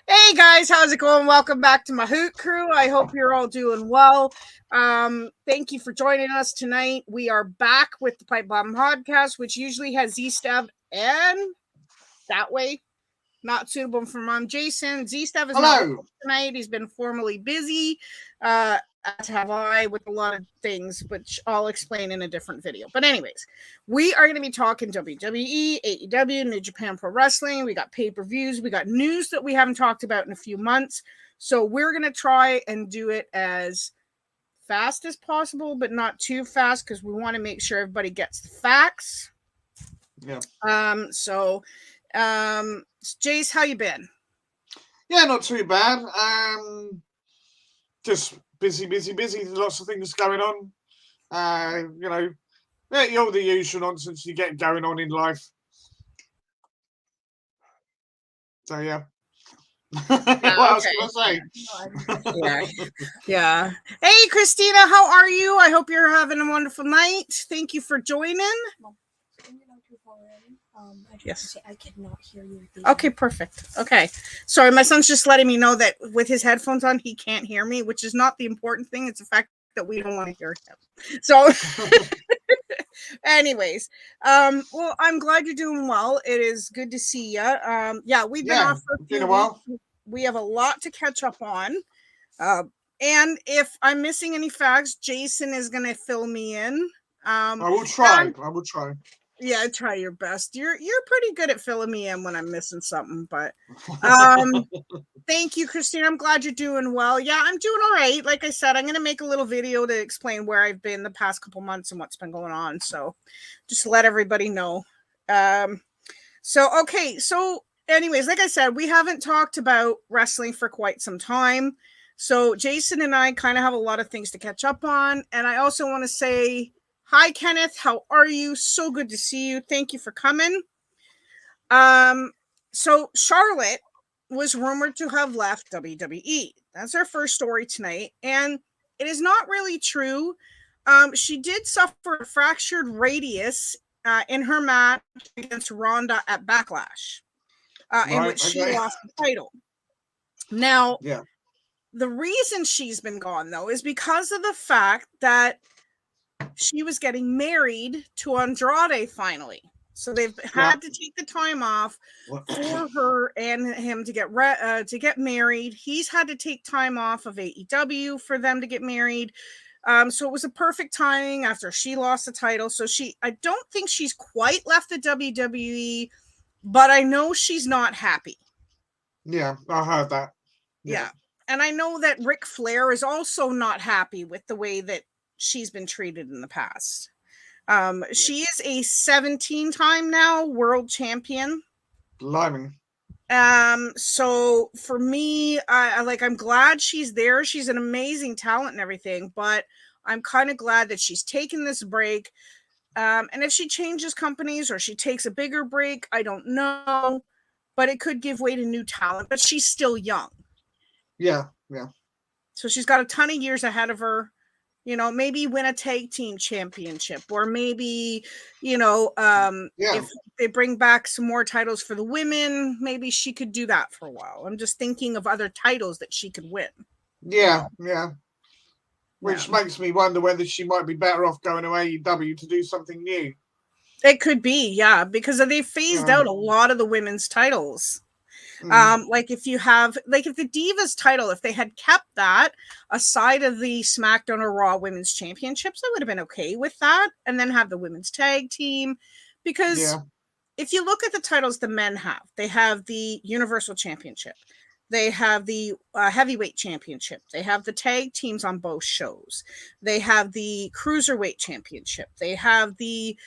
Hey guys, how's it going? Welcome back to my Hoot Crew. I hope you're all doing well. Thank you for joining us tonight. We are back with the Pipebomb Podcast, which usually has Zstev and that way. Not suitable for Mom Jason. Zstev is not with us tonight. He's been formally busy, as have I, with a lot of things, which I'll explain in a different video. But anyways, we are going to be talking WWE, AEW, New Japan Pro Wrestling. We got pay-per-views. We got news that we haven't talked about in a few months. So we're going to try and do it as fast as possible, but not too fast because we want to make sure everybody gets the facts. Yeah. Jace, how you been? Yeah, not too bad. Just busy. Lots of things going on. All the usual nonsense you get going on in life. So yeah. What else can I say? Yeah. Hey, Christina, how are you? I hope you're having a wonderful night. Thank you for joining. Yes. I cannot hear you. Okay, perfect. Okay. Sorry, my son's just letting me know that with his headphones on, he can't hear me, which is not the important thing. It's the fact that we don't want to hear him. So, anyways, well, I'm glad you're doing well. It is good to see you. We've been off for a few weeks. We have a lot to catch up on. And if I'm missing any facts, Jason is going to fill me in. I will try. Yeah, try your best. You're pretty good at filling me in when I'm missing something, but thank you, Christine. I'm glad you're doing well. Yeah, I'm doing all right. Like I said, I'm going to make a little video to explain where I've been the past couple months and what's been going on. So just to let everybody know. So anyways, like I said, we haven't talked about wrestling for quite some time. So Jason and I kind of have a lot of things to catch up on. And I also want to say, hi, Kenneth. How are you? So good to see you. Thank you for coming. So Charlotte was rumored to have left WWE. That's our first story tonight. And it is not really true. She did suffer a fractured radius in her match against Ronda at Backlash, in which she lost the title. Now, the reason she's been gone, though, is because of the fact that she was getting married to Andrade finally. So they've had to take the time off for her and him to get married. He's had to take time off of AEW for them to get married. So it was a perfect timing after she lost the title. So I don't think she's quite left the WWE, but I know she's not happy. Yeah, I heard that. Yeah. And I know that Ric Flair is also not happy with the way that she's been treated in the past. She is a 17-time now world champion. Blimey. So for me, I'm glad she's there. She's an amazing talent and everything, but I'm kind of glad that she's taken this break. And if she changes companies or she takes a bigger break, I don't know, but it could give way to new talent, but she's still young. Yeah. So she's got a ton of years ahead of her. Maybe win a tag team championship, or maybe, if they bring back some more titles for the women, maybe she could do that for a while. I'm just thinking of other titles that she could win. Yeah. Which makes me wonder whether she might be better off going to AEW to do something new. It could be, yeah, because they phased out a lot of the women's titles. If the Divas title, if they had kept that aside of the SmackDown or Raw Women's Championships, I would have been okay with that, and then have the women's tag team, because if you look at the titles the men have, they have the Universal Championship, they have the Heavyweight Championship, they have the tag teams on both shows, they have the Cruiserweight Championship, they have the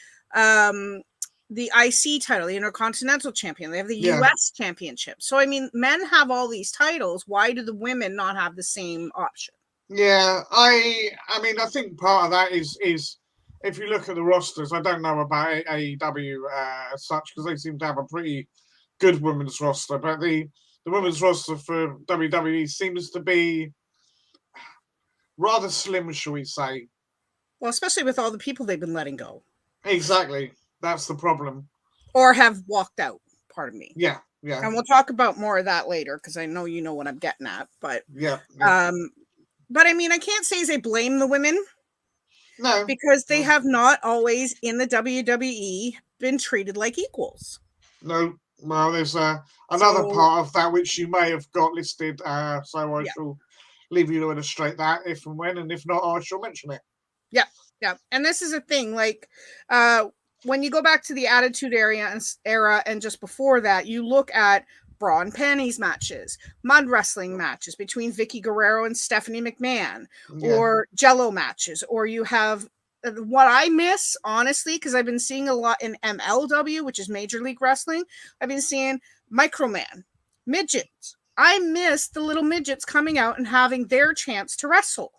IC title, the Intercontinental Champion. They have the US Championship. So, I mean, men have all these titles. Why do the women not have the same option? Yeah, I think part of that is if you look at the rosters, I don't know about AEW as such, because they seem to have a pretty good women's roster, but the women's roster for WWE seems to be rather slim, shall we say. Well, especially with all the people they've been letting go. Exactly. That's the problem. Or have walked out, pardon me. Yeah. Yeah. And we'll talk about more of that later because I know you know what I'm getting at. But Yeah. but I mean, I can't say I blame the women. No. Because they have not always in the WWE been treated like equals. No. Well, there's another part of that which you may have got listed, so I shall leave you to illustrate that if and when, and if not, I shall mention it. Yeah, yeah. And this is a thing, like, when you go back to the Attitude Era and just before that, you look at bra and panties matches, mud wrestling matches between Vicky Guerrero and Stephanie McMahon, or Jello matches, or you have what I miss, honestly, because I've been seeing a lot in MLW, which is Major League Wrestling. I've been seeing Microman, midgets. I miss the little midgets coming out and having their chance to wrestle.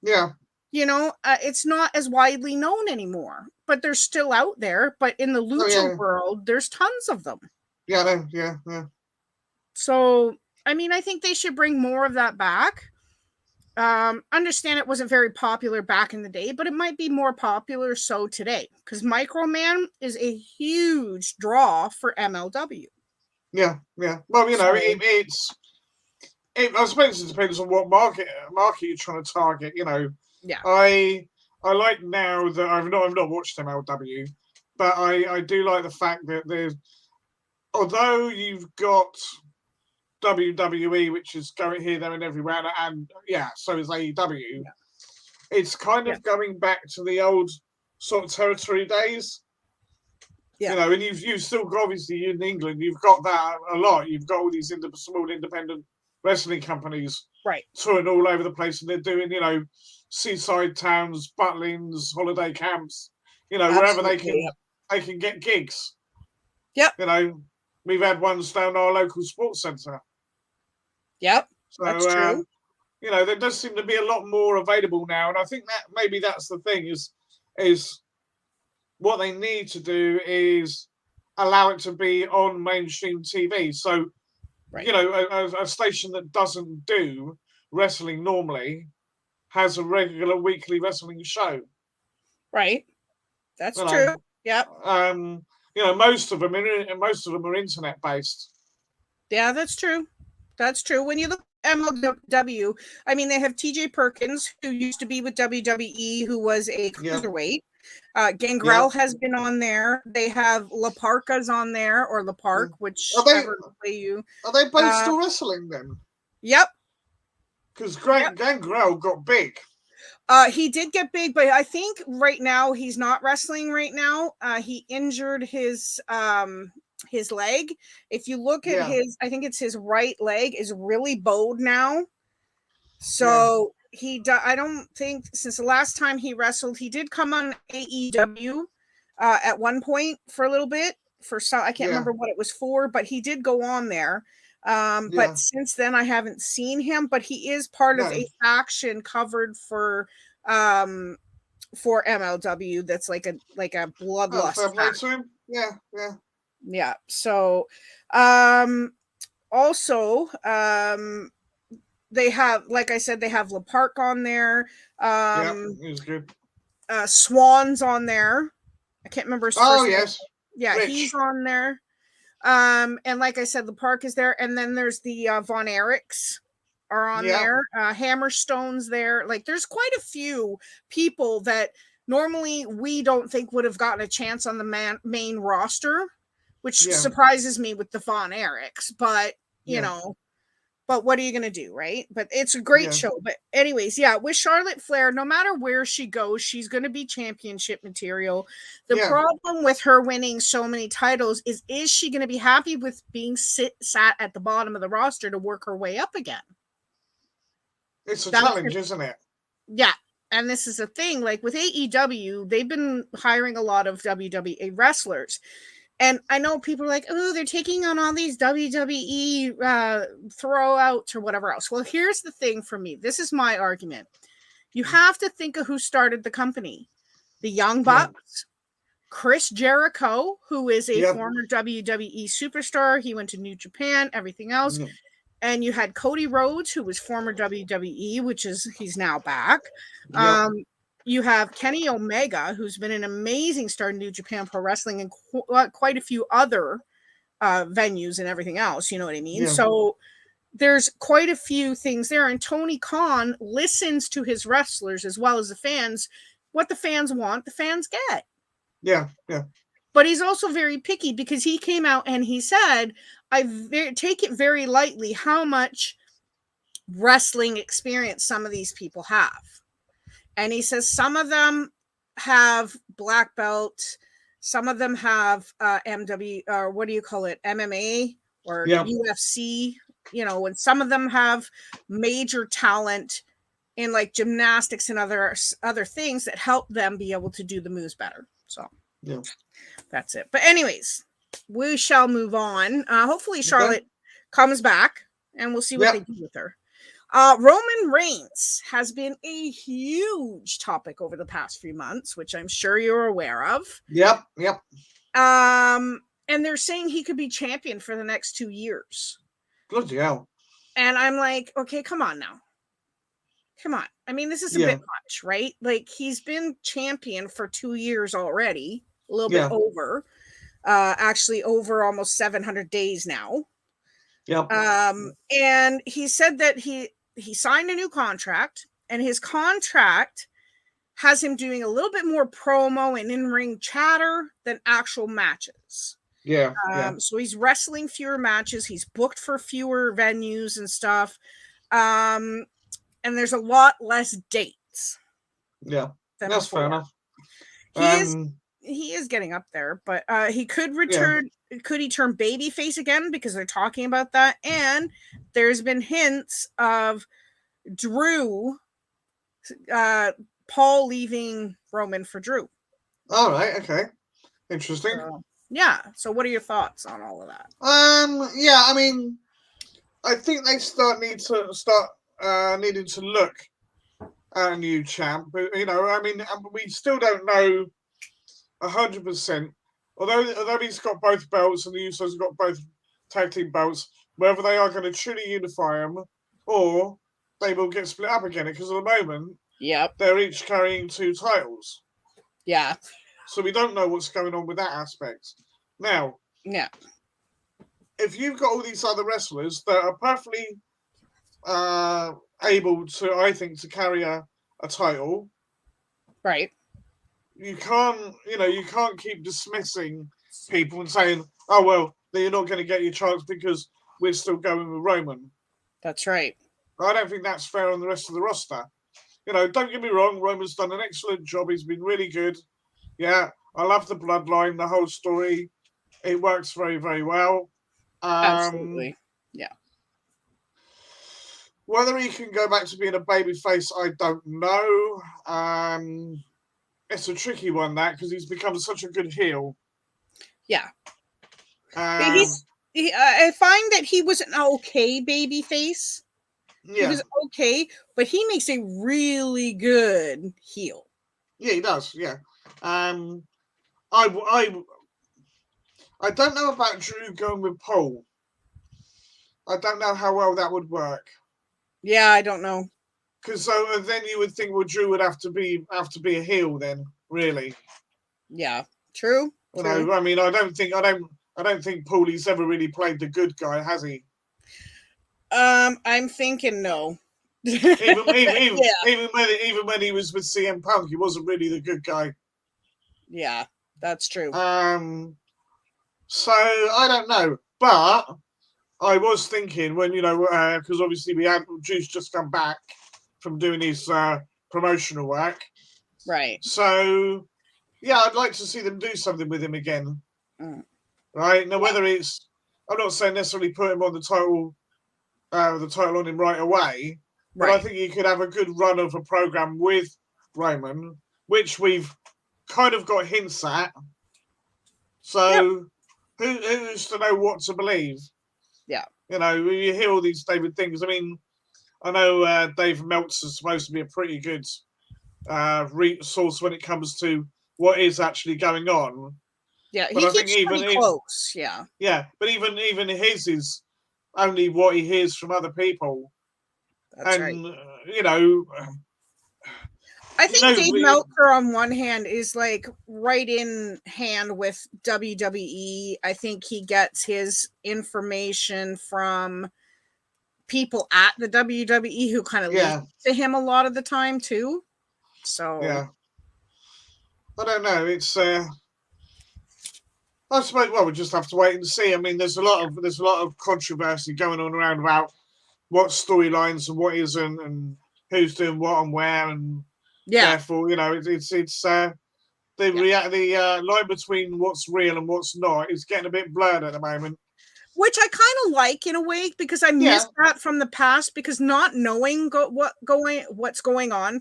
Yeah. You know, it's not as widely known anymore, but they're still out there. But in the lucha world, there's tons of them. Yeah. So, I mean, I think they should bring more of that back. Understand it wasn't very popular back in the day, but it might be more popular so today because Microman is a huge draw for MLW. Yeah. Well, you know, I suppose it depends on what market you're trying to target. You know, I like now that I've not watched MLW, but I do like the fact that there's, although you've got WWE, which is going here, there, and everywhere, and so is AEW. Yeah. It's kind of going back to the old sort of territory days. Yeah. You know, and you've still got, obviously in England, you've got that a lot. You've got all these small independent wrestling companies touring all over the place, and they're doing, you know, seaside towns, butlins, holiday camps, you know, wherever they can get gigs. Yep. You know, we've had ones down our local sports centre. Yep, so, that's true. You know, there does seem to be a lot more available now, and I think that maybe that's the thing is what they need to do is allow it to be on mainstream TV. So, you know, a station that doesn't do wrestling normally has a regular weekly wrestling show. Right, that's true. Yep. You know, most of them are internet based. Yeah, that's true. That's true. When you look at MLW, I mean, they have TJ Perkins, who used to be with WWE, who was a cruiserweight. Gangrel has been on there. They have La Parka's on there, or La Park, whichever way you. Are they both still wrestling then? Yep. Because Gangrel got big. He did get big, but I think right now he's not wrestling right now. He injured his leg. If you look at I think it's his right leg is really bowed now. So I don't think since the last time he wrestled, he did come on AEW at one point for a little bit for some, I can't remember what it was for, but he did go on there. But since then I haven't seen him, but he is part of a faction covered for MLW that's like a bloodlust. Yeah. So also they have, like I said, they have La Park on there. He's good. Swan's on there. I can't remember his first name. Yeah, Rich. He's on there. And like I said, La Park is there, and then there's the Von Erichs are on there. Hammerstone's there. Like, there's quite a few people that normally we don't think would have gotten a chance on the main roster, which surprises me with the Von Erichs. But you know, but what are you going to do, right? But it's a great show. But anyways, with Charlotte Flair, no matter where she goes, she's going to be championship material. The problem with her winning so many titles is she going to be happy with being sat at the bottom of the roster to work her way up again? It's a challenge, isn't it? Yeah. And this is the thing, like with AEW, they've been hiring a lot of WWE wrestlers. And I know people are like, oh, they're taking on all these WWE throwouts or whatever else. Well, here's the thing for me. This is my argument. You have to think of who started the company. The Young Bucks, Chris Jericho, who is a former WWE superstar. He went to New Japan, everything else. And you had Cody Rhodes, who was former WWE, he's now back. You have Kenny Omega, who's been an amazing star in New Japan Pro Wrestling and quite a few other venues and everything else. You know what I mean? Yeah. So there's quite a few things there. And Tony Khan listens to his wrestlers as well as the fans. What the fans want, the fans get. Yeah, yeah. But he's also very picky because he came out and he said, take it very lightly how much wrestling experience some of these people have. And he says some of them have black belt, some of them have MW, or what do you call it, MMA or UFC, you know, and some of them have major talent in like gymnastics and other things that help them be able to do the moves better. So yeah, that's it. But anyways, we shall move on. Hopefully Charlotte comes back and we'll see what they do with her. Roman Reigns has been a huge topic over the past few months, which I'm sure you're aware of. Yep. And they're saying he could be champion for the next 2 years. Bloody hell. And I'm like, okay, come on now. Come on. I mean, this is a bit much, right? Like, he's been champion for 2 years already, a little bit over. Actually, over almost 700 days now. Yep. And he said that he signed a new contract, and his contract has him doing a little bit more promo and in-ring chatter than actual matches. Yeah. So he's wrestling fewer matches. He's booked for fewer venues and stuff. And there's a lot less dates. Yeah. That's fair enough. He is getting up there, but he could return. Yeah. Could he turn babyface again? Because they're talking about that. And there's been hints of Drew, Paul leaving Roman for Drew. All right. Okay. Interesting. Yeah. So what are your thoughts on all of that? Yeah. I mean, I think they needing to look at a new champ, but you know, I mean, we still don't know 100%. Although he's got both belts and the Usos have got both tag team belts, whether they are going to truly unify them or they will get split up again. Because at the moment, they're each carrying 2 titles. Yeah. So we don't know what's going on with that aspect. Now, if you've got all these other wrestlers that are perfectly able to, I think, to carry a title, right? You can't keep dismissing people and saying, "Oh well, you're not going to get your chance because we're still going with Roman." That's right. I don't think that's fair on the rest of the roster. You know, don't get me wrong, Roman's done an excellent job. He's been really good. Yeah, I love the bloodline, the whole story. It works very, very well. Absolutely. Yeah. Whether he can go back to being a babyface, I don't know. It's a tricky one, that, because he's become such a good heel. Yeah. I find that he was an okay babyface. Yeah. He was okay, but he makes a really good heel. Yeah, he does. Yeah. I don't know about Drew going with Paul. I don't know how well that would work. Yeah, I don't know. Because then you would think, well, Drew would have to be a heel then, really. Yeah, true. You know, I mean, I don't think Paulie's ever really played the good guy, has he? I'm thinking no. even when he was with CM Punk, he wasn't really the good guy. Yeah, that's true. So I don't know, but I was thinking when, you know, because obviously Drew's just come back from doing his promotional work. Right. So, yeah, I'd like to see them do something with him again. Right? Now, whether it's, I'm not saying necessarily put him on the title on him right away, but I think you could have a good run of a program with Roman, which we've kind of got hints at. So, who's to know what to believe? Yeah. You know, you hear all these David things. I mean, I know Dave Meltzer's supposed to be a pretty good source when it comes to what is actually going on. Yeah, but he keeps pretty close. Yeah. Yeah, but even his is only what he hears from other people. That's right. You know, I think Dave Meltzer on one hand is like right in hand with WWE. I think he gets his information from people at the WWE who kind of leak to him a lot of the time too. So yeah, I don't know. It's I suppose we just have to wait and see. I mean, there's a lot of controversy going on around about what storylines and what isn't, and who's doing what and where, and therefore, it's the line between what's real and what's not is getting a bit blurred at the moment. Which I kind of like in a way, because I missed that from the past, because not knowing what's going on,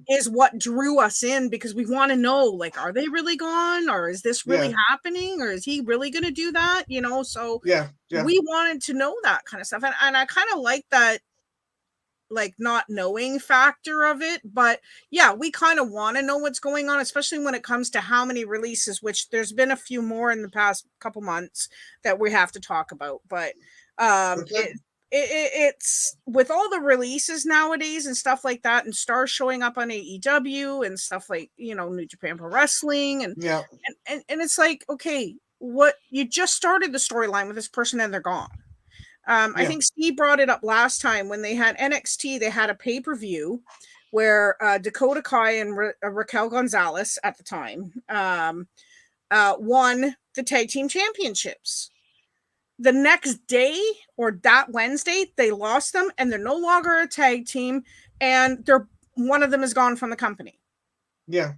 is what drew us in, because we want to know, like, are they really gone, or is this really happening, or is he really going to do that? So we wanted to know that kind of stuff, and I kind of like that, like, not knowing factor of it. But we kind of want to know what's going on, especially when it comes to how many releases, which there's been a few more in the past couple months that we have to talk about. But it's with all the releases nowadays and stuff like that, and stars showing up on AEW and stuff like, New Japan Pro Wrestling, and it's like, okay, what, you just started the storyline with this person and they're gone. I think Steve brought it up last time when they had NXT. They had a pay-per-view where Dakota Kai and Raquel Gonzalez at the time won the tag team championships. The next day, or that Wednesday, they lost them, and they're no longer a tag team, and one of them is gone from the company. Yeah.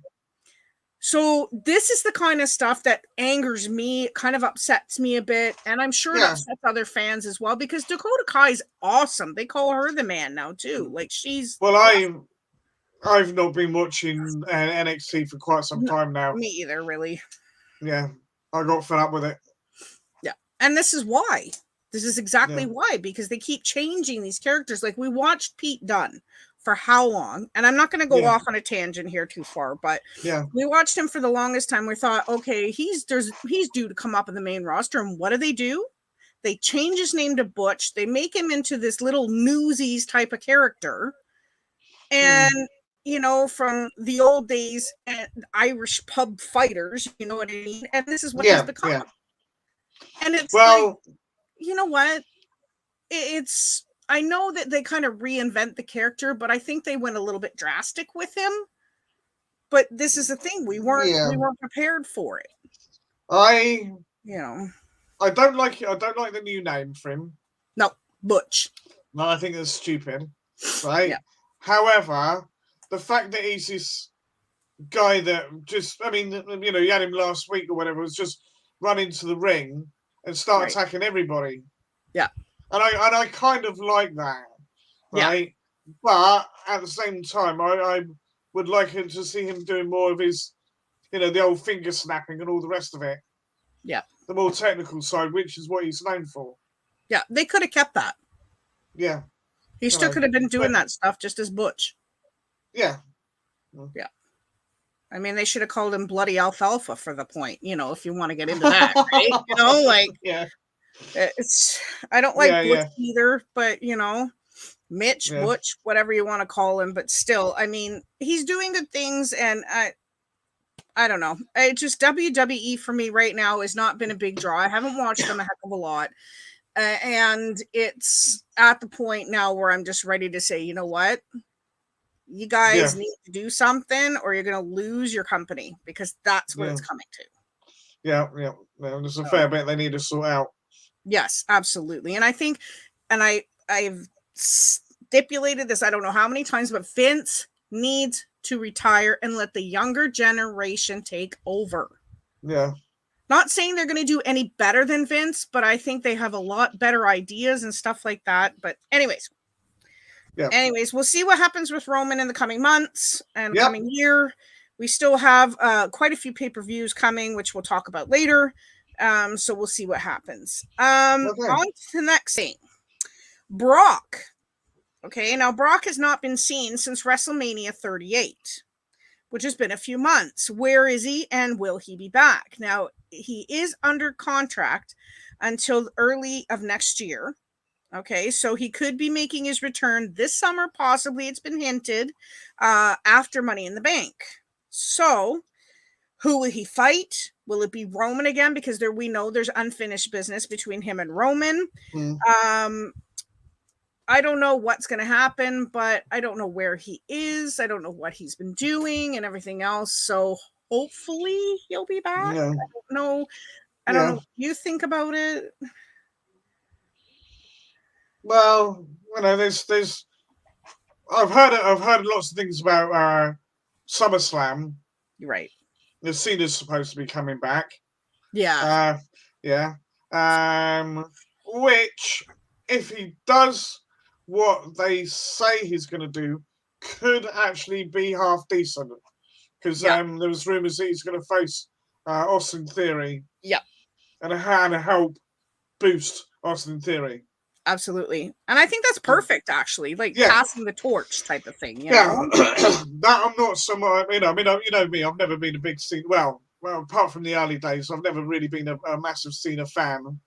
So this is the kind of stuff that angers me, kind of upsets me a bit, and I'm sure it upsets other fans as well, because Dakota Kai's awesome. They call her the man now too. Like, she's awesome. I've not been watching NXT for quite some time now. Me either, really. Yeah, I got fed up with it. Yeah, and this is why. This is exactly why, because they keep changing these characters. Like, we watched Pete Dunne for how long? And I'm not going to go off on a tangent here too far, but we watched him for the longest time. We thought, okay, he's due to come up in the main roster. And what do? They change his name to Butch. They make him into this little Newsies type of character. And, from the old days, Irish pub fighters, you know what I mean? And this is what he's become. Yeah. And it's like, you know what? I know that they kind of reinvent the character, but I think they went a little bit drastic with him. But this is the thing, we weren't prepared for it. I don't like it. I don't like the new name for him. No, Butch. No, I think it's stupid. Right? Yeah. However, the fact that he's this guy that just, you had him last week or whatever, was just run into the ring and start attacking everybody. Yeah. And I kind of like that, right? Yeah. But at the same time, I would like to see him doing more of his, the old finger snapping and all the rest of it. Yeah. The more technical side, which is what he's known for. Yeah, they could have kept that. Yeah. He still could have been doing that stuff just as Butch. Yeah. Yeah. I mean, they should have called him Bloody Alfalfa for the point, if you want to get into that, right? Yeah. I don't like Butch either, but Mitch, Butch, whatever you want to call him, but still, I mean, he's doing good things, and I don't know. It's just WWE for me right now has not been a big draw. I haven't watched them a heck of a lot, and it's at the point now where I'm just ready to say, you know what? You guys need to do something, or you're going to lose your company, because that's what it's coming to. Yeah. There's a fair bit they need to sort out. Yes, absolutely. And I think, and I've stipulated this, I don't know how many times, but Vince needs to retire and let the younger generation take over. Yeah. Not saying they're going to do any better than Vince, but I think they have a lot better ideas and stuff like that. But anyways, we'll see what happens with Roman in the coming months and coming year. We still have quite a few pay-per-views coming, which we'll talk about later. So we'll see what happens. On to the next thing. Brock. Okay, now Brock has not been seen since WrestleMania 38, which has been a few months. Where is he, and will he be back? Now, he is under contract until early of next year. Okay, so he could be making his return this summer, possibly. It's been hinted after Money in the Bank. So, who will he fight? Will it be Roman again? Because we know there's unfinished business between him and Roman. I don't know what's going to happen, but I don't know where he is. I don't know what he's been doing and everything else. So hopefully he'll be back. Yeah. I don't know. I don't know what you think about it. Well, there's I've heard lots of things about SummerSlam. Right. The Cena's supposed to be coming back. Yeah. Yeah. Which, if he does what they say he's going to do, could actually be half decent. Because there was rumors that he's going to face Austin Theory. Yeah. And help boost Austin Theory. Absolutely. And I think that's perfect, actually. Like passing the torch type of thing. You know? That I'm not so much, you know me, I've never been a big Cena. Well, apart from the early days, I've never really been a massive Cena fan.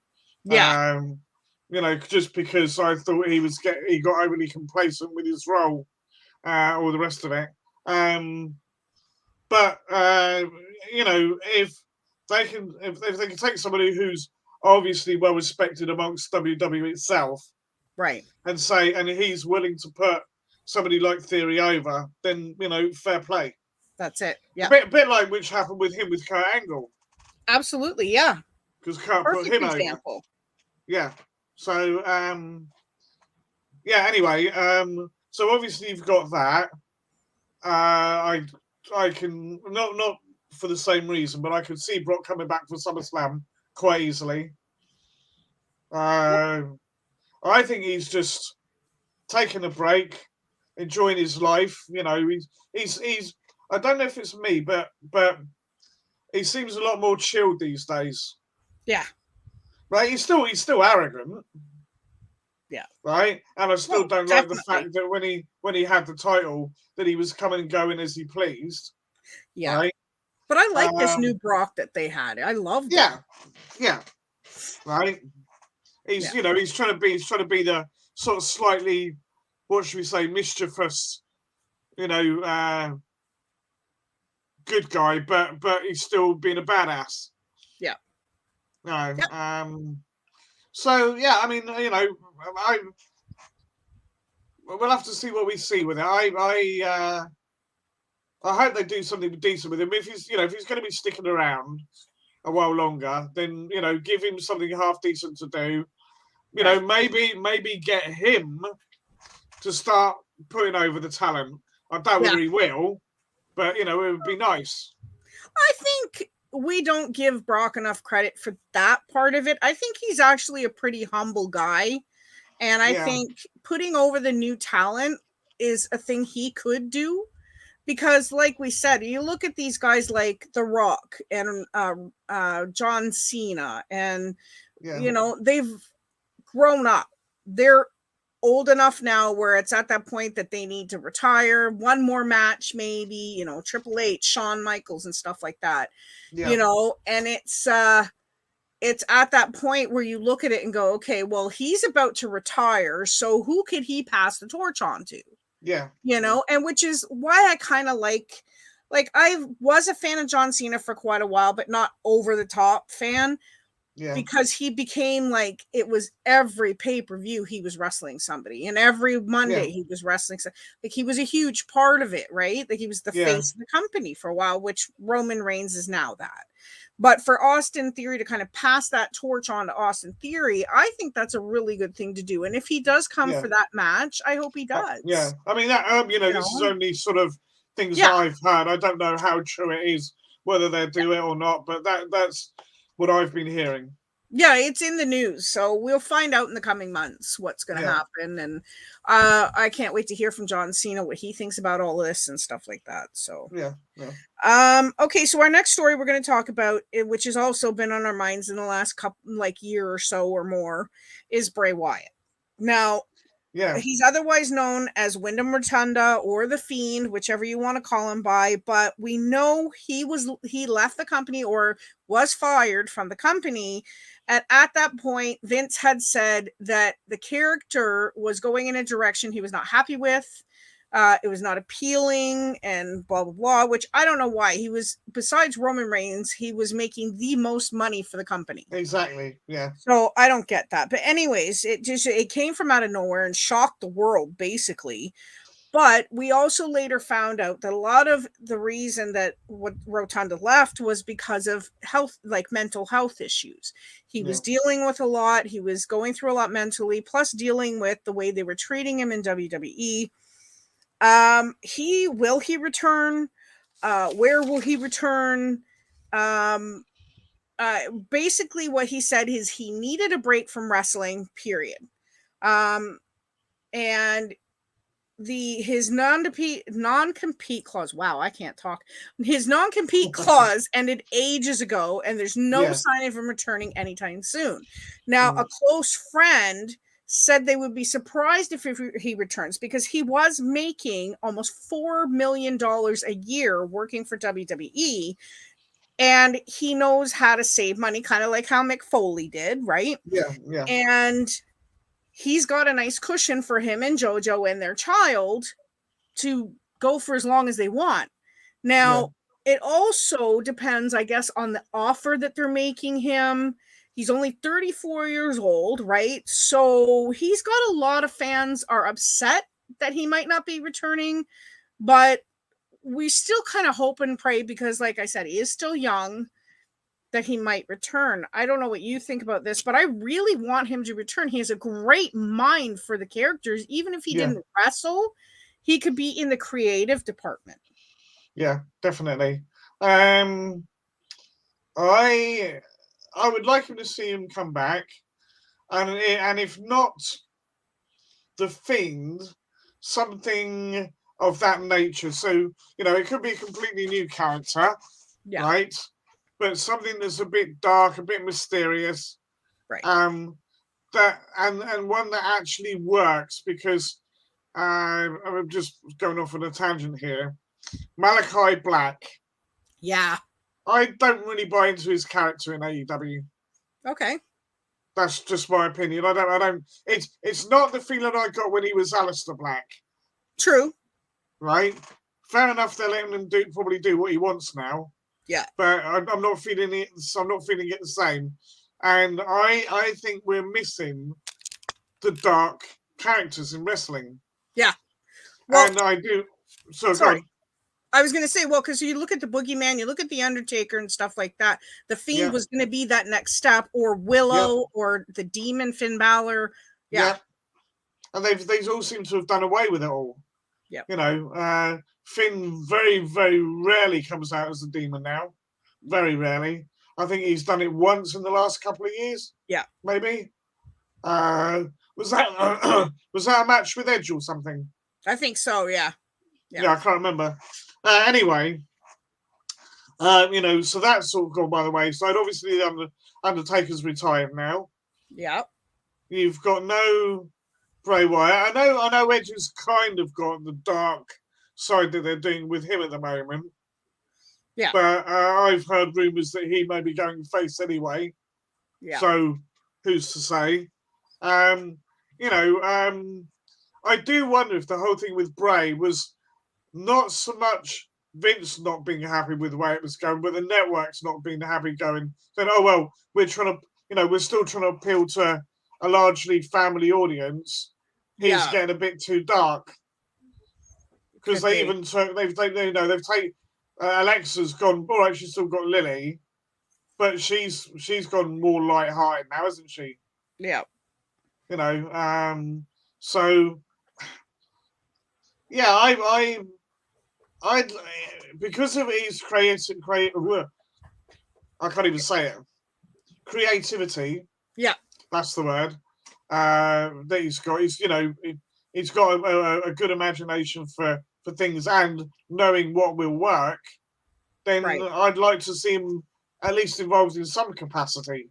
Yeah. Just because I thought he got overly complacent with his role, all the rest of it. But if they can take somebody who's obviously well respected amongst WWE itself, right, and he's willing to put somebody like Theory over, then fair play. That's it. Yeah, a bit like which happened with him with Kurt Angle. Absolutely, yeah. Because Kurt put him over. Yeah. So Anyway, so obviously you've got that. I can not for the same reason, but I could see Brock coming back for SummerSlam quite easily. I think he's just taking a break, enjoying his life. He's. I don't know if it's me, but he seems a lot more chilled these days. Yeah. Right. He's still arrogant. Yeah. Right. And I still don't like the fact that when he had the title that he was coming and going as he pleased. Yeah. Right? But I like this new Brock that they had. I love that. Yeah. Right. He's he's trying to be the sort of slightly, what should we say, mischievous, good guy, but he's still being a badass. Yeah. No. So yeah, I mean, we'll have to see what we see with it. I hope they do something decent with him. If he's going to be sticking around a while longer, then give him something half decent to do. Maybe get him to start putting over the talent. I doubt whether he will, but it would be nice. I think we don't give Brock enough credit for that part of it. I think he's actually a pretty humble guy, and I think putting over the new talent is a thing he could do. Because, like we said, you look at these guys like The Rock and John Cena, and they've grown up. They're old enough now where it's at that point that they need to retire. One more match, maybe. Triple H, Shawn Michaels, and stuff like that. Yeah. And it's at that point where you look at it and go, okay, well, he's about to retire, so who could he pass the torch on to? Yeah. And which is why I kind of like I was a fan of John Cena for quite a while, but not over the top fan. Yeah. Because he became like, it was every pay-per-view he was wrestling somebody, and every Monday he was wrestling. Like, he was a huge part of it, right? Like, he was the face of the company for a while, which Roman Reigns is now that. But for Austin Theory to kind of pass that torch on to Austin Theory, I think that's a really good thing to do. And if he does come for that match, I hope he does. I mean, that this is only sort of things I've heard. I don't know how true it is, whether they do it or not, but that's what I've been hearing. Yeah, it's in the news, so we'll find out in the coming months what's going to happen, and I can't wait to hear from John Cena what he thinks about all this and stuff like that. So okay, so our next story we're going to talk about, which has also been on our minds in the last year or so or more, is Bray Wyatt. Now, he's otherwise known as Wyndham Rotunda or the Fiend, whichever you want to call him by, but we know he left the company or was fired from the company And at that point, Vince had said that the character was going in a direction he was not happy with. It was not appealing and blah, blah, blah, which I don't know why. He was, besides Roman Reigns, he was making the most money for the company. Exactly, yeah. So I don't get that. But anyways, it came from out of nowhere and shocked the world, basically. But we also later found out that a lot of the reason that what Rotunda left was because of health, like mental health issues. He was dealing with a lot. He was going through a lot mentally, plus dealing with the way they were treating him in WWE. Will he return? Where will he return? Basically what he said is he needed a break from wrestling, period. And his non-compete clause. Wow, I can't talk. His non-compete clause ended ages ago, and there's no sign of him returning anytime soon. Now, a close friend said they would be surprised if he returns because he was making almost $4 million a year working for WWE, and he knows how to save money, kind of like how Mick Foley did, right? Yeah. And he's got a nice cushion for him and JoJo and their child to go for as long as they want. Now, it also depends, I guess, on the offer that they're making him. He's only 34 years old, right? So he's got a lot of fans are upset that he might not be returning, but we still kind of hope and pray because, like I said, he is still young, that he might return. I don't know what you think about this, but I really want him to return. He has a great mind for the characters. Even if he didn't wrestle, he could be in the creative department. Yeah, definitely. I would like him to see him come back, and if not the Fiend, something of that nature. So it could be a completely new character, right? But something that's a bit dark, a bit mysterious, right? That and one that actually works because I'm just going off on a tangent here. Malachi Black. Yeah. I don't really buy into his character in AEW. Okay. That's just my opinion. I don't. It's not the feeling I got when he was Aleister Black. True. Right. Fair enough. They're letting him probably do what he wants now. Yeah. But I'm not feeling it. I'm not feeling it the same. And I think we're missing the dark characters in wrestling. Yeah. Well, and I do. So sorry. I was going to say, well, because you look at the Boogeyman, you look at the Undertaker and stuff like that. The Fiend was going to be that next step, or Willow, or the Demon Finn Balor. Yeah. And they all seem to have done away with it all. Yeah. Finn very, very rarely comes out as a demon now. Very rarely. I think he's done it once in the last couple of years. Yeah. Maybe. Was that a match with Edge or something? I think so, yeah. Yeah, I can't remember. Anyway, so that's all gone by the wayside. Obviously, the Undertaker's retired now. Yeah. You've got no Bray Wyatt. I know Edge has kind of got the dark side that they're doing with him at the moment. Yeah. But I've heard rumours that he may be going face anyway. Yeah. So who's to say? I do wonder if the whole thing with Bray was not so much Vince not being happy with the way it was going, but the network's not being happy going. Then, we're trying to, we're still trying to appeal to a largely family audience. He's getting a bit too dark because they've taken Alexa's gone. All right, she's still got Lily, but she's gone more light-hearted now, hasn't she? Yeah. So yeah, I because of his creative, I can't even say it. Creativity. Yeah, that's the word. That he's got. He's got a good imagination for things and knowing what will work. Then I'd like to see him at least involved in some capacity.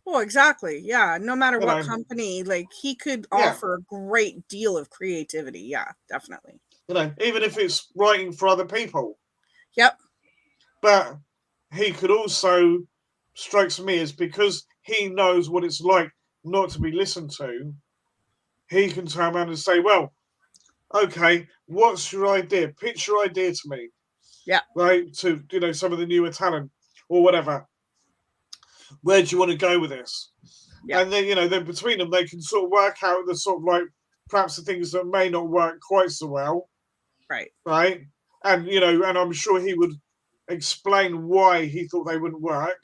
Well, exactly. Yeah. No matter what company, like he could offer a great deal of creativity. Yeah, definitely. Even if it's writing for other people. Yep. But he could also, strikes me as because he knows what it's like not to be listened to, he can turn around and say, well, okay, what's your idea? Pitch your idea to me. Yeah. Right? To, some of the newer talent or whatever. Where do you want to go with this? Yeah. And then, then between them, they can sort of work out the sort of like perhaps the things that may not work quite so well. Right. Right. And, and I'm sure he would explain why he thought they wouldn't work.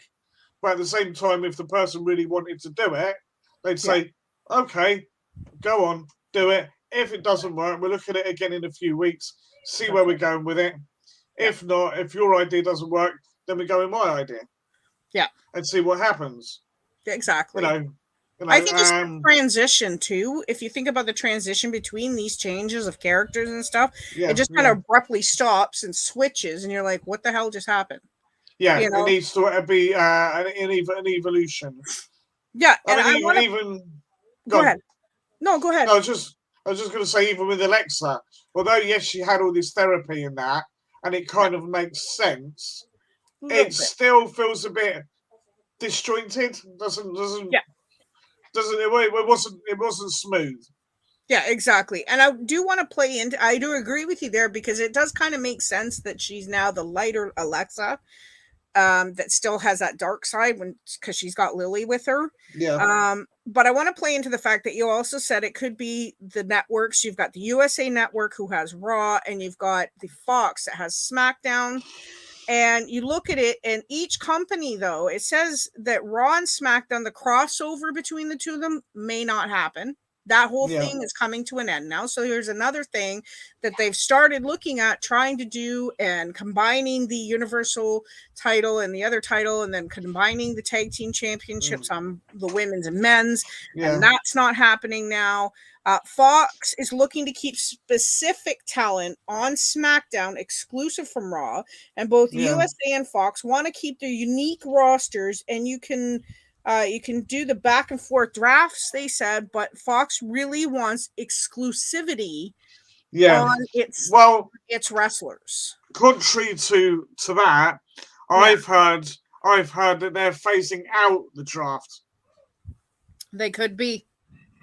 But at the same time, if the person really wanted to do it, they'd say, okay, go on, do it. If it doesn't work, we'll look at it again in a few weeks, see where we're going with it. If not, if your idea doesn't work, then we go with my idea. Yeah. And see what happens. Exactly. I think it's a transition too. If you think about the transition between these changes of characters and stuff, it just kind of abruptly stops and switches, and you're like, "What the hell just happened?" Yeah, it needs to be an evolution. Yeah, and I mean, go ahead. No, go ahead. No, I was just going to say, even with Alexa, although yes, she had all this therapy in that, and it kind of makes sense. It still feels a bit disjointed. It wasn't smooth. Yeah, exactly. And I do want to play into, I do agree with you there, because it does kind of make sense that she's now the lighter Alexa, that still has that dark side because she's got Lily with her. Yeah. But I want to play into the fact that you also said it could be the networks. You've got the USA Network, who has Raw, and you've got the Fox that has SmackDown. And you look at it, and each company, though, it says that Raw and SmackDown, the crossover between the two of them may not happen. That whole thing is coming to an end now. So here's another thing that they've started looking at, trying to do, and combining the Universal title and the other title, and then combining the tag team championships on the women's and men's. Yeah. And that's not happening now. Fox is looking to keep specific talent on SmackDown exclusive from Raw, and both USA and Fox want to keep their unique rosters, and you can do the back and forth drafts, they said, but Fox really wants exclusivity on its wrestlers. Contrary to that, I've heard that they're phasing out the draft. They could be.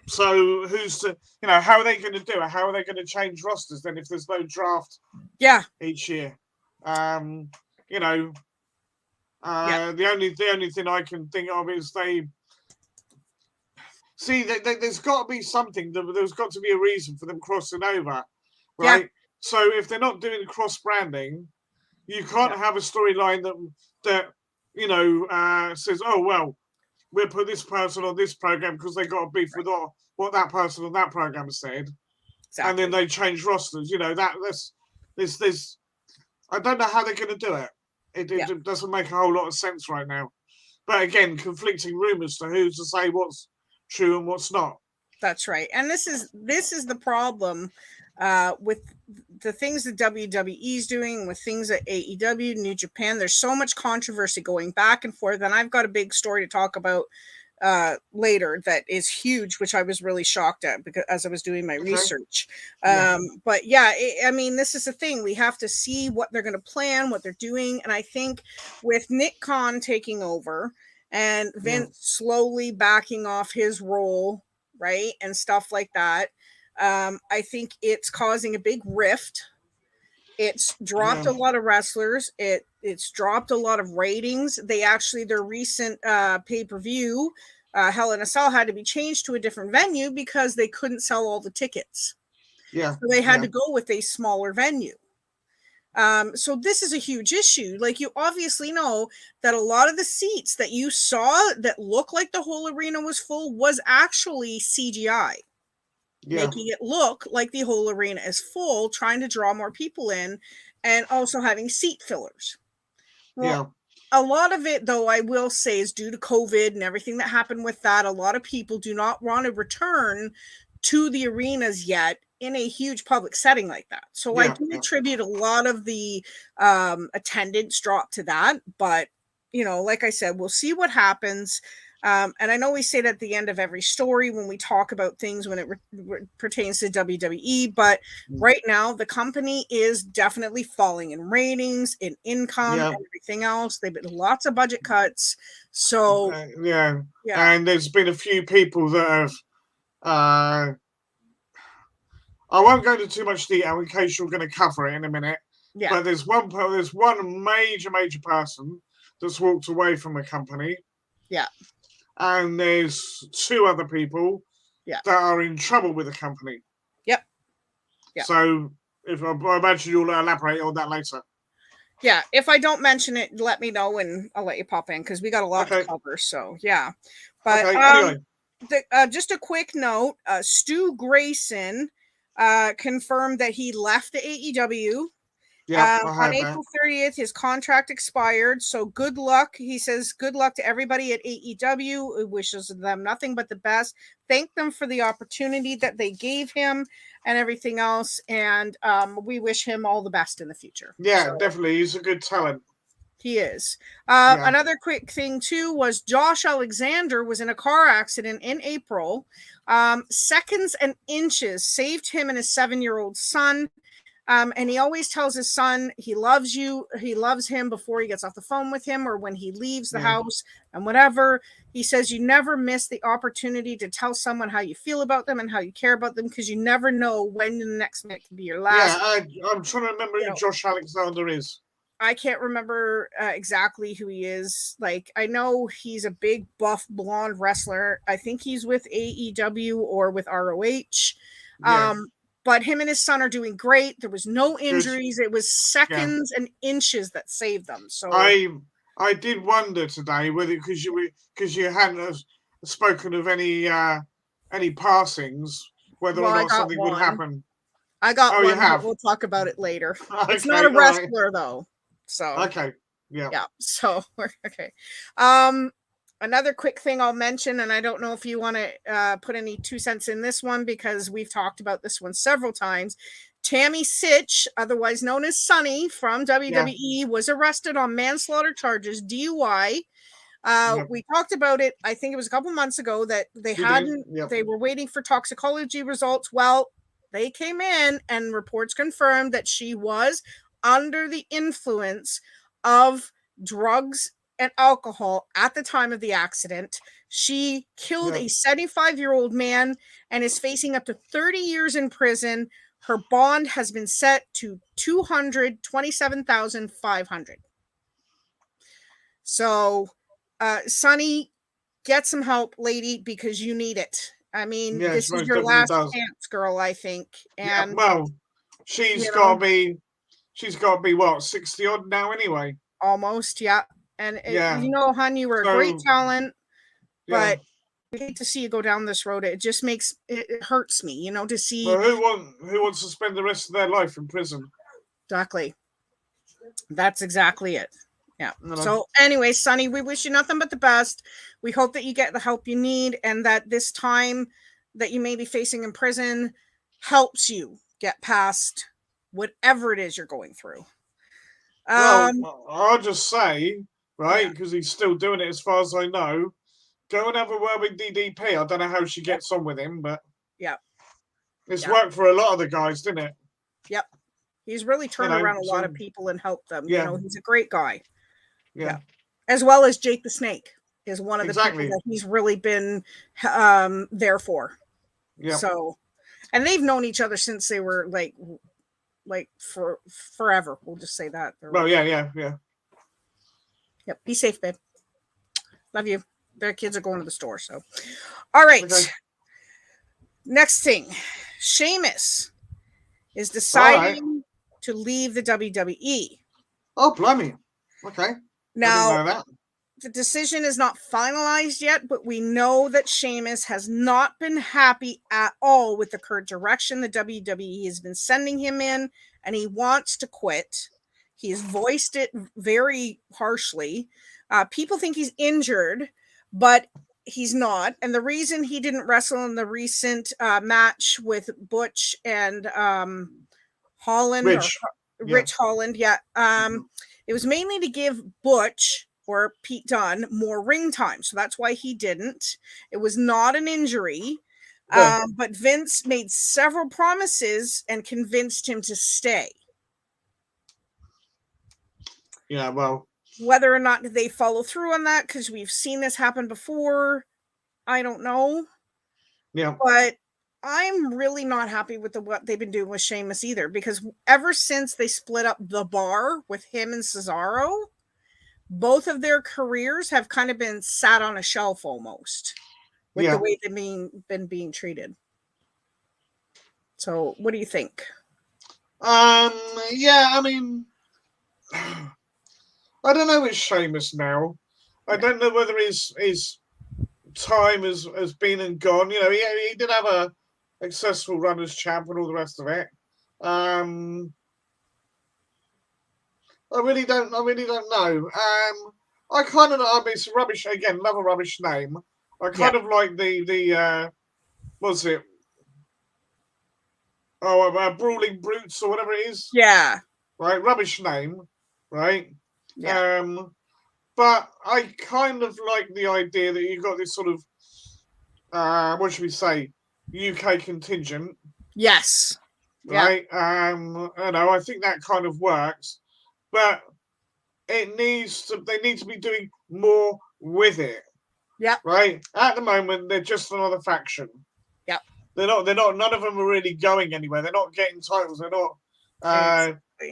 So who's to, how are they going to do it? How are they going to change rosters then if there's no draft? Each year, The only thing I can think of is there's got to be something. There's got to be a reason for them crossing over, right? Yeah. So if they're not doing cross branding, you can't have a storyline that says, oh well, we'll put this person on this program because they got a beef with what that person on that program said, and then they change rosters. This. I don't know how they're going to do it. It doesn't make a whole lot of sense right now. But again, conflicting rumors to who's to say what's true and what's not. That's right. And this is the problem with the things that WWE is doing, with things at AEW, New Japan. There's so much controversy going back and forth. And I've got a big story to talk about later that is huge, which I was really shocked at because as I was doing my research. But this is the thing. We have to see what they're going to plan, what they're doing. And I think with Nick Khan taking over and Vince slowly backing off his role, right, and stuff like that, I think it's causing a big rift. It's dropped a lot of wrestlers. It's dropped a lot of ratings. Their recent pay-per-view, Hell in a Cell, had to be changed to a different venue because they couldn't sell all the tickets. Yeah. So they had to go with a smaller venue. So this is a huge issue. Like, you obviously know that a lot of the seats that you saw that looked like the whole arena was full was actually CGI. Making it look like the whole arena is full, trying to draw more people in, and also having seat fillers. Well, a lot of it, though, I will say, is due to COVID and everything that happened with that. A lot of people do not want to return to the arenas yet in a huge public setting like that. So I do attribute a lot of the attendance drop to that. But, like I said, we'll see what happens. And I know we say it at the end of every story when we talk about things when it pertains to WWE, but right now the company is definitely falling in ratings, in income, and everything else. They've been lots of budget cuts. So yeah, and there's been a few people that have. I won't go into too much detail in case you're going to cover it in a minute. Yeah. But there's one major person that's walked away from the company. Yeah. And there's two other people that are in trouble with the company. Yep. So I imagine you'll elaborate on that later. Yeah, if I don't mention it, let me know and I'll let you pop in because we got a lot to cover. So yeah, but anyway. Just a quick note: Stu Grayson confirmed that he left the AEW. On April 30th, his contract expired. So good luck. He says, good luck to everybody at AEW. He wishes them nothing but the best. Thank them for the opportunity that they gave him and everything else. And we wish him all the best in the future. Yeah, definitely. He's a good talent. He is. Another quick thing, too, was Josh Alexander was in a car accident in April. Seconds and inches saved him and his 7-year-old son. And he always tells his son he loves you. He loves him before he gets off the phone with him or when he leaves the house and whatever. He says you never miss the opportunity to tell someone how you feel about them and how you care about them because you never know when the next minute can be your last. Yeah, I'm trying to remember who Josh Alexander is. I can't remember exactly who he is. Like, I know he's a big, buff, blonde wrestler. I think he's with AEW or with ROH. But him and his son are doing great. There was no injuries. It was seconds and inches that saved them. So I did wonder today whether because you hadn't spoken of any passings, whether or not something would happen. I got one. But we'll talk about it later. It's not a wrestler though. So yeah. So okay. Another quick thing I'll mention, and I don't know if you want to put any 2 cents in this one because we've talked about this one several times. Tammy Sitch, otherwise known as Sunny from WWE, was arrested on manslaughter charges, DUI. We talked about it, I think it was a couple months ago, that they were waiting for toxicology results. Well, they came in and reports confirmed that she was under the influence of drugs and alcohol at the time of the accident. She killed a 75-year-old man and is facing up to 30 years in prison. Her bond has been set to $227,500. So, Sonny, get some help, lady, because you need it. I mean, this is your last chance, girl, I think. And she's got to be what, 60 odd now anyway. Almost, yeah. And hon, you were a great talent, but we hate to see you go down this road. It just it hurts me, to see. Well, who wants to spend the rest of their life in prison? Exactly. That's exactly it. Yeah. So anyway, Sonny, we wish you nothing but the best. We hope that you get the help you need and that this time that you may be facing in prison helps you get past whatever it is you're going through. Well, I'll just say, because he's still doing it as far as I know, go and have a word with DDP. I don't know how she gets on with him, but it's worked for a lot of the guys, didn't it? Yep. He's really turned around a lot of people and helped them. He's a great guy. Yeah. As well as Jake the Snake is one of the people that he's really been there for. Yeah. So, and they've known each other since they were like for forever. We'll just say that. Yeah. Yep. Be safe, babe. Love you. Their kids are going to the store. So, all right. Okay. Next thing, Sheamus is deciding to leave the WWE. Oh, blimey. Okay. Now, the decision is not finalized yet, but we know that Sheamus has not been happy at all with the current direction the WWE has been sending him in, and he wants to quit. He's voiced it very harshly. People think he's injured, but he's not. And the reason he didn't wrestle in the recent match with Butch and Holland, Rich Holland, it was mainly to give Butch or Pete Dunne more ring time. So that's why he didn't. It was not an injury. But Vince made several promises and convinced him to stay. Yeah, well. Whether or not they follow through on that, because we've seen this happen before, I don't know. Yeah. But I'm really not happy with what they've been doing with Sheamus either, because ever since they split up the bar with him and Cesaro, both of their careers have kind of been sat on a shelf almost with the way they've been being treated. So what do you think? Yeah, I mean, I don't know with Sheamus now. I don't know whether his time has been and gone. You know, he did have a successful run as champ and all the rest of it. I really don't know. I mean, it's rubbish again. Another rubbish name. I kind of like the what's it? Brawling Brutes or whatever it is. Yeah. Right, rubbish name. Right. Yeah. But I kind of like the idea that you've got this sort of, what should we say, UK contingent. Yes. Right. Yeah. I think that kind of works, but they need to be doing more with it. Yeah. Right. At the moment, they're just another faction. Yeah. They're not. None of them are really going anywhere. They're not getting titles. They're not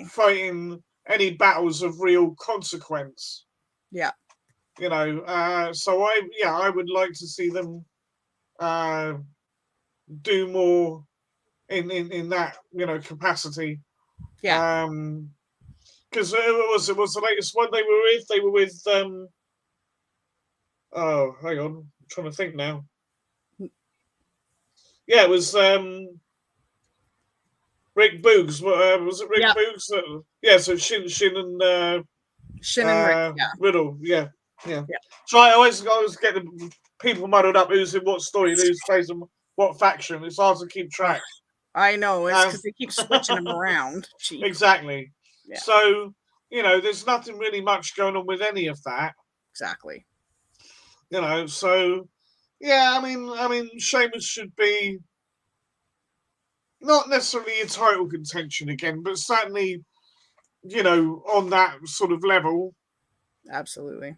fighting any battles of real consequence. Yeah. You know, so I would like to see them do more in that, you know, capacity. Yeah. Because it was the latest one they were with. They were with oh, hang on, I'm trying to think now. Yeah, it was Rick Boogs. Was it Rick Boogs? Yeah, so Shin and Rick, Riddle. Yeah. So I always get the people muddled up who's in what story, who's plays in what faction. It's hard to keep track. I know, it's because they keep switching them around. Chief. Exactly. Yeah. So, you know, there's nothing really much going on with any of that. Exactly. You know, so yeah, I mean, Sheamus should be not necessarily a title contention again, but certainly, you know, on that sort of level. Absolutely.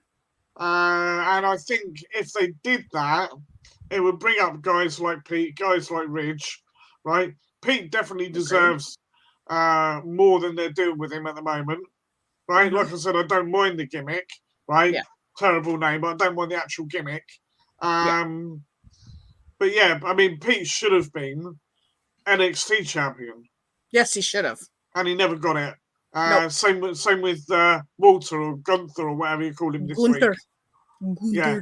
And I think if they did that, it would bring up guys like Pete, guys like Ridge, right? Pete definitely deserves more than they're doing with him at the moment, right? Mm-hmm. Like I said, I don't mind the gimmick, right? Yeah. Terrible name, but I don't mind the actual gimmick. But yeah, I mean, Pete should have been NXT champion. Yes, he should have. And he never got it. Nope. Same with Walter or Gunther or whatever you call him this week. Gunther. Yeah.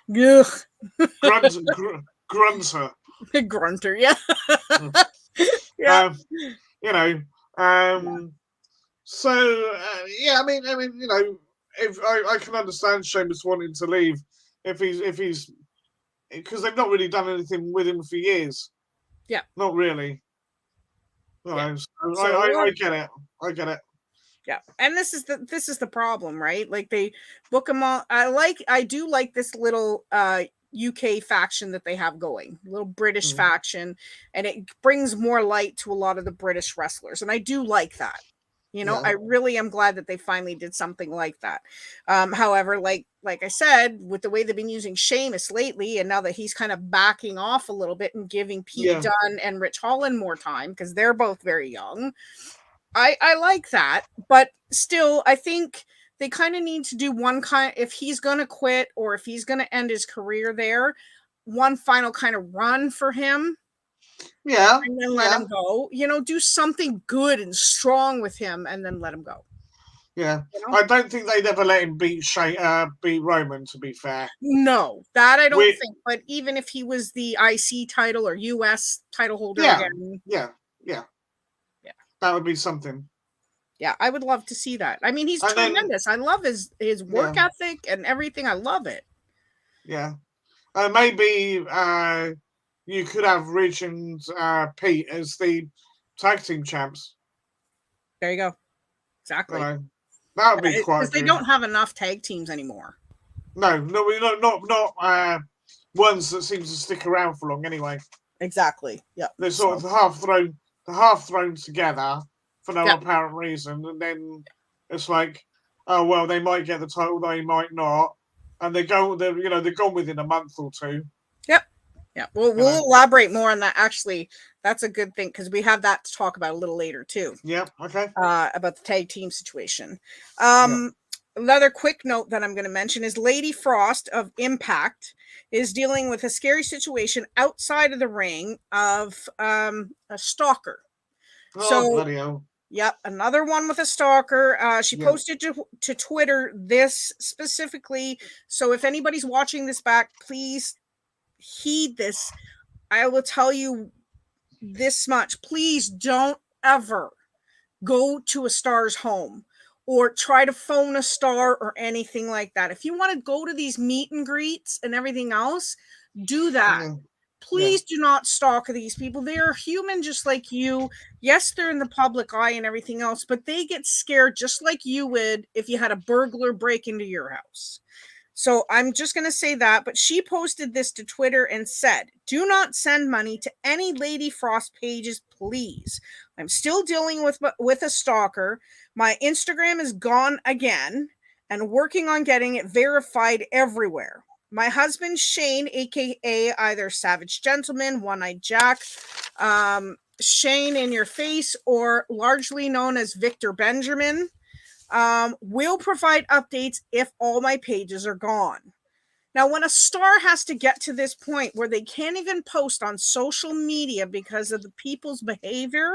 Grunter. Grunter, yeah. Yeah. You know, so yeah, I mean, you know, if I can understand Sheamus wanting to leave if he's because they've not really done anything with him for years. Yeah. Not really. Yeah. So I get it. I get it. Yeah, and this is the problem, right? Like they book them all. I do like this little UK faction that they have going, little British faction, and it brings more light to a lot of the British wrestlers, and I do like that. You know, I really am glad that they finally did something like that. However, like I said, with the way they've been using Sheamus lately, and now that he's kind of backing off a little bit and giving Pete Dunne and Rich Holland more time because they're both very young, I like that. But still, I think they kind of need to do one kind. If he's going to quit or if he's going to end his career there, one final kind of run for him. Yeah. And then let him go. You know, do something good and strong with him and then let him go. Yeah. You know? I don't think they'd ever let him beat Roman, to be fair. No, that I don't think. But even if he was the IC title or US title holder again. Yeah. That would be something. Yeah, I would love to see that. I mean, he's tremendous. I love his work ethic and everything. I love it. Yeah. Maybe you could have Ridge and Pete as the tag team champs. There you go. Exactly. That would be quite because they good. don't have enough tag teams anymore. No, not ones that seem to stick around for long anyway. Exactly. Yeah. They're sort of half thrown together for no apparent reason, and then it's like, oh well, they might get the title, they might not, and they're gone within a month or two. Yep. Yeah. We'll elaborate more on that. Actually, that's a good thing because we have that to talk about a little later too. Yeah. Okay. About the tag team situation. Another quick note that I'm going to mention is Lady Frost of Impact is dealing with a scary situation outside of the ring of a stalker. Bloody hell. Yep, another one with a stalker. She posted to Twitter this specifically. So if anybody's watching this back, please heed this. I will tell you this much. Please don't ever go to a star's home or try to phone a star or anything like that. If you want to go to these meet and greets and everything else, do that. Please do not stalk these people. They are human just like you. Yes, they're in the public eye and everything else, but they get scared just like you would if you had a burglar break into your house. So I'm just going to say that, but she posted this to Twitter and said, do not send money to any Lady Frost pages, please. I'm still dealing with a stalker. My Instagram is gone again and working on getting it verified everywhere. My husband, Shane, a.k.a. either Savage Gentleman, One-Eyed Jack, Shane in your face, or largely known as Victor Benjamin, will provide updates if all my pages are gone. Now, when a star has to get to this point where they can't even post on social media because of the people's behavior,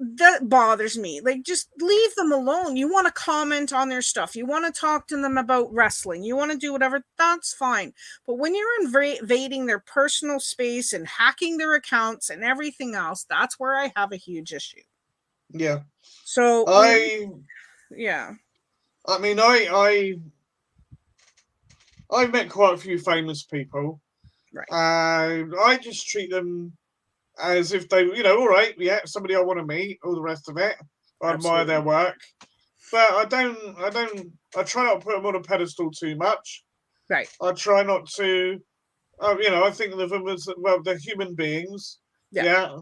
that bothers me. Like, just leave them alone. You want to comment on their stuff. You want to talk to them about wrestling. You want to do whatever. That's fine. But when you're invading their personal space and hacking their accounts and everything else, that's where I have a huge issue. Yeah. So I mean, I've met quite a few famous people. Right. I just treat them as if they, all right, somebody I want to meet, all the rest of it. I admire their work. But I try not to put them on a pedestal too much. Right. I try not to, I think of them as, well, they're human beings. Yeah.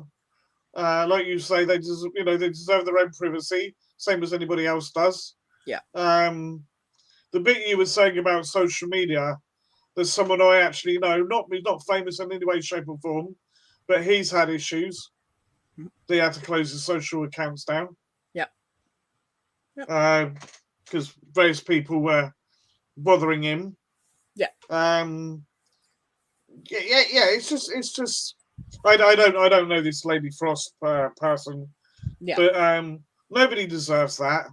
Like you say, they deserve their own privacy, same as anybody else does. Yeah. The bit you were saying about social media, there's someone I actually know, he's not famous in any way, shape, or form, but he's had issues. They had to close his social accounts down. Yeah. Because various people were bothering him. Yeah. It's just. I don't know this Lady Frost person. Yeah. But nobody deserves that.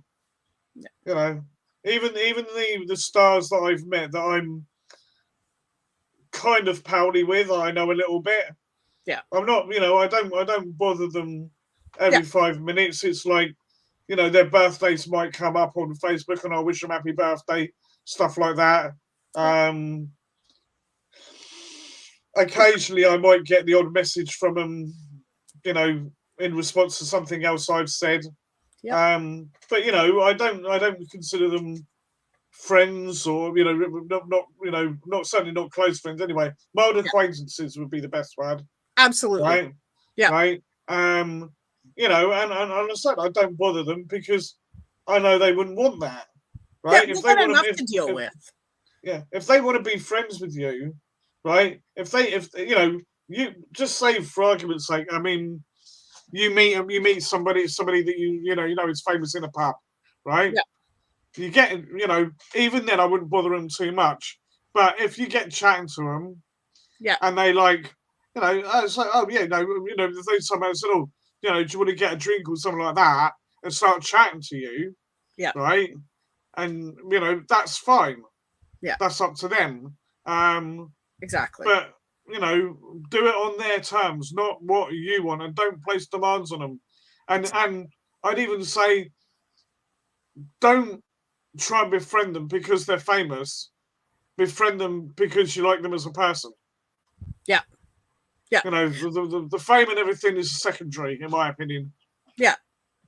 Yeah. Even the stars that I've met that I'm kind of pally with, I know a little bit. Yeah. I'm not, I don't bother them every 5 minutes. It's like, their birthdays might come up on Facebook and I wish them happy birthday, stuff like that. Occasionally I might get the odd message from them, in response to something else I've said. Yeah. But I don't consider them friends or not certainly not close friends anyway. Mild acquaintances would be the best word. Absolutely. Right. Yeah. Right. And I said I don't bother them because I know they wouldn't want that. Right. Yeah, if they want enough to deal with. Yeah. If they want to be friends with you, right? If you just say, for argument's sake, I mean, you meet somebody that you is famous in a pub, right? Yeah. You get, even then I wouldn't bother them too much. But if you get chatting to them, and they like, it's like, if they somehow said, oh, do you want to get a drink or something like that, and start chatting to you, right? And that's fine. Yeah, that's up to them. Exactly. But do it on their terms, not what you want, and don't place demands on them. And I'd even say, don't try and befriend them because they're famous. Befriend them because you like them as a person. Yeah. Yeah. The fame and everything is secondary, in my opinion. Yeah.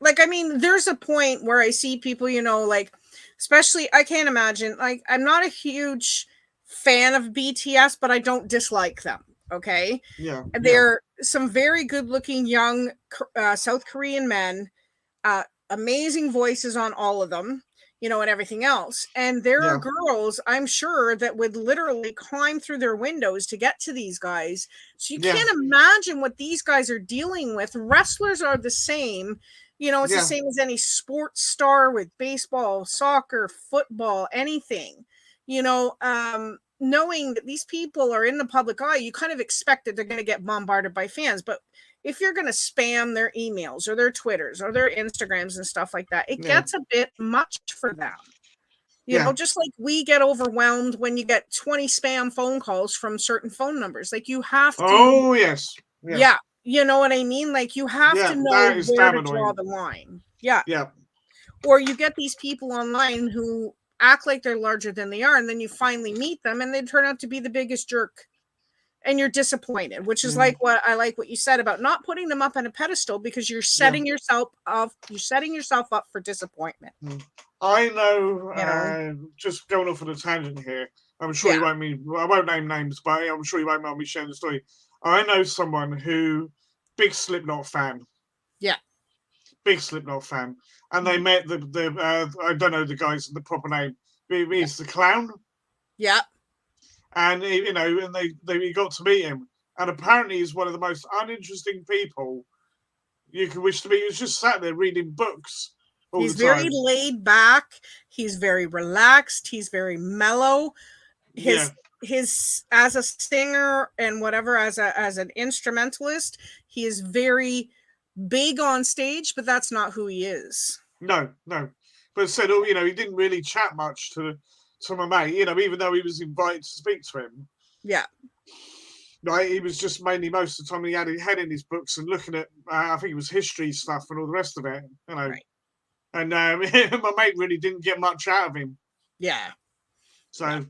Like, I mean, there's a point where I see people, like, especially, I can't imagine, like, I'm not a huge fan of BTS, but I don't dislike them. Okay. Yeah. They're some very good looking young South Korean men, amazing voices on all of them, and everything else. And there are girls, I'm sure, that would literally climb through their windows to get to these guys. So you can't imagine what these guys are dealing with. Wrestlers are the same. It's the same as any sports star with baseball, soccer, football, anything. Knowing that these people are in the public eye, you kind of expect that they're going to get bombarded by fans. But if you're going to spam their emails or their Twitters or their Instagrams and stuff like that, it gets a bit much for them. Just like we get overwhelmed when you get 20 spam phone calls from certain phone numbers. Like, you have to. Oh, yes. Yeah. You know what I mean? Like, you have to know where to draw the line. Yeah. Yeah. Or you get these people online who act like they're larger than they are, and then you finally meet them and they turn out to be the biggest jerk, and you're disappointed, which is like what you said about not putting them up on a pedestal, because you're setting yourself up for disappointment. I know, just going off on a tangent here, I'm sure I won't name names, but I'm sure you won't mind me sharing the story. I know someone who, big Slipknot fan. Yeah. Big Slipknot fan. And they met the I don't know the guy's the proper name. He's the Clown. Yeah. And he got to meet him. And apparently he's one of the most uninteresting people you could wish to meet. He was just sat there reading books all the time. He's very laid back. He's very relaxed. He's very mellow. His as a singer and whatever, as an instrumentalist, he is very big on stage, but that's not who he is. No. But said, he didn't really chat much to my mate, even though he was invited to speak to him. Yeah. Right, he was just mainly, most of the time, he had his head in his books and looking at, I think it was history stuff and all the rest of it, Right. And my mate really didn't get much out of him. Yeah. So,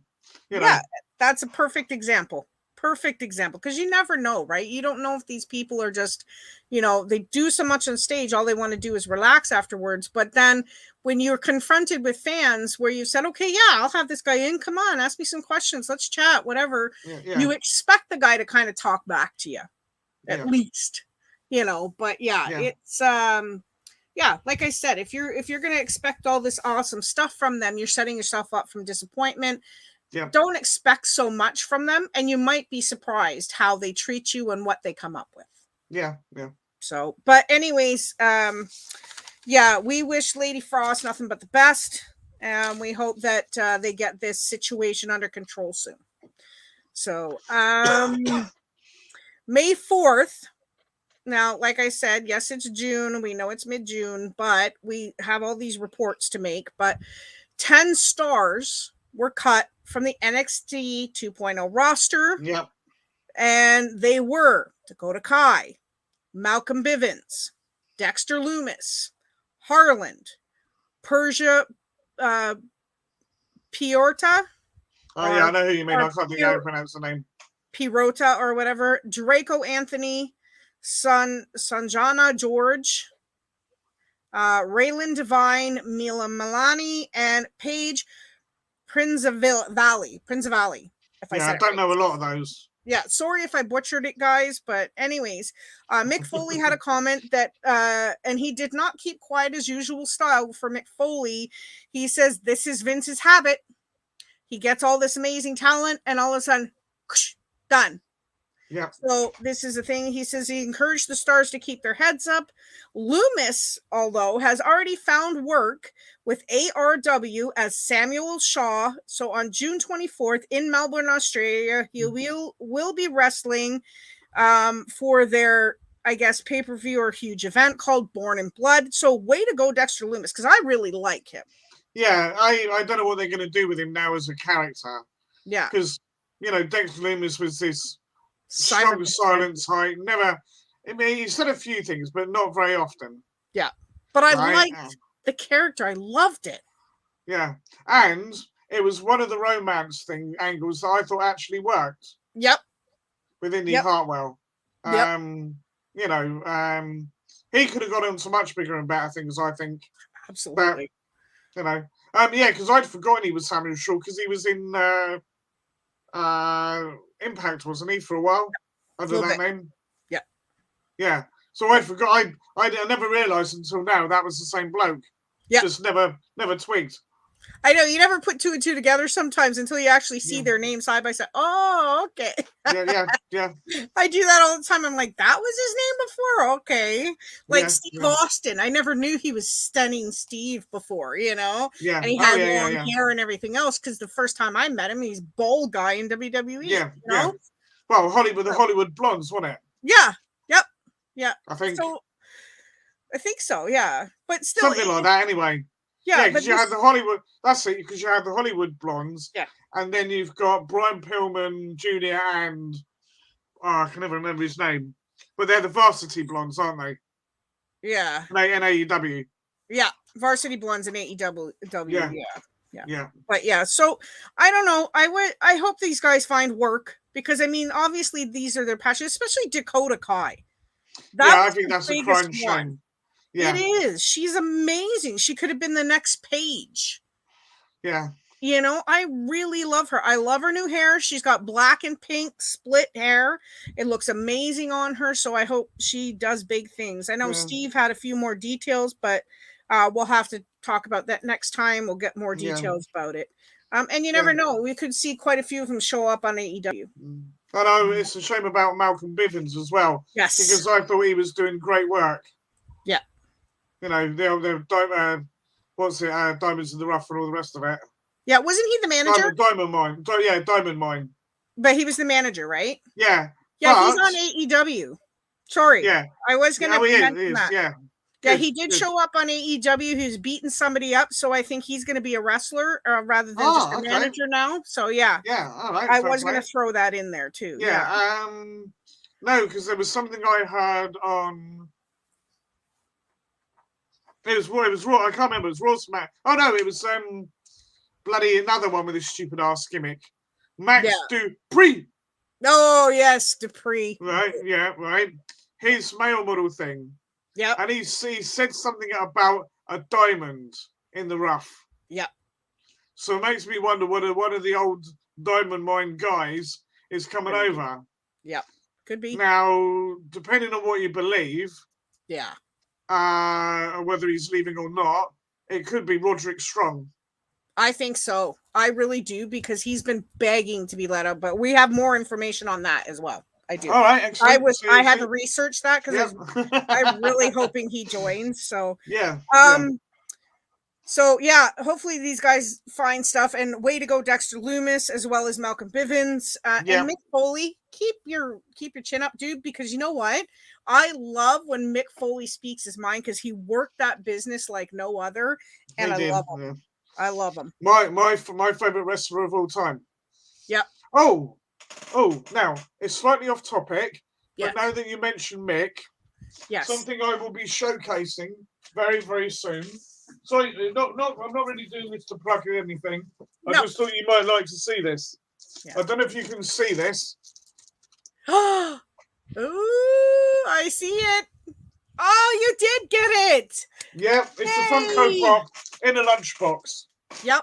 Yeah, that's a perfect example. Because you never know, right? You don't know if these people are just, they do so much on stage, all they want to do is relax afterwards. But then when you're confronted with fans where you said, okay, I'll have this guy in, come on, ask me some questions, let's chat, whatever. You expect the guy to kind of talk back to you, at least, but it's, like I said, if you're going to expect all this awesome stuff from them, you're setting yourself up from disappointment. Yeah. Don't expect so much from them, and you might be surprised how they treat you and what they come up with. Yeah. So, but anyways, we wish Lady Frost nothing but the best. We hope that they get this situation under control soon. So, May 4th. Now, like I said, yes, it's June. We know it's mid-June, but we have all these reports to make. But 10 stars were cut from the NXT 2.0 roster. Yep. And they were Dakota Kai, Malcolm Bivens, Dexter Lumis, Harland, Persia Piorta. Oh, yeah, I know who you mean. I can't think how to pronounce the name. Pirota or whatever. Draco Anthony, Sanjana George, Raylan Devine, Mila Milani, and Paige Prinzavali. I don't know a lot of those. Yeah, sorry if I butchered it, guys. But anyways, Mick Foley had a comment that, and he did not keep quiet as usual style for Mick Foley. He says, this is Vince's habit. He gets all this amazing talent, and all of a sudden, done. Yeah. So this is the thing. He says he encouraged the stars to keep their heads up. Loomis, although, has already found work with ARW as Samuel Shaw. So on June 24th in Melbourne, Australia, he will be wrestling for their, I guess, pay-per-view or huge event called Born in Blood. So way to go, Dexter Loomis, because I really like him. Yeah, I don't know what they're going to do with him now as a character. Yeah. Because, Dexter Loomis was this strong silent type. Never, he said a few things, but not very often. Yeah. But I liked the character. I loved it. Yeah. And it was one of the romance angles that I thought actually worked. Yep. With Indy Hartwell. he could have got on to much bigger and better things, I think. Absolutely. But, yeah, because I'd forgotten he was Samuel Shaw because he was in Impact, wasn't he, for a while under that name? Yeah. Yeah. So I forgot. I never realised until now that was the same bloke. Yeah. Just never twigged. I know, you never put two and two together sometimes until you actually see their names side by side. Oh, okay. Yeah. I do that all the time. I'm like, that was his name before? Okay. Like Steve Austin. I never knew he was Stunning Steve before, Yeah. And he had long hair and everything else because the first time I met him, he's bald guy in WWE. Yeah. Well, the Hollywood Blondes, wasn't it? Yeah. Yep. Yeah. I think so, yeah. But still. Something like that anyway. Yeah, because you had the Hollywood. That's it. Because you had the Hollywood Blondes. Yeah. And then you've got Brian Pillman Jr. and I can never remember his name, but they're the Varsity Blondes, aren't they? Yeah. In AEW. Yeah, Varsity Blondes in AEW. Yeah. But yeah, so I don't know. I hope these guys find work because I mean, obviously these are their passions, especially Dakota Kai. I think that's a crying shame. Yeah. It is. She's amazing. She could have been the next Paige. Yeah. I really love her. I love her new hair. She's got black and pink split hair. It looks amazing on her. So I hope she does big things. I know Steve had a few more details, but we'll have to talk about that next time. We'll get more details about it. And you never know. We could see quite a few of them show up on AEW. I know it's a shame about Malcolm Bivens as well. Yes. Because I thought he was doing great work. Yeah. They're Diamonds in the Rough and all the rest of it. Yeah, wasn't he the manager? Diamond Mine. Diamond Mine. But he was the manager, right? Yeah. Yeah, he's on AEW. Sorry. Yeah. I was going to mention that. Yeah. Yeah, he did show up on AEW. He's beating somebody up, so I think he's going to be a wrestler rather than just a manager now. So, yeah. Yeah, all right. I was going to throw that in there, too. Yeah. No, because there was something I heard on... It was Raw. I can't remember. It was Raw Smack. Oh, no, it was... bloody another one with a stupid ass gimmick. Max Dupree. Oh yes, Dupree. Right, right. His male model thing. Yeah. And he said something about a diamond in the rough. Yeah. So it makes me wonder whether one of the old Diamond Mine guys is coming over. Yeah. Could be. Now, depending on what you believe. Yeah. Whether he's leaving or not, it could be Roderick Strong. I think so. I really do because he's been begging to be let out, but we have more information on that as well. I do. All right, excellent. I had to research that because I'm really hoping he joins. So yeah. So yeah, hopefully these guys find stuff. And way to go, Dexter Lumis, as well as Malcolm Bivens and Mick Foley. Keep your chin up, dude, because you know what? I love when Mick Foley speaks his mind because he worked that business like no other, and I love him. Yeah. I love him. My favorite wrestler of all time. Yep. Oh, now it's slightly off topic, but now that you mentioned Mick, something I will be showcasing very, very soon. Sorry, I'm not really doing this to plug anything. I just thought you might like to see this. Yeah. I don't know if you can see this. Ooh, I see it. Oh, you did get it. Yeah, it's the Funko Pop in a lunchbox. Yep.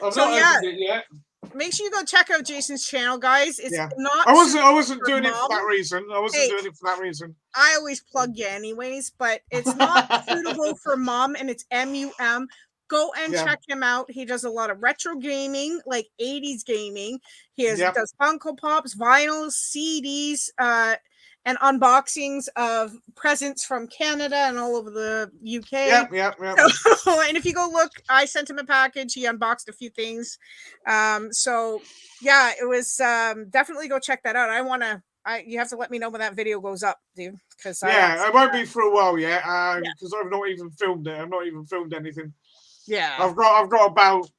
I've not opened it yet. Make sure you go check out Jason's channel, guys. It's not. I wasn't doing it for that reason. I always plug you anyways, but it's not suitable for mom, and it's MUM. Go and check him out. He does a lot of retro gaming, like 80s gaming. He does Funko Pops, vinyls, CDs, and unboxings of presents from Canada and all over the UK. Yep. And if you go look, I sent him a package. He unboxed a few things. So yeah, it was definitely go check that out. You have to let me know when that video goes up, dude. Because it won't be for a while yet. Because I've not even filmed it. I've not even filmed anything. Yeah. I've got about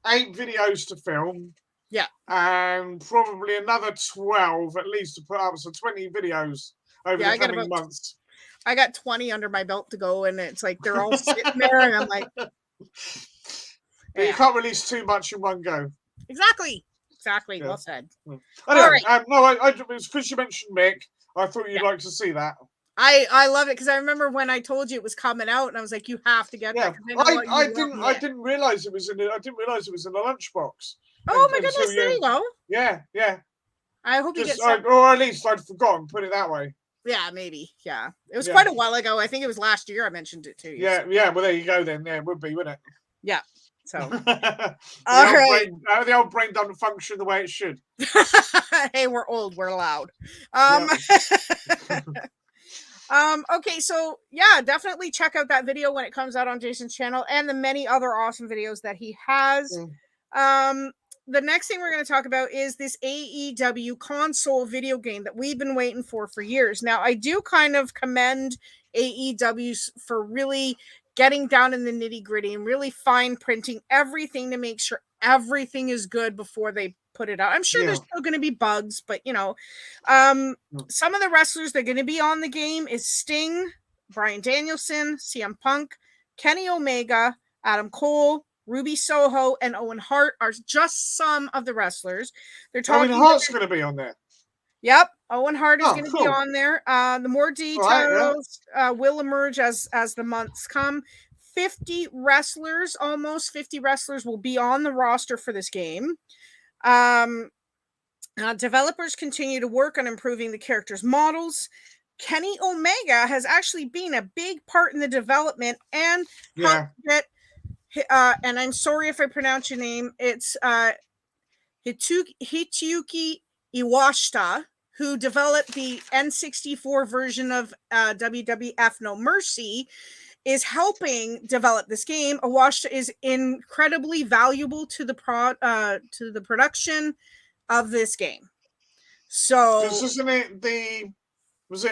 8 videos to film. Yeah. And probably another 12 at least to put up. So 20 videos over the coming months. I got 20 under my belt to go, and it's like they're all sitting there, and I'm like... But you can't release too much in one go. Exactly. Yeah. Well said. Anyway, all right. No, it was because you mentioned Mick. I thought you'd like to see that. I love it because I remember when I told you it was coming out, and I was like, "You have to get that." I didn't realize it was in. I didn't realize it was in the lunchbox. Oh my goodness! There you go. Yeah. I hope you get or at least I'd forgotten. Put it that way. Yeah, maybe. Yeah, it was quite a while ago. I think it was last year. I mentioned it to you. Yeah, yeah. Well, there you go. Then it would be, wouldn't it? Yeah. So, the old brain doesn't function the way it should. Hey, we're old. We're loud. Okay, so yeah, definitely check out that video when it comes out on Jason's channel and the many other awesome videos that he has. The next thing we're going to talk about is this AEW console video game that we've been waiting for years. Now, I do kind of commend AEW for really getting down in the nitty gritty and really fine printing everything to make sure everything is good before they put it out. I'm sure there's still going to be bugs, but some of the wrestlers that are going to be on the game is Sting, Bryan Danielson, CM Punk, Kenny Omega, Adam Cole, Ruby Soho, and Owen Hart are just some of the wrestlers. They're talking. Owen Hart's going to be on there. Yep, Owen Hart is going to be on there. The more details will emerge as the months come. 50 wrestlers will be on the roster for this game. Developers continue to work on improving the characters' models. Kenny Omega has actually been a big part in the development and helped get. And I'm sorry if I pronounce your name. It's Hitsuyuki Iwashita, who developed the N64 version of WWF No Mercy, is helping develop this game. Iwashita is incredibly valuable to the production of this game. So, isn't it is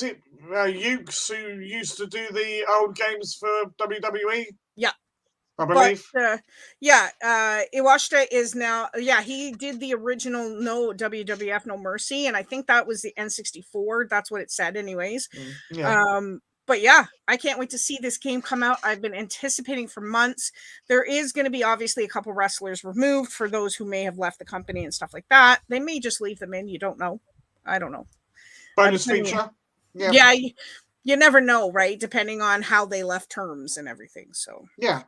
it Ukes who used to do the old games for WWE? Yeah. I believe. Iwashita is now, he did the original WWF No Mercy, and I think that was the N64. That's what it said anyways. But yeah, I can't wait to see this game come out. I've been anticipating for months. There is going to be obviously a couple wrestlers removed for those who may have left the company and stuff like that. They may just leave them in. You don't know. I don't know. Bonus feature. Yeah, you never know, right? Depending on how they left terms and everything. So yeah.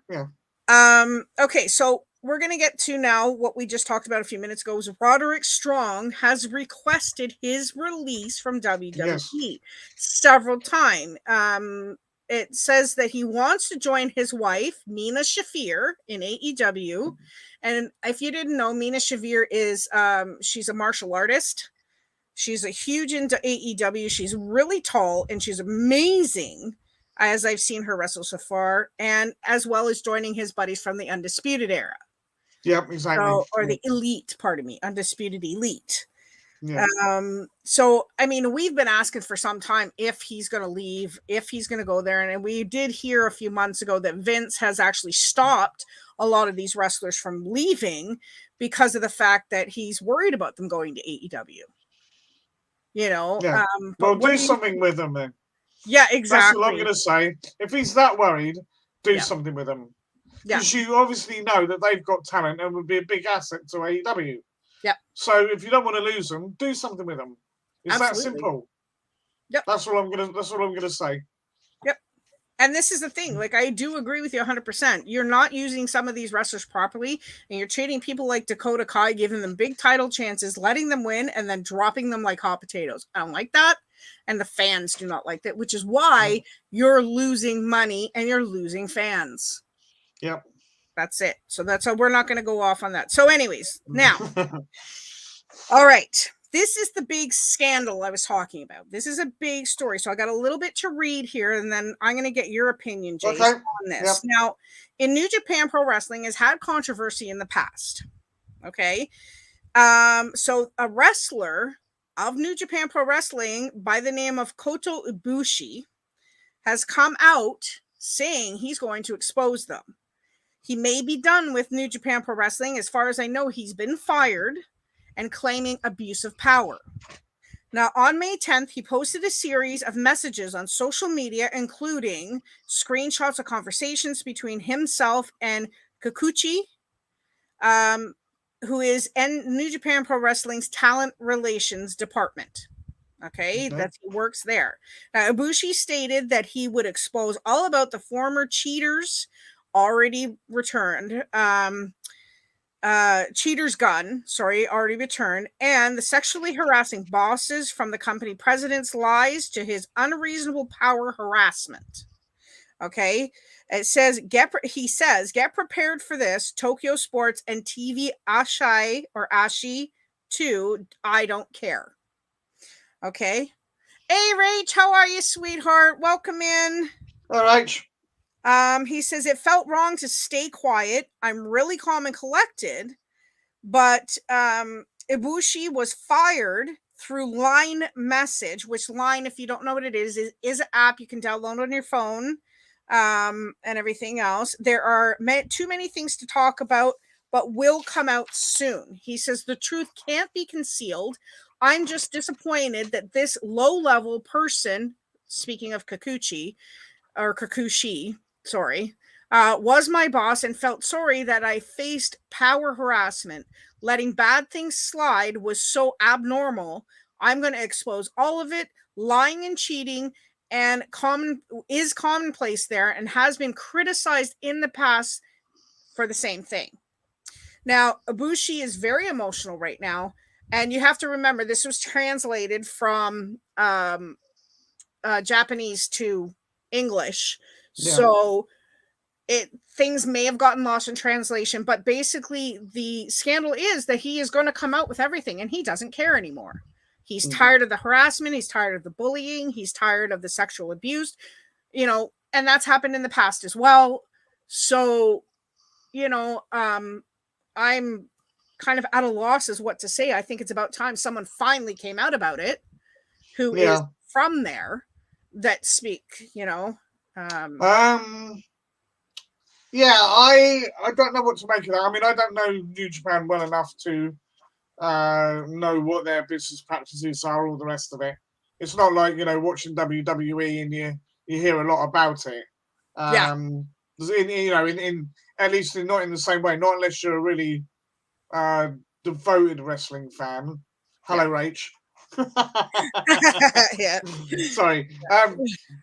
Okay, so we're going to get to now what we just talked about a few minutes ago. Was Roderick Strong has requested his release from WWE several times. It says that he wants to join his wife, Mina Shafir, in AEW. And if you didn't know, Mina Shafir is, she's a martial artist. She's a huge into AEW. She's really tall and she's amazing, as I've seen her wrestle so far, and as well as joining his buddies from the Undisputed Era. Yep, exactly. Or the Elite, pardon me, Undisputed Elite. Yeah. So, I mean, we've been asking for some time if he's going to leave, if he's going to go there. And we did hear a few months ago that Vince has actually stopped a lot of these wrestlers from leaving because of the fact that he's worried about them going to AEW. Well, do something with them then. Yeah, exactly. That's what I'm going to say. If he's that worried, do something with them. Because you obviously know that they've got talent and would be a big asset to AEW. Yep. So if you don't want to lose them, do something with them. It's that simple. Yep. That's what I'm gonna say. Yep. And this is the thing. Like, I do agree with you 100%. You're not using some of these wrestlers properly, and you're treating people like Dakota Kai, giving them big title chances, letting them win, and then dropping them like hot potatoes. I don't like that. And the fans do not like that, which is why you're losing money and you're losing fans. Yep. That's it. So we're not going to go off on that. So anyways, now, all right. This is the big scandal I was talking about. This is a big story. So I got a little bit to read here, and then I'm going to get your opinion, Jason, on this. Yep. Now, in New Japan Pro Wrestling has had controversy in the past. Okay. So a wrestler of New Japan Pro Wrestling by the name of Kota Ibushi has come out saying he's going to expose them. He may be done with New Japan Pro Wrestling. As far as I know, he's been fired and claiming abuse of power. Now, on May 10th, he posted a series of messages on social media, including screenshots of conversations between himself and Kikuchi, who is in New Japan Pro Wrestling's talent relations department. Okay, that he works there. Now, Ibushi stated that he would expose all about the former cheaters already returned. Cheater's gun, already returned, and the sexually harassing bosses from the company president's lies to his unreasonable power harassment. Okay, it says he says get prepared for this. Tokyo Sports and TV Ashi 2. I don't care. Okay. Hey, Rach, how are you, sweetheart? Welcome in. All right. He says it felt wrong to stay quiet. I'm really calm and collected, but Ibushi was fired through Line Message, which Line, if you don't know what it is an app you can download on your phone, and everything else. There are too many things to talk about, but will come out soon. He says the truth can't be concealed. I'm just disappointed that this low-level person, speaking of Kikuchi, was my boss and felt sorry that I faced power harassment. Letting bad things slide was so abnormal. I'm going to expose all of it. Lying and cheating is commonplace there and has been criticized in the past for the same thing. Now, Ibushi is very emotional right now. And you have to remember, this was translated from Japanese to English. Yeah. So things may have gotten lost in translation, but basically the scandal is that he is going to come out with everything and he doesn't care anymore. He's tired of the harassment. He's tired of the bullying. He's tired of the sexual abuse, and that's happened in the past as well. So, I'm kind of at a loss as what to say. I think it's about time someone finally came out about it who is from there that speak, Yeah, I don't know what to make of that. I mean, I don't know New Japan well enough to know what their business practices are, all the rest of it. It's not like, watching WWE and you hear a lot about it. In at least not in the same way, not unless you're a really devoted wrestling fan. Hello, Rach. Yeah. Sorry.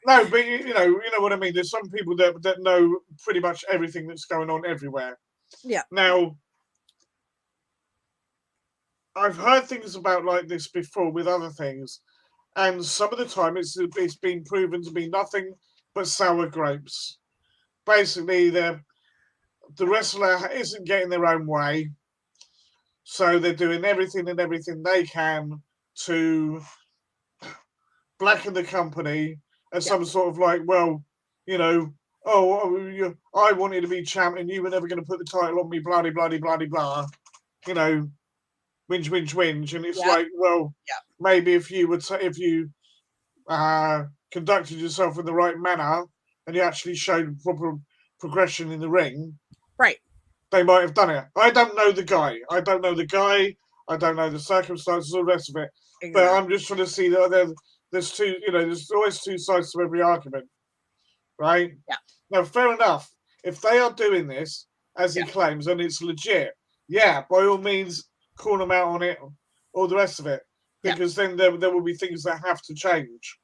No, but you know what I mean. There's some people that know pretty much everything that's going on everywhere. Yeah. Now, I've heard things about like this before with other things, and some of the time it's been proven to be nothing but sour grapes. Basically, the wrestler isn't getting their own way, so they're doing everything they can to blacken the company as some sort of like, well, I wanted to be champion, you were never going to put the title on me, blah, blah, blah, blah, blah, whinge, and it's like, well, maybe if you conducted yourself in the right manner and you actually showed proper progression in the ring, right, they might have done it. I don't know the guy. I don't know the circumstances, all the rest of it. Exactly. But I'm just trying to see that there's two, there's always two sides to every argument, right? Yeah. Now, fair enough. If they are doing this, as he claims, and it's legit, by all means, call them out on it, all the rest of it, because then there will be things that have to change.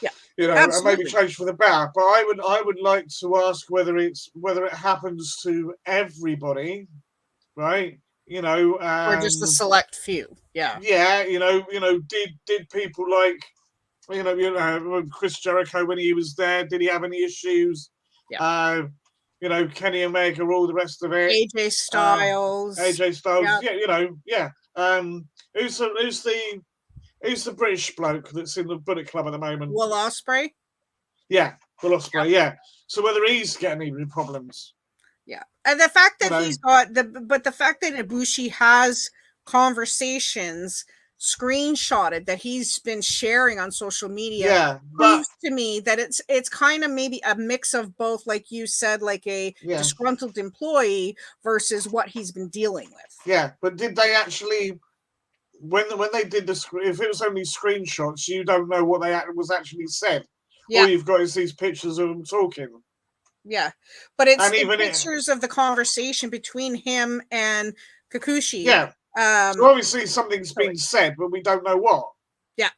Yeah. And maybe change for the better. But I would like to ask whether it happens to everybody, right? Or just a select few. Yeah. Yeah. Did people like, Chris Jericho when he was there? Did he have any issues? Yeah. Kenny Omega, all the rest of it. AJ Styles. Yeah. Who's the British bloke that's in the Bullet Club at the moment? Will Ospreay? Yeah, Will Ospreay, yeah. So whether he's getting any problems. Yeah. And the fact that he's got the fact that Ibushi has conversations screenshotted that he's been sharing on social media proves to me that it's kind of maybe a mix of both, like you said, like a disgruntled employee versus what he's been dealing with. Yeah, but did they actually... When they did if it was only screenshots, you don't know what was actually said. Yeah. All you've got is these pictures of them talking. Yeah, but it's pictures of the conversation between him and Kikuchi. Yeah. So obviously something's been said, but we don't know what. Yeah.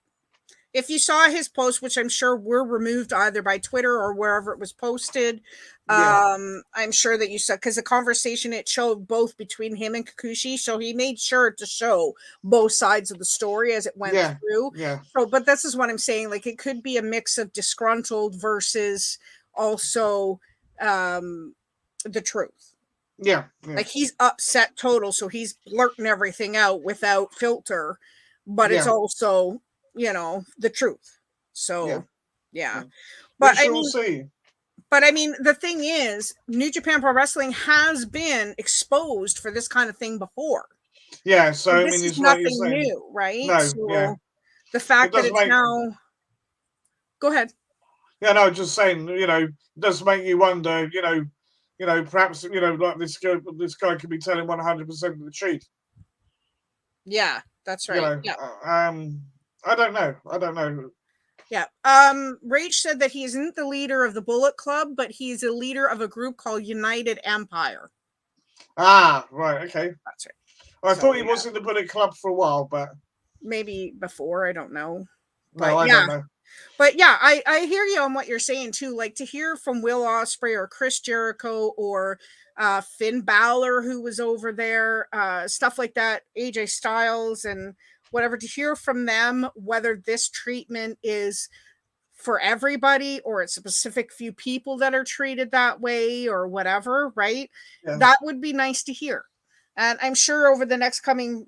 if you saw his post, which I'm sure were removed either by Twitter or wherever it was posted, I'm sure that you saw, because the conversation it showed both between him and Kikuchi, so he made sure to show both sides of the story as it went through. Yeah. So, but this is what I'm saying. Like, it could be a mix of disgruntled versus also the truth. Yeah. Like, he's upset total, so he's blurting everything out without filter, but it's also, you know, the truth. So but I mean, see. But I mean, the thing is, New Japan Pro Wrestling has been exposed for this kind of thing before. Yeah, so I mean, this is like nothing new, right? No, so the fact that it's now. Go ahead. Yeah, no, just saying, you know, does make you wonder, you know, perhaps, you know, like this guy could be telling 100% of the truth. Yeah, that's right. You know, I don't know. Yeah. Rach said that he isn't the leader of the Bullet Club, but he's a leader of a group called United Empire. Ah, right, okay. That's right. I thought he was in the Bullet Club for a while, but maybe before, I don't know. But no, I don't know. But yeah, I hear you on what you're saying too. Like, to hear from Will Ospreay or Chris Jericho or Finn Balor, who was over there, stuff like that, AJ Styles and whatever, to hear from them whether this treatment is for everybody or it's a specific few people that are treated that way or whatever, right? That would be nice to hear. And I'm sure over the next coming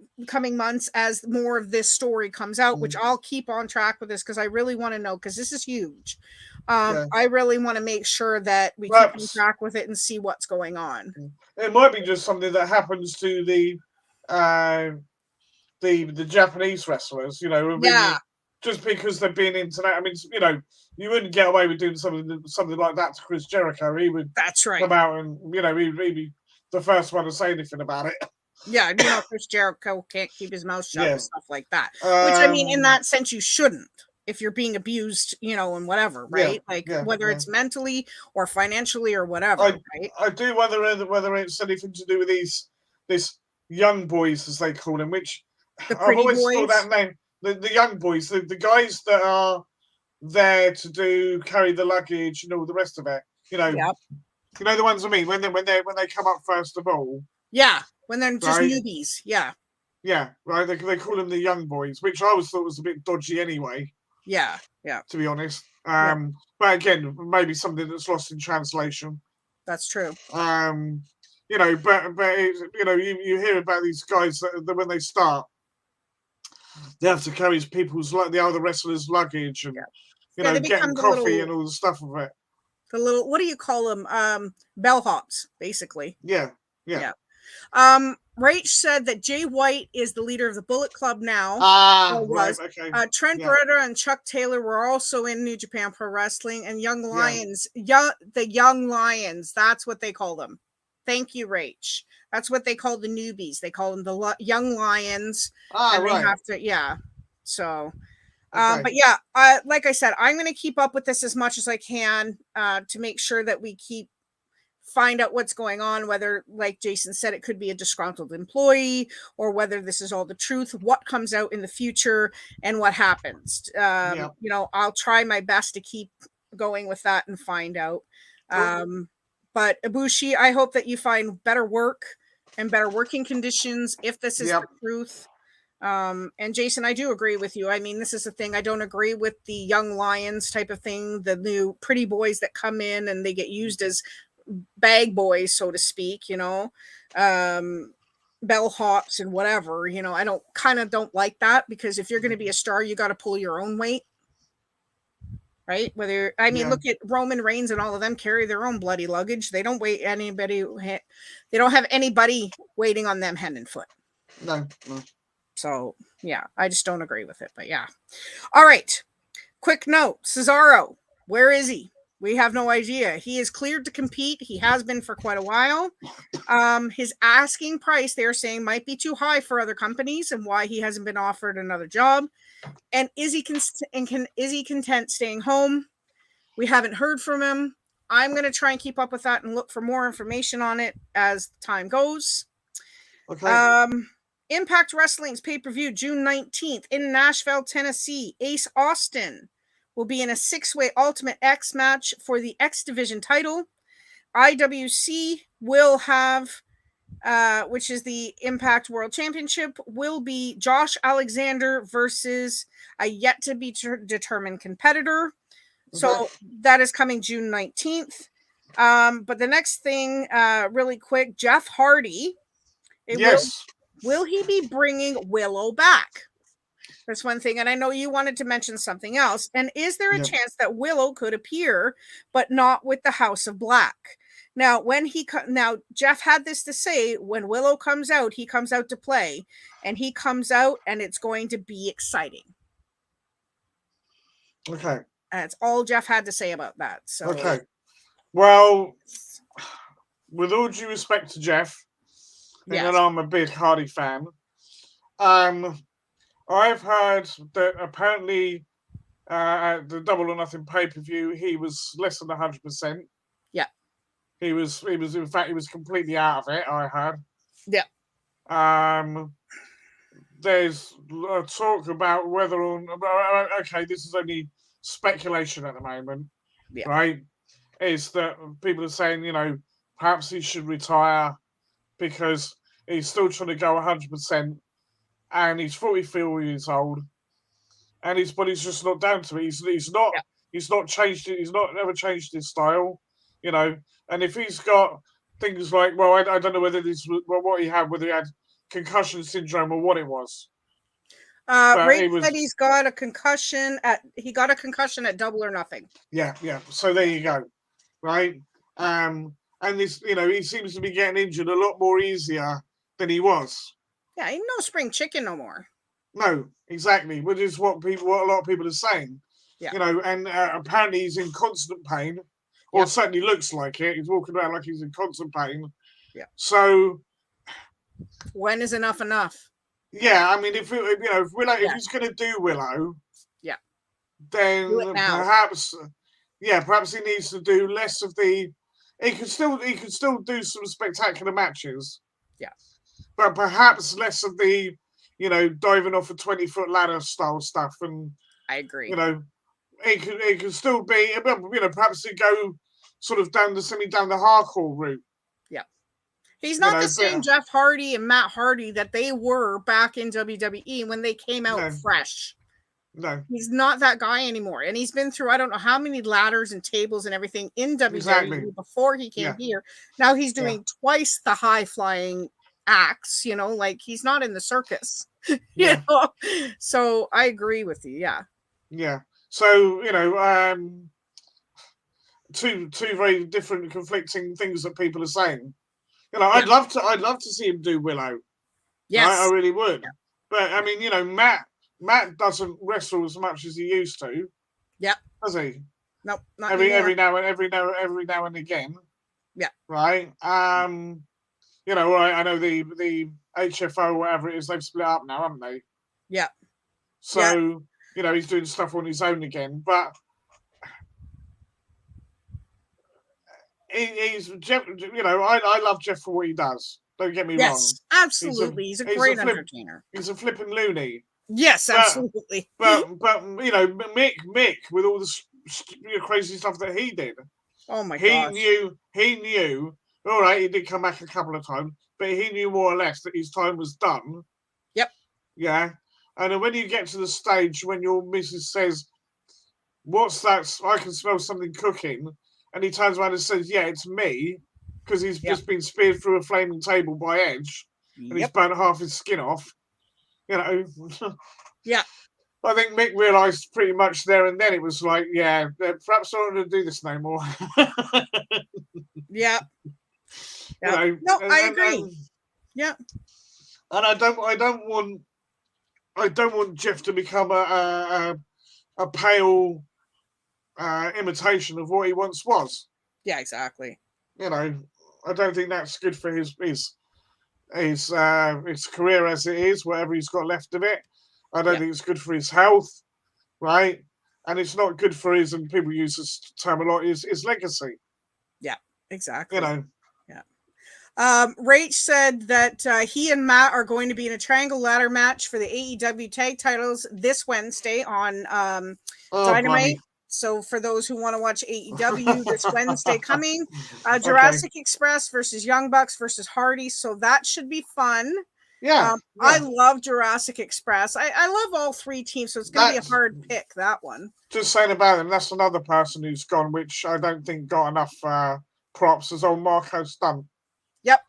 months, as more of this story comes out, which I'll keep on track with this because I really want to know, because this is huge. I really want to make sure that we keep on track with it and see what's going on. It might be just something that happens to the Japanese wrestlers, you know. Just because they've been internet. I mean, you know, you wouldn't get away with doing something like that to Chris Jericho. He would come out and, you know, he'd be the first one to say anything about it. Yeah, you know, Chris Jericho can't keep his mouth shut and stuff like that. Which, I mean, in that sense, you shouldn't if you're being abused, you know, and whatever, right? Whether it's mentally or financially or whatever, right? I do whether it's anything to do with this young boys, as they call them, which I've always thought that name. The young boys, the guys that are there to carry the luggage and all the rest of it, you know. You know the ones I mean, when they come up first of all. Yeah, when they're just newbies. Yeah. Yeah, right. They call them the young boys, which I always thought was a bit dodgy anyway. Yeah. To be honest. But again, maybe something that's lost in translation. That's true. You know, but you know, you hear about these guys that when they start, they have to carry the other wrestlers' luggage and you know, getting coffee and all the stuff of it. The little, what do you call them? Bellhops, basically. Yeah. Rach said that Jay White is the leader of the Bullet Club now. Right, okay. Trent Beretta and Chuck Taylor were also in New Japan Pro Wrestling, and Young Lions, the Young Lions, that's what they call them. Thank you, Rach. That's what they call the newbies. They call them the Young Lions. And they have to, so... but yeah, like I said, I'm going to keep up with this as much as I can to make sure that we find out what's going on, whether, like Jason said, it could be a disgruntled employee or whether this is all the truth, what comes out in the future and what happens. You know, I'll try my best to keep going with that and find out. But Ibushi, I hope that you find better work and better working conditions if this is the truth. And Jason, I do agree with you. I mean, this is the thing. I don't agree with the Young Lions type of thing, the new pretty boys that come in and they get used as bag boys, so to speak, you know, bellhops and whatever, you know. I don't like that, because if you're going to be a star, you got to pull your own weight, right? Look at Roman Reigns and all of them carry their own bloody luggage. They don't wait anybody. They don't have anybody waiting on them hand and foot. No. So, yeah, I just don't agree with it. But, yeah. All right. Quick note. Cesaro, where is he? We have no idea. He is cleared to compete. He has been for quite a while. His asking price, they're saying, might be too high for other companies, and why he hasn't been offered another job. And is he content staying home? We haven't heard from him. I'm going to try and keep up with that and look for more information on it as time goes. Okay. Impact Wrestling's pay-per-view June 19th in Nashville, Tennessee. Ace Austin will be in a 6-way Ultimate X match for the X Division title. IWC will have, which is the Impact World Championship, will be Josh Alexander versus a yet-to-be-determined competitor. So that is coming June 19th. But the next thing, really quick, Jeff Hardy. Will he be bringing Willow back? That's one thing. And I know you wanted to mention something else. And is there a chance that Willow could appear, but not with the House of Black? Now, Jeff had this to say, when Willow comes out, he comes out to play, and he comes out and it's going to be exciting. Okay. That's all Jeff had to say about that. So okay. Well, with all due respect to Jeff, and I'm a big Hardy fan, I've heard that apparently at the Double or Nothing pay-per-view, he was less than 100%. Yeah. He was in fact, he was completely out of it, I heard. Yeah. There's a talk about whether or okay, this is only speculation at the moment, right? Is that people are saying, perhaps he should retire because he's still trying to go 100%, and he's 44 years old, and his body's just not down to it. He's not changed it. He's not never changed his style, And if he's got things like, well, I don't know whether this was what he had, whether he had concussion syndrome or what it was. Ray said he's got a concussion at Double or Nothing. Yeah. So there you go, right? And this, he seems to be getting injured a lot more easier than he was. Yeah, he's no spring chicken no more. No, exactly. Which is what a lot of people are saying. Yeah. And apparently he's in constant pain, or certainly looks like it. He's walking around like he's in constant pain. Yeah. So when is enough enough? Yeah, I mean, if if he's going to do Willow, then perhaps he needs to do less of the. He could still do some spectacular matches. Yeah, but perhaps less of the, diving off a 20-foot ladder style stuff. And I agree. It could still be, perhaps he go sort of down the hardcore route. Yeah. He's not the same Jeff Hardy and Matt Hardy that they were back in WWE when they came out fresh. No. He's not that guy anymore. And he's been through, I don't know how many ladders and tables and everything in WWE before he came here. Now he's doing twice the high flying acts, like he's not in the circus. you know? So I agree with you. Yeah. Yeah. So, two very different conflicting things that people are saying. I'd love to see him do Willow. Yes. I really would. Yeah. But I mean, Matt doesn't wrestle as much as he used to. Yeah. Does he? Nope. Not every now and again. Yeah. Right. I know the HFO, whatever it is, they've split up now, haven't they? Yeah. So, he's doing stuff on his own again. But he's Jeff, I love Jeff for what he does. Don't get me wrong. Yes, absolutely. He's a great entertainer. He's a flipping loony. Yes, absolutely. But Mick, with all the crazy stuff that he did. Oh my god. He knew. All right, he did come back a couple of times, but he knew more or less that his time was done. Yep. Yeah. And then when you get to the stage when your missus says, "What's that? I can smell something cooking," and he turns around and says, "Yeah, it's me," because he's just been speared through a flaming table by Edge, and he's burnt half his skin off. Yeah. I think Mick realised pretty much there and then it was like, perhaps I don't want to do this no more. Yeah. I agree. Yeah. And I don't want Jeff to become a pale imitation of what he once was. Yeah, exactly. I don't think that's good for his career as it is, whatever he's got left of it. I don't think it's good for his health, right? And it's not good for his, and people use this term a lot, his legacy. Yeah, exactly. Yeah. Rach said that he and Matt are going to be in a triangle ladder match for the AEW tag titles this Wednesday on Dynamite. Bunny. So for those who want to watch AEW this Wednesday coming, Okay. Jurassic Express versus Young Bucks versus Hardy. So that should be fun. Yeah, I love Jurassic Express. I love all three teams, so it's going to be a hard pick, that one. Just saying about them, that's another person who's gone, which I don't think got enough props, as old Marco Stunt. Yep.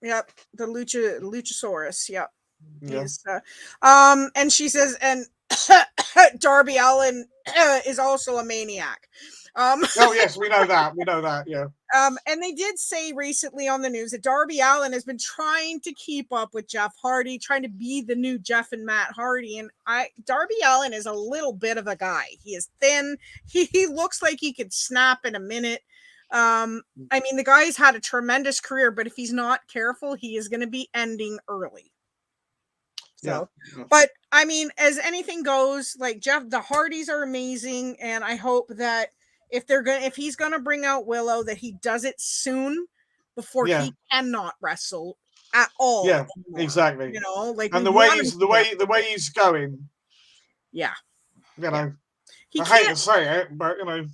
The Luchasaurus. Yep. Yeah. And she says, and Darby Allin is also a maniac. Oh yes, we know that. Yeah. And they did say recently on the news that Darby Allin has been trying to keep up with Jeff Hardy, trying to be the new Jeff and Matt Hardy. And Darby Allin is a little bit of a guy. He is thin. He looks like he could snap in a minute. I mean, the guy's had a tremendous career, but if he's not careful, he is going to be ending early. So, yeah. But I mean, as anything goes, like Jeff, the Hardys are amazing, and I hope that if he's gonna bring out Willow, that he does it soon before he cannot wrestle at all. Yeah, anymore. Exactly. You know, like, and the way he's going. Yeah. You know, I hate to say it, but you know.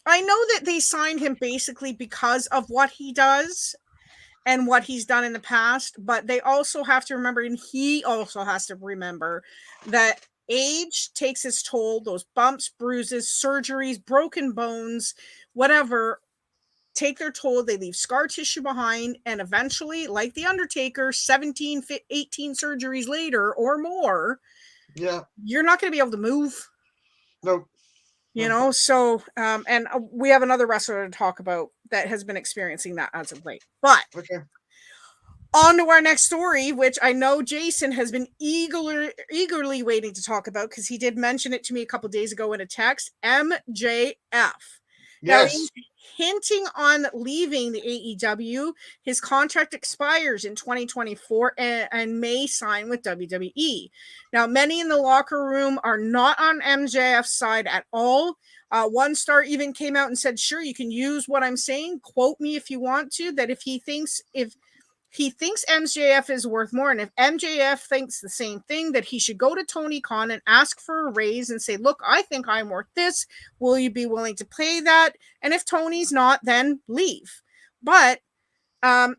I know that they signed him basically because of what he does and what he's done in the past, but they also have to remember, and he also has to remember, that age takes its toll. Those bumps, bruises, surgeries, broken bones, whatever, take their toll. They leave scar tissue behind, and eventually, like The Undertaker, 17, 18 surgeries later or more, you're not going to be able to move. Nope. You know, so, and we have another wrestler to talk about that has been experiencing that as of late. But on to our next story, which I know Jason has been eagerly waiting to talk about, because he did mention it to me a couple days ago in a text. MJF. Yes. Now, hinting on leaving the AEW. His contract expires in 2024 and may sign with WWE. Now, many in the locker room are not on MJF's side at all. One star even came out and said, sure, you can use what I'm saying. Quote me if you want to, that if he thinks MJF is worth more, and if MJF thinks the same thing, that he should go to Tony Khan and ask for a raise and say, look, I think I'm worth this. Will you be willing to pay that? And if Tony's not, then leave. But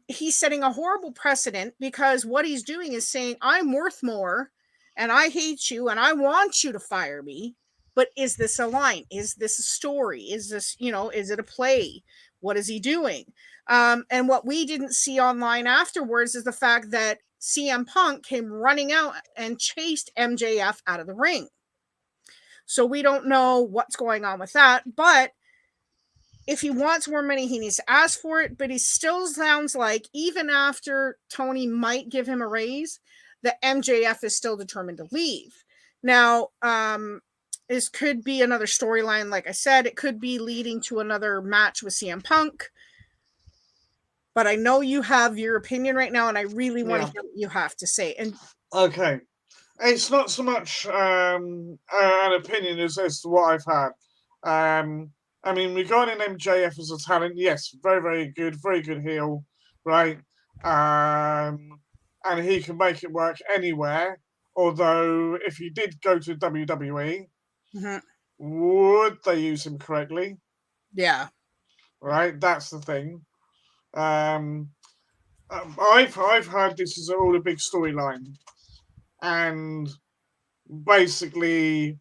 he's setting a horrible precedent, because what he's doing is saying, I'm worth more and I hate you and I want you to fire me. But is this a line? Is this a story? Is this, is it a play? What is he doing? And what we didn't see online afterwards is the fact that CM Punk came running out and chased MJF out of the ring. So we don't know what's going on with that. But if he wants more money, he needs to ask for it. But he still sounds like, even after Tony might give him a raise, that MJF is still determined to leave. Now, this could be another storyline. Like I said, it could be leading to another match with CM Punk. But I know you have your opinion right now, and I really want to hear what you have to say. And okay, it's not so much an opinion as to what I've had. I mean, regarding MJF as a talent, yes, very, very good heel, right? And he can make it work anywhere. Although, if he did go to WWE, would they use him correctly? Yeah. Right, that's the thing. I've heard this is all a big storyline, and basically,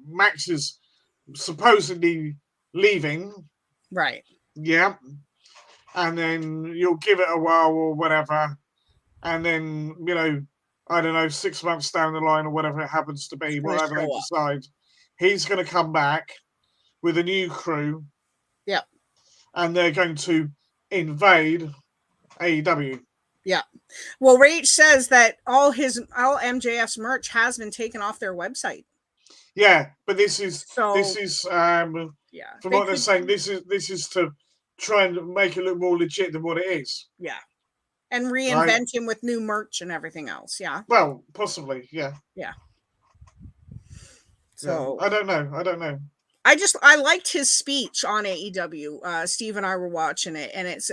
Max is supposedly leaving, right? Yeah, and then you'll give it a while or whatever, and then I don't know, 6 months down the line or whatever it happens to be, whatever they decide, he's going to come back with a new crew. Yep. And they're going to invade AEW. Yeah. Well, Rach says that all MJF's merch has been taken off their website. Yeah, but this is from what they're saying, this is to try and make it look more legit than what it is. Yeah. And reinvent him with new merch and everything else. Yeah. Well, possibly, yeah. Yeah. So I don't know. I liked his speech on AEW. Steve and I were watching it, and it's,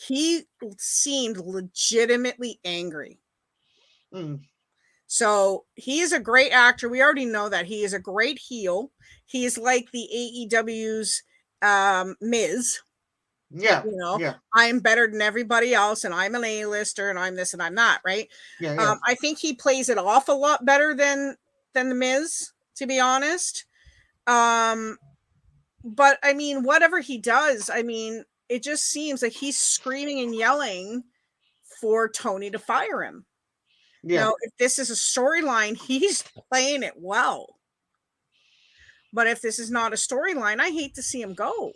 he seemed legitimately angry. So he is a great actor. We already know that he is a great heel. He is like the AEW's Miz. Yeah. I'm better than everybody else, and I'm an A-lister, and I'm this and I'm that, right? Yeah. I think he plays it off a lot better than the Miz, to be honest. But I mean, whatever he does, I mean, it just seems like he's screaming and yelling for Tony to fire him. Yeah. Now, if this is a storyline, he's playing it well. But if this is not a storyline, I hate to see him go.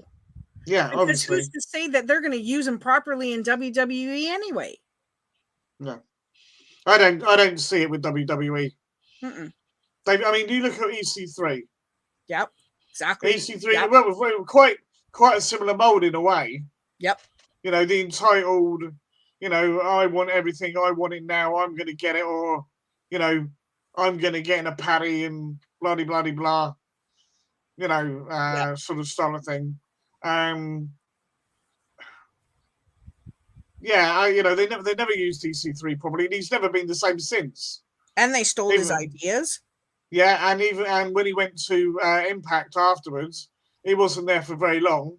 Yeah, because obviously. who's to say that they're going to use him properly in WWE anyway? No, I don't see it with WWE. Mm-mm. I mean, you look at EC3. Yep, exactly. EC3, yep. Well, quite a similar mold in a way. Yep. The entitled, I want everything, I want it now, I'm going to get it, or, I'm going to get in a paddy and bloody, bloody, blah, sort of style of thing. Yeah, they never used EC3 properly, and he's never been the same since. And they stole his ideas. Yeah, and when he went to Impact afterwards, he wasn't there for very long.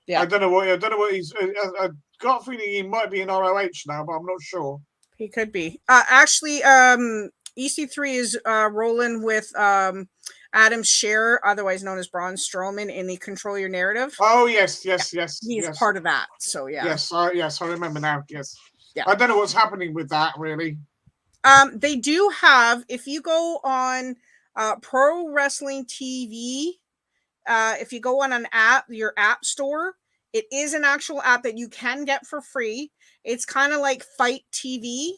Yeah, I don't know what he's. I got a feeling he might be in ROH now, but I'm not sure. He could be. Actually, EC3 is rolling with Adam Scherr, otherwise known as Braun Strowman, in the Control Your Narrative. Oh yes. He's part of that. So yeah. Yes, I remember now. Yes. Yeah. I don't know what's happening with that really. They do have, if you go on Pro Wrestling TV, if you go on an app, your app store, it is an actual app that you can get for free. It's kind of like Fight TV.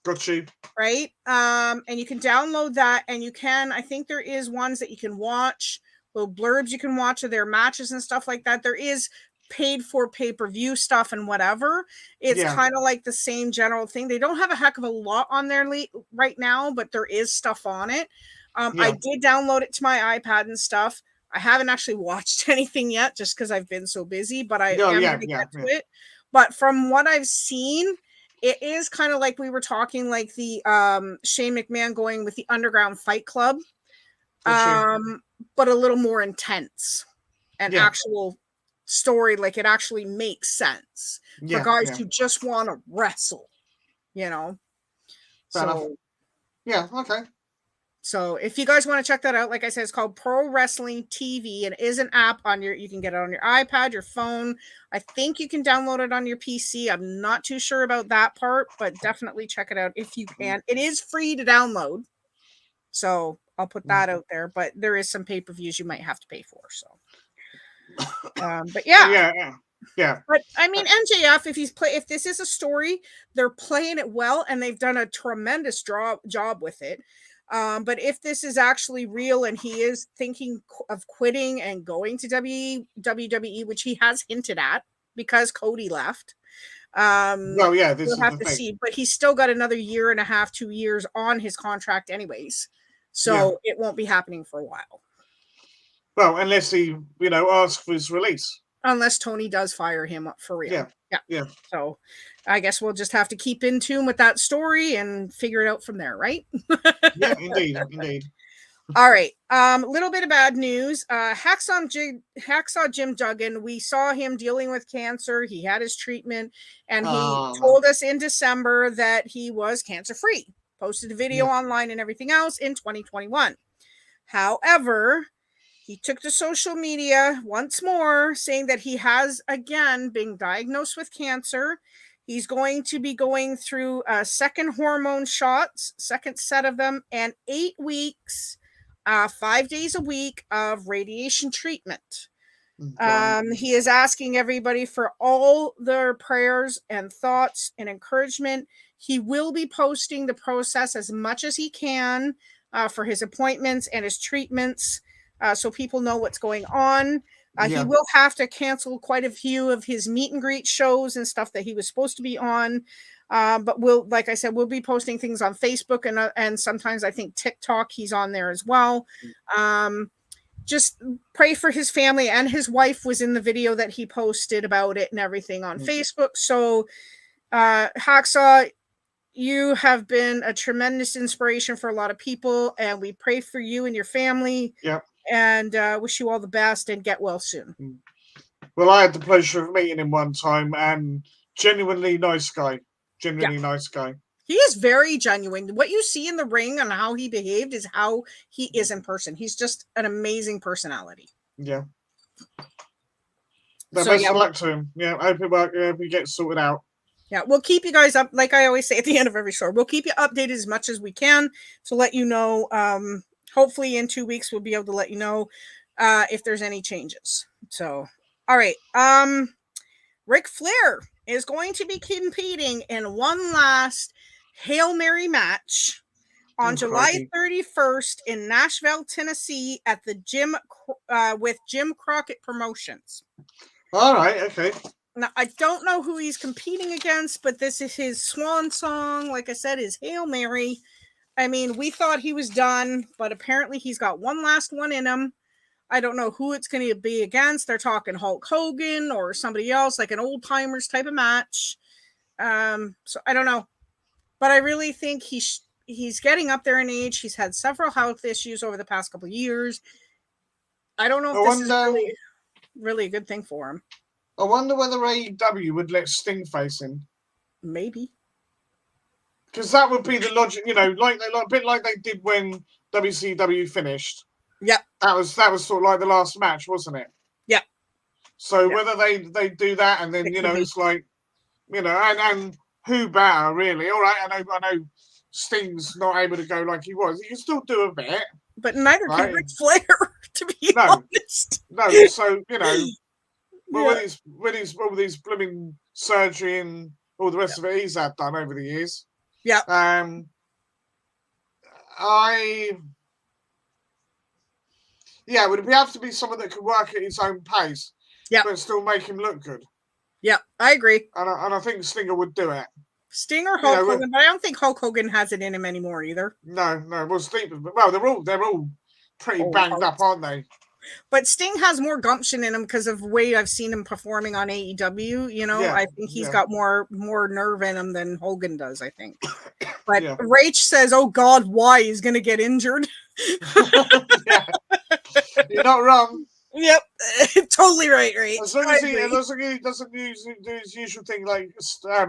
Got you. Right? And you can download that, and you can, I think there is ones that you can watch, little blurbs you can watch of their matches and stuff like that. There is paid for pay-per-view stuff and whatever. It's kind of like the same general thing. They don't have a heck of a lot on there right now, but there is stuff on it. I did download it to my iPad and stuff. I haven't actually watched anything yet just because I've been so busy, but I am going to get to it. But from what I've seen, it is kind of like we were talking, like the Shane McMahon going with the Underground Fight Club, but a little more intense and actual story. Like it actually makes sense for guys who just want to wrestle, So, okay. So if you guys want to check that out, like I said, it's called Pro Wrestling TV, and it is an app you can get it on your iPad, your phone. I think you can download it on your PC. I'm not too sure about that part, but definitely check it out if you can. It is free to download. So I'll put that out there, but there is some pay-per-views you might have to pay for. So, but yeah. But I mean, NJF, if this is a story, they're playing it well, and they've done a tremendous job with it. But if this is actually real and he is thinking of quitting and going to WWE, which he has hinted at because Cody left. Well, yeah, this we'll have to see, but he's still got another 1.5 years, 2 years on his contract anyways. So it won't be happening for a while. Well, unless he, asks for his release. Unless Tony does fire him up for real. Yeah. So I guess we'll just have to keep in tune with that story and figure it out from there, right? Yeah, indeed. All right. Little bit of bad news. Hacksaw Jim Duggan, we saw him dealing with cancer. He had his treatment, and he told us in December that he was cancer-free. Posted a video online and everything else in 2021. However, he took to social media once more, saying that he has again been diagnosed with cancer. He's going to be going through second hormone shots, second set of them, and 8 weeks, 5 days a week of radiation treatment. He is asking everybody for all their prayers and thoughts and encouragement. He will be posting the process as much as he can for his appointments and his treatments. So people know what's going on. He will have to cancel quite a few of his meet and greet shows and stuff that he was supposed to be on. But like I said, we'll be posting things on Facebook and sometimes I think TikTok. He's on there as well. just pray for his family, and his wife was in the video that he posted about it and everything on Facebook. So, Hacksaw, you have been a tremendous inspiration for a lot of people, and we pray for you and your family. Yeah. And wish you all the best and get well soon. Well, I had the pleasure of meeting him one time, and genuinely nice guy. Genuinely nice guy. He is very genuine. What you see in the ring and how he behaved is how he is in person. He's just an amazing personality. Yeah. Best of luck to him. Yeah, I hope he gets sorted out. Yeah, we'll keep you guys up. Like I always say at the end of every show, we'll keep you updated as much as we can to let you know. Hopefully in 2 weeks, we'll be able to let you know if there's any changes. So, all right. Ric Flair is going to be competing in one last Hail Mary match on July 31st in Nashville, Tennessee at the gym with Jim Crockett Promotions. All right, okay. Now, I don't know who he's competing against, but this is his swan song. Like I said, his Hail Mary. I mean, we thought he was done, but apparently he's got one last one in him. I don't know who it's going to be against. They're talking Hulk Hogan or somebody else, like an old timers type of match. So I don't know, but I really think he's getting up there in age. He's had several health issues over the past couple of years. I don't know if this is really a good thing for him. I wonder whether AEW would let Sting face him. Maybe. Because that would be the logic, like a bit like they did when WCW finished. Yep. That was sort of like the last match, wasn't it? Yeah. So whether they do that and then it's like, and who better really? All right, I know Sting's not able to go like he was. He can still do a bit, but neither can Ric Flair. To be honest. No. So with his all these blooming surgery and all the rest of it he's had done over the years. Yeah. Would it have to be someone that can work at his own pace, but still make him look good? Yeah, I agree. And I think Stinger would do it. Sting or Hulk Hogan, but I don't think Hulk Hogan has it in him anymore either. No. Well, they're all pretty banged up, aren't they? But Sting has more gumption in him because of the way I've seen him performing on AEW. I think he's got more nerve in him than Hogan does, I think. But Rach says, oh God, why? He's going to get injured. You're not wrong. Yep. Totally right, Rach. As long as he doesn't do his usual thing, like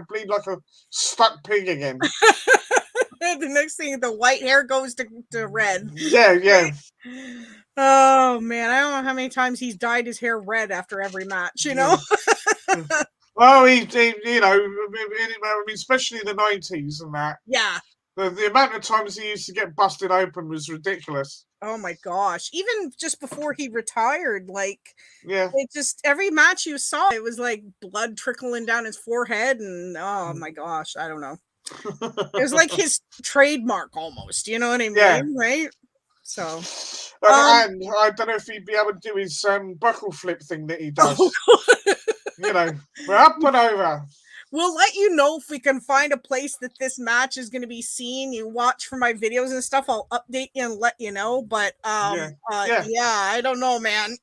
bleed like a stuck pig again. The next thing, the white hair goes to red. Yeah. Oh man, I don't know how many times he's dyed his hair red after every match. Well, he especially in the 90s and that. Yeah. The amount of times he used to get busted open was ridiculous. Oh my gosh! Even just before he retired, it just every match you saw, it was like blood trickling down his forehead, and oh my gosh, I don't know. It was like his trademark almost. You know what I mean? Yeah. Right. So. And I don't know if he'd be able to do his buckle flip thing that he does. We're up and over. We'll let you know if we can find a place that this match is going to be seen. You watch for my videos and stuff. I'll update you and let you know. But I don't know, man.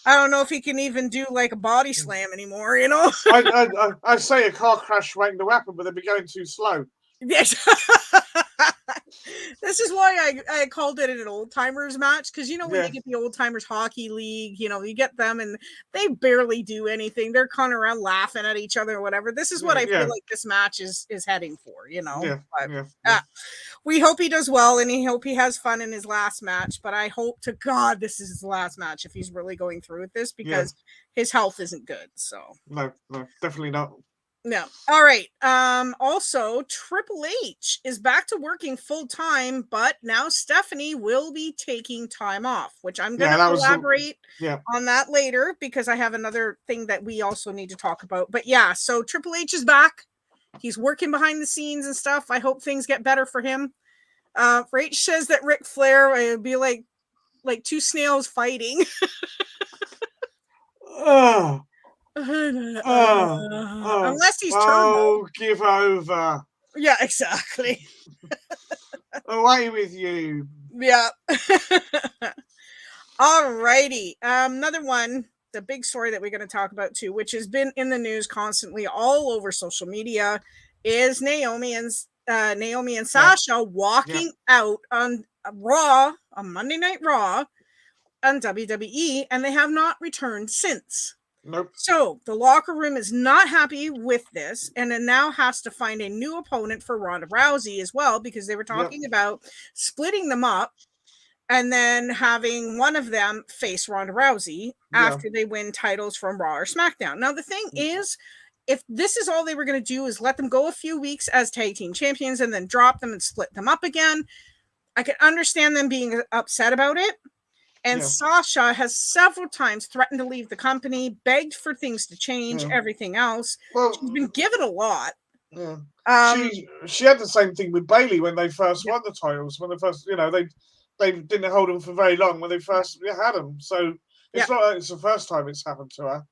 I don't know if he can even do like a body slam anymore. I say a car crash waiting to happen, but they'd be going too slow. Yes. This is why I called it an old timers match, because when you get the old timers hockey league, you get them and they barely do anything. They're kind of around laughing at each other or whatever. This is what I feel like this match is heading for, we hope he does well and hope he has fun in his last match, but I hope to God this is his last match if he's really going through with this, because his health isn't good. So no, definitely not. No. All right. Also, Triple H is back to working full time, but now Stephanie will be taking time off, which I'm going to elaborate on that later, because I have another thing that we also need to talk about. But so Triple H is back. He's working behind the scenes and stuff. I hope things get better for him. Rach says that Ric Flair would be like two snails fighting. Unless he's Turbo. Give over. Yeah, exactly. Away with you. Yeah. All righty. Another one, the big story that we're going to talk about too, which has been in the news constantly all over social media, is Naomi and Sasha walking out on Raw, on Monday Night Raw, on WWE, and they have not returned since. Nope. So the locker room is not happy with this, and it now has to find a new opponent for Ronda Rousey as well, because they were talking about splitting them up and then having one of them face Ronda Rousey after they win titles from Raw or SmackDown. Now, the thing is, if this is all they were going to do is let them go a few weeks as tag team champions and then drop them and split them up again, I could understand them being upset about it. And Sasha has several times threatened to leave the company, begged for things to change, everything else. Well, she's been given a lot. Yeah. She had the same thing with Bayley when they first won the titles. When they first, they didn't hold them for very long when they first had them. So it's not like it's the first time it's happened to her.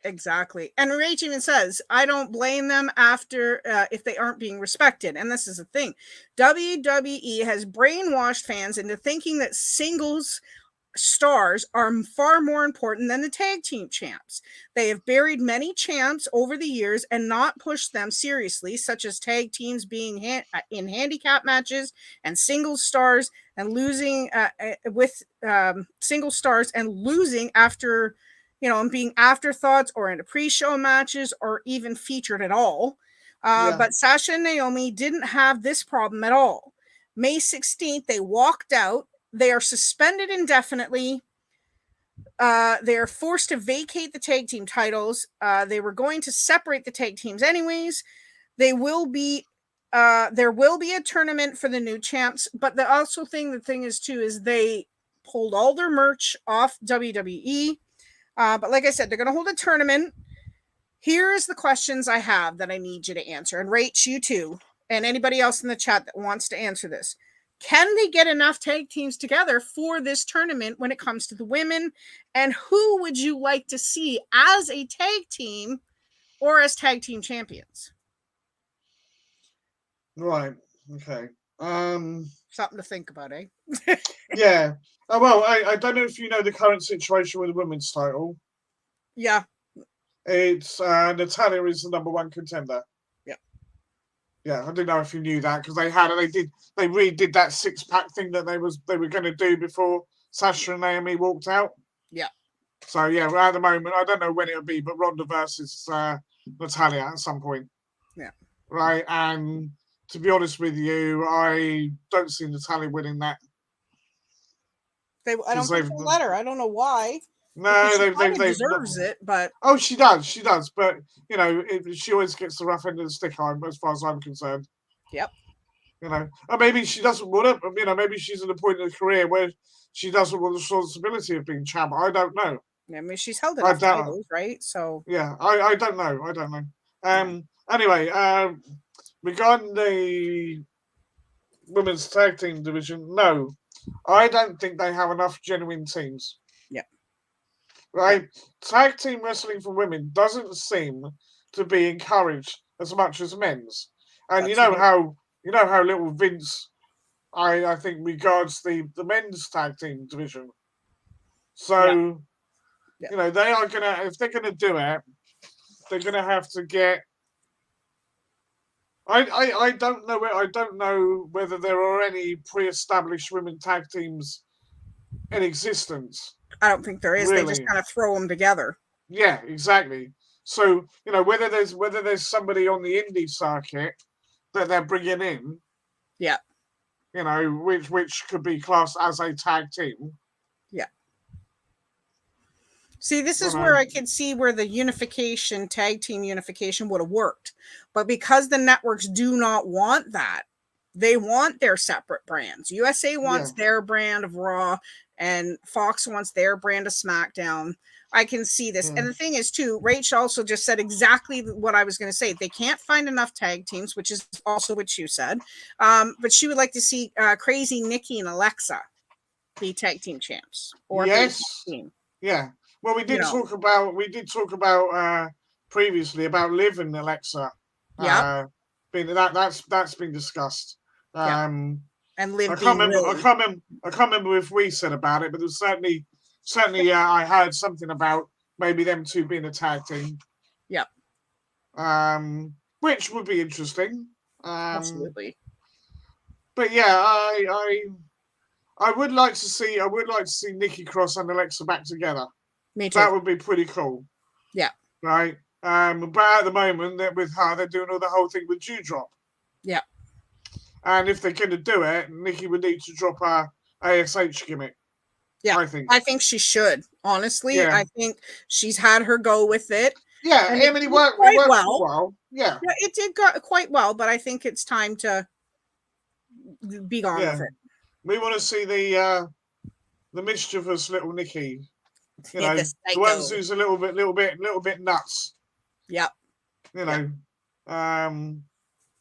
Exactly. And Rach even says, I don't blame them after if they aren't being respected. And this is the thing. WWE has brainwashed fans into thinking that singles stars are far more important than the tag team champs. They have buried many champs over the years and not pushed them seriously, such as tag teams being in handicap matches and single stars and losing with single stars and losing after, and being afterthoughts or in pre-show matches or even featured at all. But Sasha and Naomi didn't have this problem at all. May 16th, they walked out. They are suspended indefinitely. They are forced to vacate the tag team titles. They were going to separate the tag teams anyways. There will be a tournament for the new champs, but the thing is too is they pulled all their merch off WWE. But like I said, they're going to hold a tournament. Here's the questions I have that I need you to answer, and Rach, you too, and anybody else in the chat that wants to answer this. Can they get enough tag teams together for this tournament when it comes to the women? And who would you like to see as a tag team or as tag team champions? Right. Okay. Something to think about, eh? Yeah. Oh, well, I don't know if you know the current situation with the women's title. Yeah. It's Natalia is the number one contender. Yeah, I don't know if you knew that because they redid that 6-pack thing that they were going to do before Sasha and Naomi walked out. Yeah. So yeah, at the moment I don't know when it'll be, but Ronda versus Natalia at some point. Yeah. Right, and to be honest with you, I don't see Natalia winning that. I don't think they'll let her. I don't know why. No, they deserves it, but she does. But she always gets the rough end of the stick, as far as I'm concerned. Yep. Or maybe she doesn't want to. Maybe she's at a point in her career where she doesn't want the responsibility of being champ. I don't know. I mean, she's held enough titles, right? So yeah, I don't know. Anyway, regarding the women's tag team division, no, I don't think they have enough genuine teams. Right, tag team wrestling for women doesn't seem to be encouraged as much as men's, and you know how little Vince, I think, regards the men's tag team division. So, they are gonna, if they're gonna do it, they're gonna have to get. I don't know. I don't know whether there are any pre-established women tag teams in existence. I don't think there is. Really. They just kind of throw them together. Yeah, exactly. So whether there's somebody on the indie circuit that they're bringing in, which could be classed as a tag team. Yeah. See, this is where I could see where the tag team unification would have worked, but because the networks do not want that, they want their separate brands. USA wants their brand of Raw, and Fox wants their brand of SmackDown. I can see this. And the thing is, too, Rach also just said exactly what I was going to say. They can't find enough tag teams, which is also what you said. But she would like to see Crazy Nikki and Alexa be tag team champs. Or team. Yeah. Well, we did talk about previously about Liv and Alexa. Yeah. That's been discussed. and Liv I being can't remember. Lily. I can't remember if we said about it, but there's certainly, I heard something about maybe them two being a tag team. Yeah. Which would be interesting. Absolutely. But yeah, I would like to see Nikki Cross and Alexa back together. Me too. That would be pretty cool. Yeah. Right. But at the moment, with her, they're doing the whole thing with Dewdrop. Yeah. And if they're going to do it, Nikki would need to drop her ASH gimmick. Yeah. I think she should. Honestly, Yeah. I think she's had her go with it. Yeah, And I mean, it worked quite for a well. while. Yeah. Yeah, it did go quite well, but I think it's time to be gone with it. We want to see the mischievous little Nikki. You know, The the ones who's a little bit nuts. Yep. You know,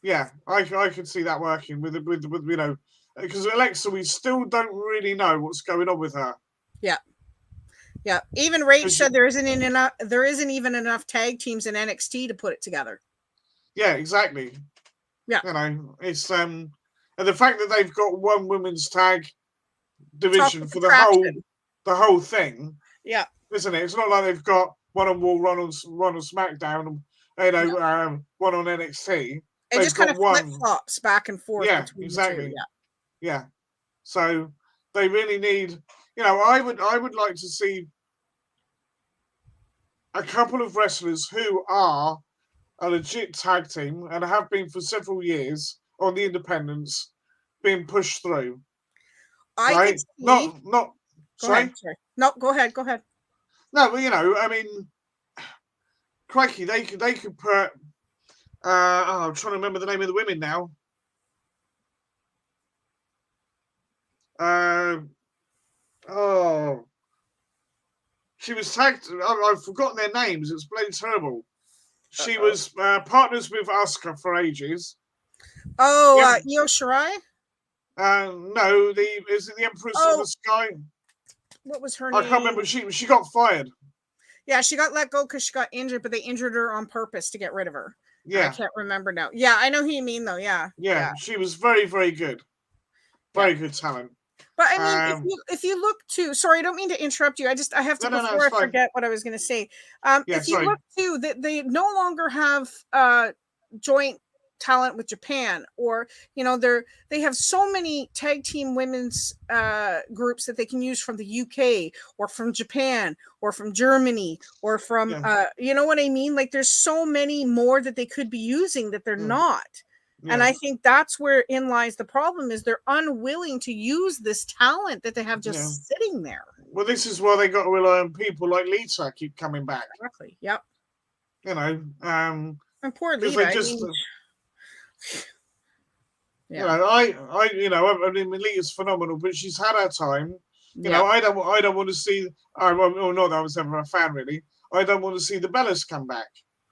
yeah, I could see that working with you know, because Alexa, we still don't really know what's going on with her. Yeah. Yeah. Even Rach said there isn't even enough tag teams in NXT to put it together. Yeah, exactly. Yeah. You know, it's and the fact that they've got one women's tag division for the whole thing. Yeah. Isn't it? It's not like they've got one on Raw, one on SmackDown, you know, one on NXT. It just kind of flip-flops back and forth. Yeah, exactly. Yeah. So they really need, you know, I would like to see a couple of wrestlers who are a legit tag team and have been for several years on the independents being pushed through. I could see... Not sorry. No, go ahead. No, but you know, I mean, crikey, they could put. I'm trying to remember the name of the women now. She was tagged. I've forgotten their names. It's bloody terrible. She was partners with Asuka for ages. Oh, Io Shirai? No, is it the Empress of the Sky? What was her name? I can't remember. She got fired. Yeah, she got let go because she got injured, but they injured her on purpose to get rid of her. Yeah. I can't remember now. Yeah, I know who you mean, though. Yeah. Yeah, she was very, very good. Very good talent. But I mean, if you look to, sorry, I don't mean to interrupt you. I have to before I forget what I was going to say. If you look to that, they no longer have joint talent with Japan, or you know, they have so many tag team women's groups that they can use from the UK or from Japan or from Germany or from you know what I mean? Like there's so many more that they could be using that they're not. Yeah. And I think that's where in lies the problem is they're unwilling to use this talent that they have just sitting there. Well, this is why they got to rely on people like Lita keep coming back. Exactly. Yep. You know, and poor Lita. You know, I mean, Lita's phenomenal, but she's had her time. You know, I don't want to see. Well, not that I was ever a fan, really. I don't want to see the Bellas come back.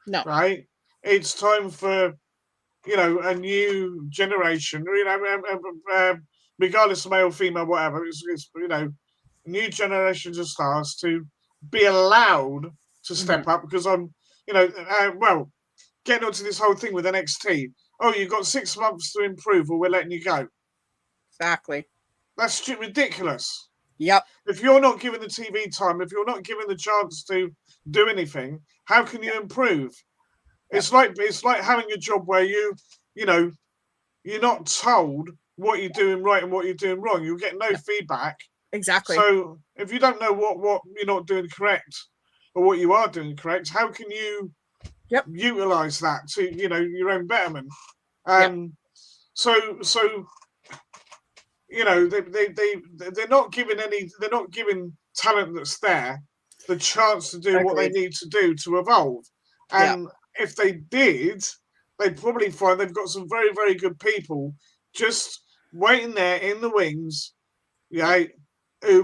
No. Right. It's time for, you know, a new generation, you know, regardless of male, female, whatever, it's you know, new generations of stars to be allowed to step up because I'm, you know, well, getting onto this whole thing with NXT. Oh, you've got 6 months to improve or we're letting you go. Exactly. That's ridiculous. Yep. If you're not given the TV time, if you're not given the chance to do anything, how can you improve? It's like having a job where you know, you're not told what you're doing right and what you're doing wrong. You'll get no feedback. Exactly. So if you don't know what you're not doing correct or what you are doing correct, how can you utilize that to, you know, your own betterment? So you know, they're not giving talent that's there the chance to do what they need to do to evolve. And if they did, they'd probably find they've got some very, very good people just waiting there in the wings, who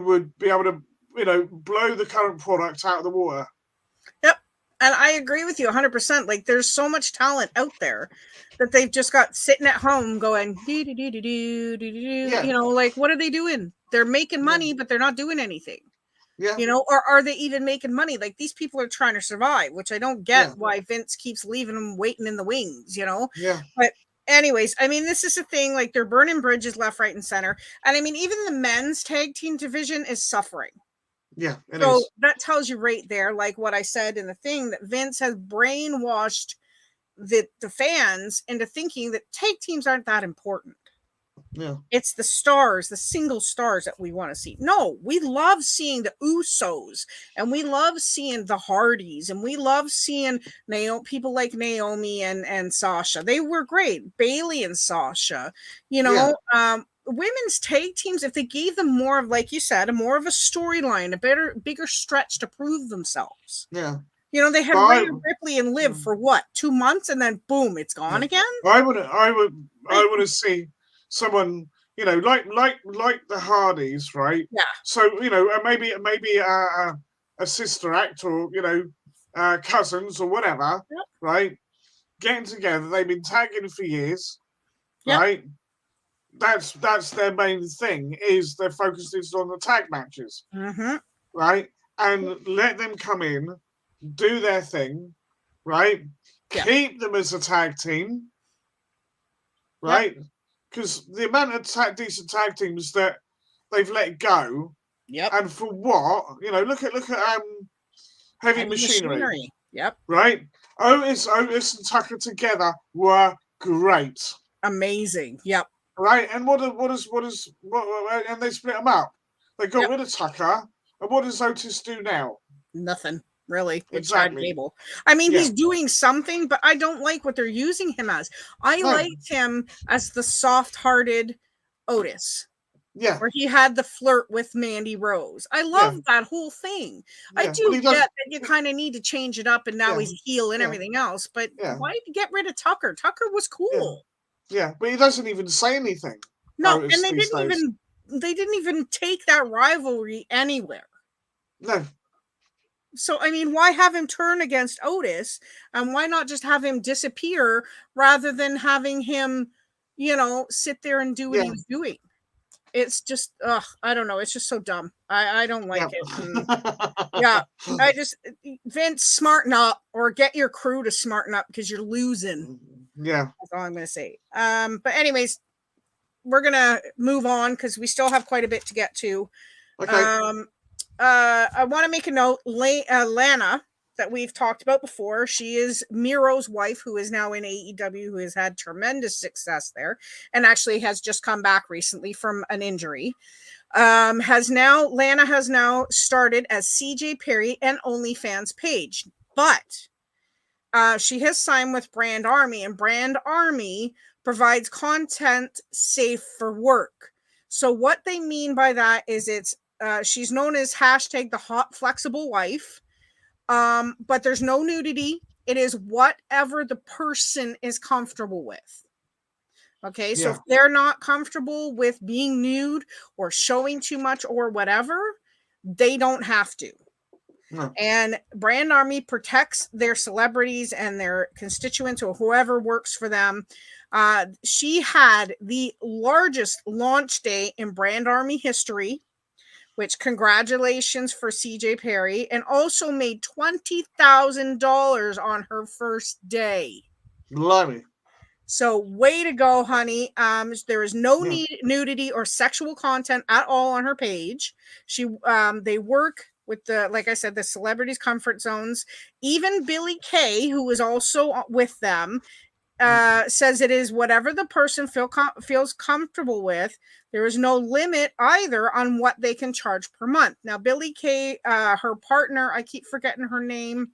would be able to, you know, blow the current product out of the water. Yep. And I agree with you 100%. Like, there's so much talent out there that they've just got sitting at home going, you know, like, what are they doing? They're making money, but they're not doing anything. Yeah. You know, or are they even making money? Like, these people are trying to survive, which I don't get why Vince keeps leaving them waiting in the wings, you know? Yeah. But anyways, I mean, this is a thing. Like, they're burning bridges left, right, and center. And I mean, even the men's tag team division is suffering. Yeah, it So is. that tells you right there, like what I said in the thing, that Vince has brainwashed the fans into thinking that tag teams aren't that important. Yeah. It's the stars, the single stars that we want to see. No, we love seeing the Usos, and we love seeing the Hardys, and we love seeing people like Naomi and Sasha. They were great. Bailey and Sasha, women's tag teams, if they gave them more of, like you said, more of a storyline, bigger stretch to prove themselves. Yeah. They had Rhea Ripley and Liv for what, 2 months, and then boom, it's gone again. I would see someone, like the Hardys, right? Yeah. So maybe a sister act, or cousins or whatever, yep. Right? Getting together, they've been tagging for years, yep. Right? That's their main thing. Is their focus is on the tag matches, right? And let them come in, do their thing, right? Yeah. Keep them as a tag team, right? Because the amount of decent tag teams that they've let go, and for what? Look at Heavy Machinery. Yep. Right? Otis and Tucker together were great. Amazing. Yep. Right? And and they split them up. They got rid of Tucker, and what does Otis do now? Nothing. Really, exactly. Cable. I mean, he's doing something, but I don't like what they're using him as. I liked him as the soft-hearted Otis. Yeah. Where he had the flirt with Mandy Rose. I love that whole thing. I do get that you kind of need to change it up, and now he's a heel and everything else. But why get rid of Tucker? Tucker was cool. Yeah, but he doesn't even say anything. No, and they didn't even take that rivalry anywhere. No. So, I mean, why have him turn against Otis, and why not just have him disappear rather than having him, sit there and do what he was doing? It's just, I don't know. It's just so dumb. I don't like it. And, Vince, smarten up, or get your crew to smarten up, because you're losing. Yeah. That's all I'm going to say. But anyways, we're going to move on, because we still have quite a bit to get to. Okay. I want to make a note. Lana, that we've talked about before, she is Miro's wife, who is now in AEW, who has had tremendous success there, and actually has just come back recently from an injury. Lana has now started as CJ Perry and OnlyFans page, but she has signed with Brand Army, and Brand Army provides content safe for work. So what they mean by that is she's known as # the hot flexible wife, but there's no nudity. It is whatever the person is comfortable with. Okay, so if they're not comfortable with being nude or showing too much or whatever, they don't have to. No. And Brand Army protects their celebrities and their constituents, or whoever works for them. She had the largest launch day in Brand Army history, which, congratulations for CJ Perry, and also made $20,000 on her first day. Love it. So way to go, honey. There is no nudity or sexual content at all on her page. They work with like I said, the celebrities' comfort zones. Even Billy Kay, who is also with them, says it is whatever the person feels comfortable with. There is no limit either on what they can charge per month. Now, Billy Kay, her partner, I keep forgetting her name.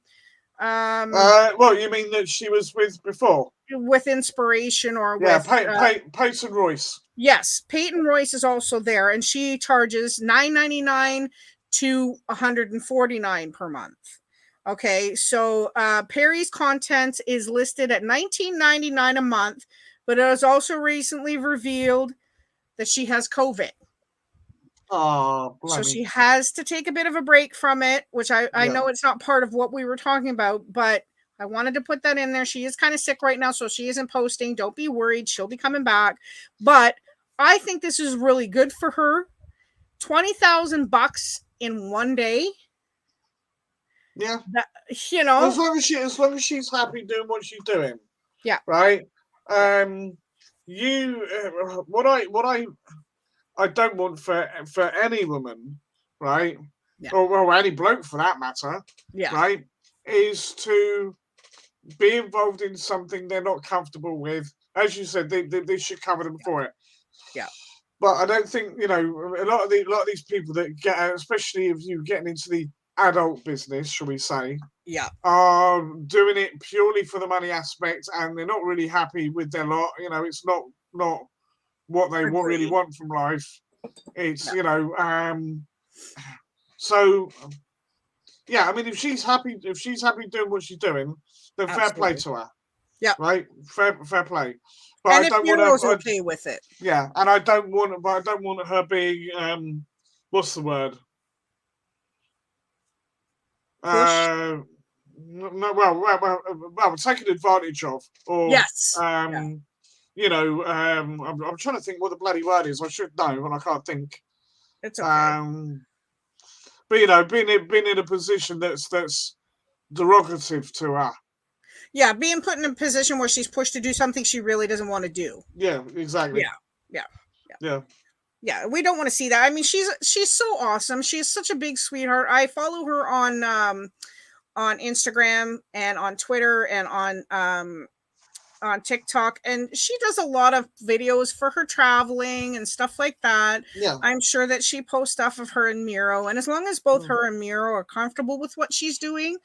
Well, you mean that she was with before? With Inspiration, or Peyton Royce. Yes, Peyton Royce is also there, and she charges $9.99 to $149 per month. Okay, so Perry's content is listed at $19.99 a month, but it was also recently revealed that she has COVID. Oh, so she has to take a bit of a break from it, which I know it's not part of what we were talking about, but I wanted to put that in there. She is kind of sick right now, so she isn't posting. Don't be worried. She'll be coming back. But I think this is really good for her. $20,000 in one day. Yeah. As long as she's happy doing what she's doing. Yeah. Right. What I don't want for any woman, right, Yeah. or any bloke for that matter, Yeah. right, is to be involved in something they're not comfortable with. As you said, they should cover them for it. Yeah. But I don't think, a lot of these people that get out, especially if you're getting into the adult business, shall we say, Yeah. are doing it purely for the money aspect, and they're not really happy with their lot. It's not what they really Agreed. want from life. It's Yeah. so yeah. I mean, if she's happy doing what she's doing, then fair play Absolutely. to her. Yeah. Right, fair play. But And I if don't want Nero's her. okay with it. Yeah, and I don't want her being what's the word? Push. No, well, taken advantage of, or Yes. I'm trying to think what the bloody word is. I should know, and I can't think. It's okay. But being in a position that's derogative to her. Yeah, being put in a position where she's pushed to do something she really doesn't want to do. Yeah, exactly. Yeah, we don't want to see that. I mean, she's so awesome. She's such a big sweetheart. I follow her on Instagram and on Twitter and on TikTok, and she does a lot of videos for her traveling and stuff like that. Yeah. I'm sure that she posts stuff of her and Miro, and as long as both her and Miro are comfortable with what she's doing,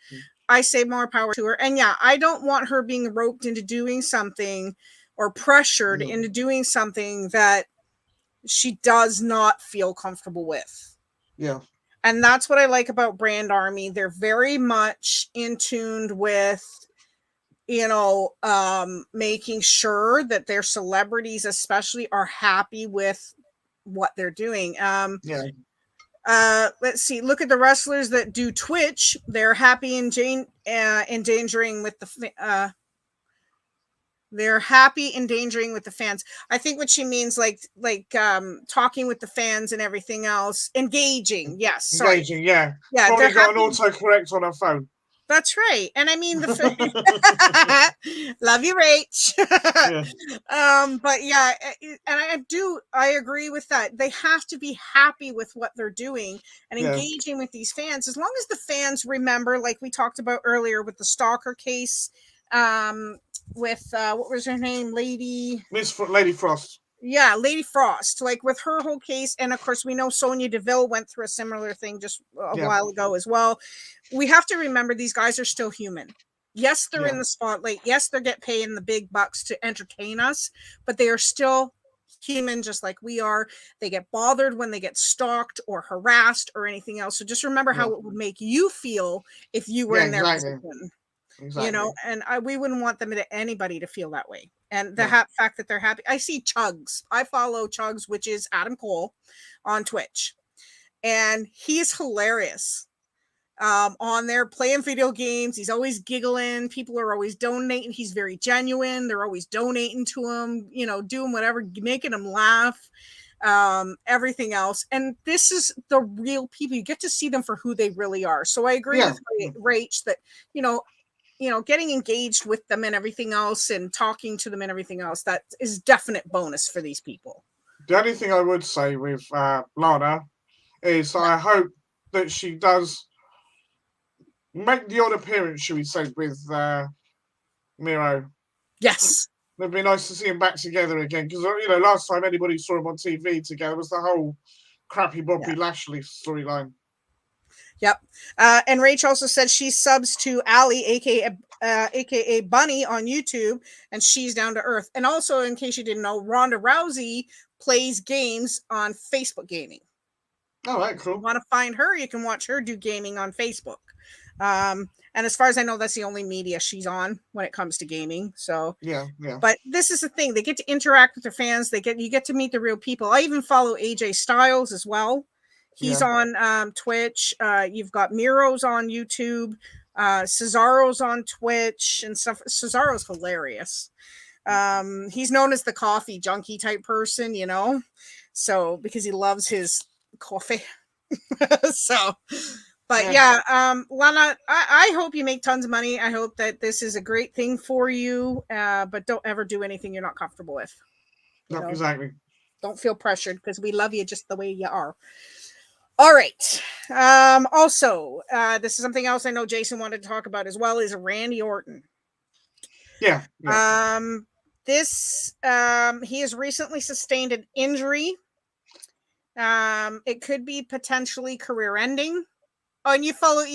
I say more power to her. And yeah, I don't want her being roped into doing something or pressured into doing something that she does not feel comfortable with. Yeah. And that's what I like about Brand Army. They're very much in tune with, making sure that their celebrities especially are happy with what they're doing. Let's see. Look at the wrestlers that do Twitch. They're happy endangering with the they're happy endangering with the fans. I think what she means, like talking with the fans and everything else, engaging. Yes, sorry. Engaging. Yeah. Yeah, Probably got an autocorrect on her phone. That's right. And I mean, love you, Rach. But yeah, and I agree with that. They have to be happy with what they're doing and engaging with these fans. As long as the fans remember, like we talked about earlier with the stalker case, with what was her name? Lady Frost. Yeah, Lady Frost, like with her whole case. And of course, we know Sonia Deville went through a similar thing just a while ago as well. We have to remember these guys are still human. Yes, they're in the spotlight. Yes, they get paid in the big bucks to entertain us, but they are still human just like we are. They get bothered when they get stalked or harassed or anything else. So just remember how it would make you feel if you were in their position. Exactly. And we wouldn't want anybody to feel that way. And the fact that they're happy. I see Chugs. I follow Chugs, which is Adam Cole, on Twitch, and he's hilarious. On there playing video games. He's always giggling. People are always donating. He's very genuine. They're always donating to him. Doing whatever, making him laugh. Everything else. And this is the real people. You get to see them for who they really are. So I agree with Rach that getting engaged with them and everything else and talking to them and everything else, that is definite bonus for these people. The only thing I would say with Lana is I hope that she does make the odd appearance, should we say, with Miro. Yes. It'd be nice to see them back together again, because last time anybody saw them on TV together was the whole crappy Bobby Lashley storyline. Yep. And Rach also said she subs to Allie, aka Bunny, on YouTube, and she's down to earth. And also, in case you didn't know, Ronda Rousey plays games on Facebook Gaming. Oh, right, cool. If you want to find her, you can watch her do gaming on Facebook. And as far as I know, that's the only media she's on when it comes to gaming. So yeah. But this is the thing; they get to interact with their fans. You get to meet the real people. I even follow AJ Styles as well. He's on Twitch. You've got Miro's on YouTube. Cesaro's on Twitch and stuff. Cesaro's hilarious. He's known as the coffee junkie type person, so because he loves his coffee. So, But Lana, I hope you make tons of money. I hope that this is a great thing for you. But don't ever do anything you're not comfortable with. No, exactly. Don't feel pressured because we love you just the way you are. All right. Also, this is something else I know Jason wanted to talk about as well, is Randy Orton. Yeah. He has recently sustained an injury. It could be potentially career ending. Oh, and you follow,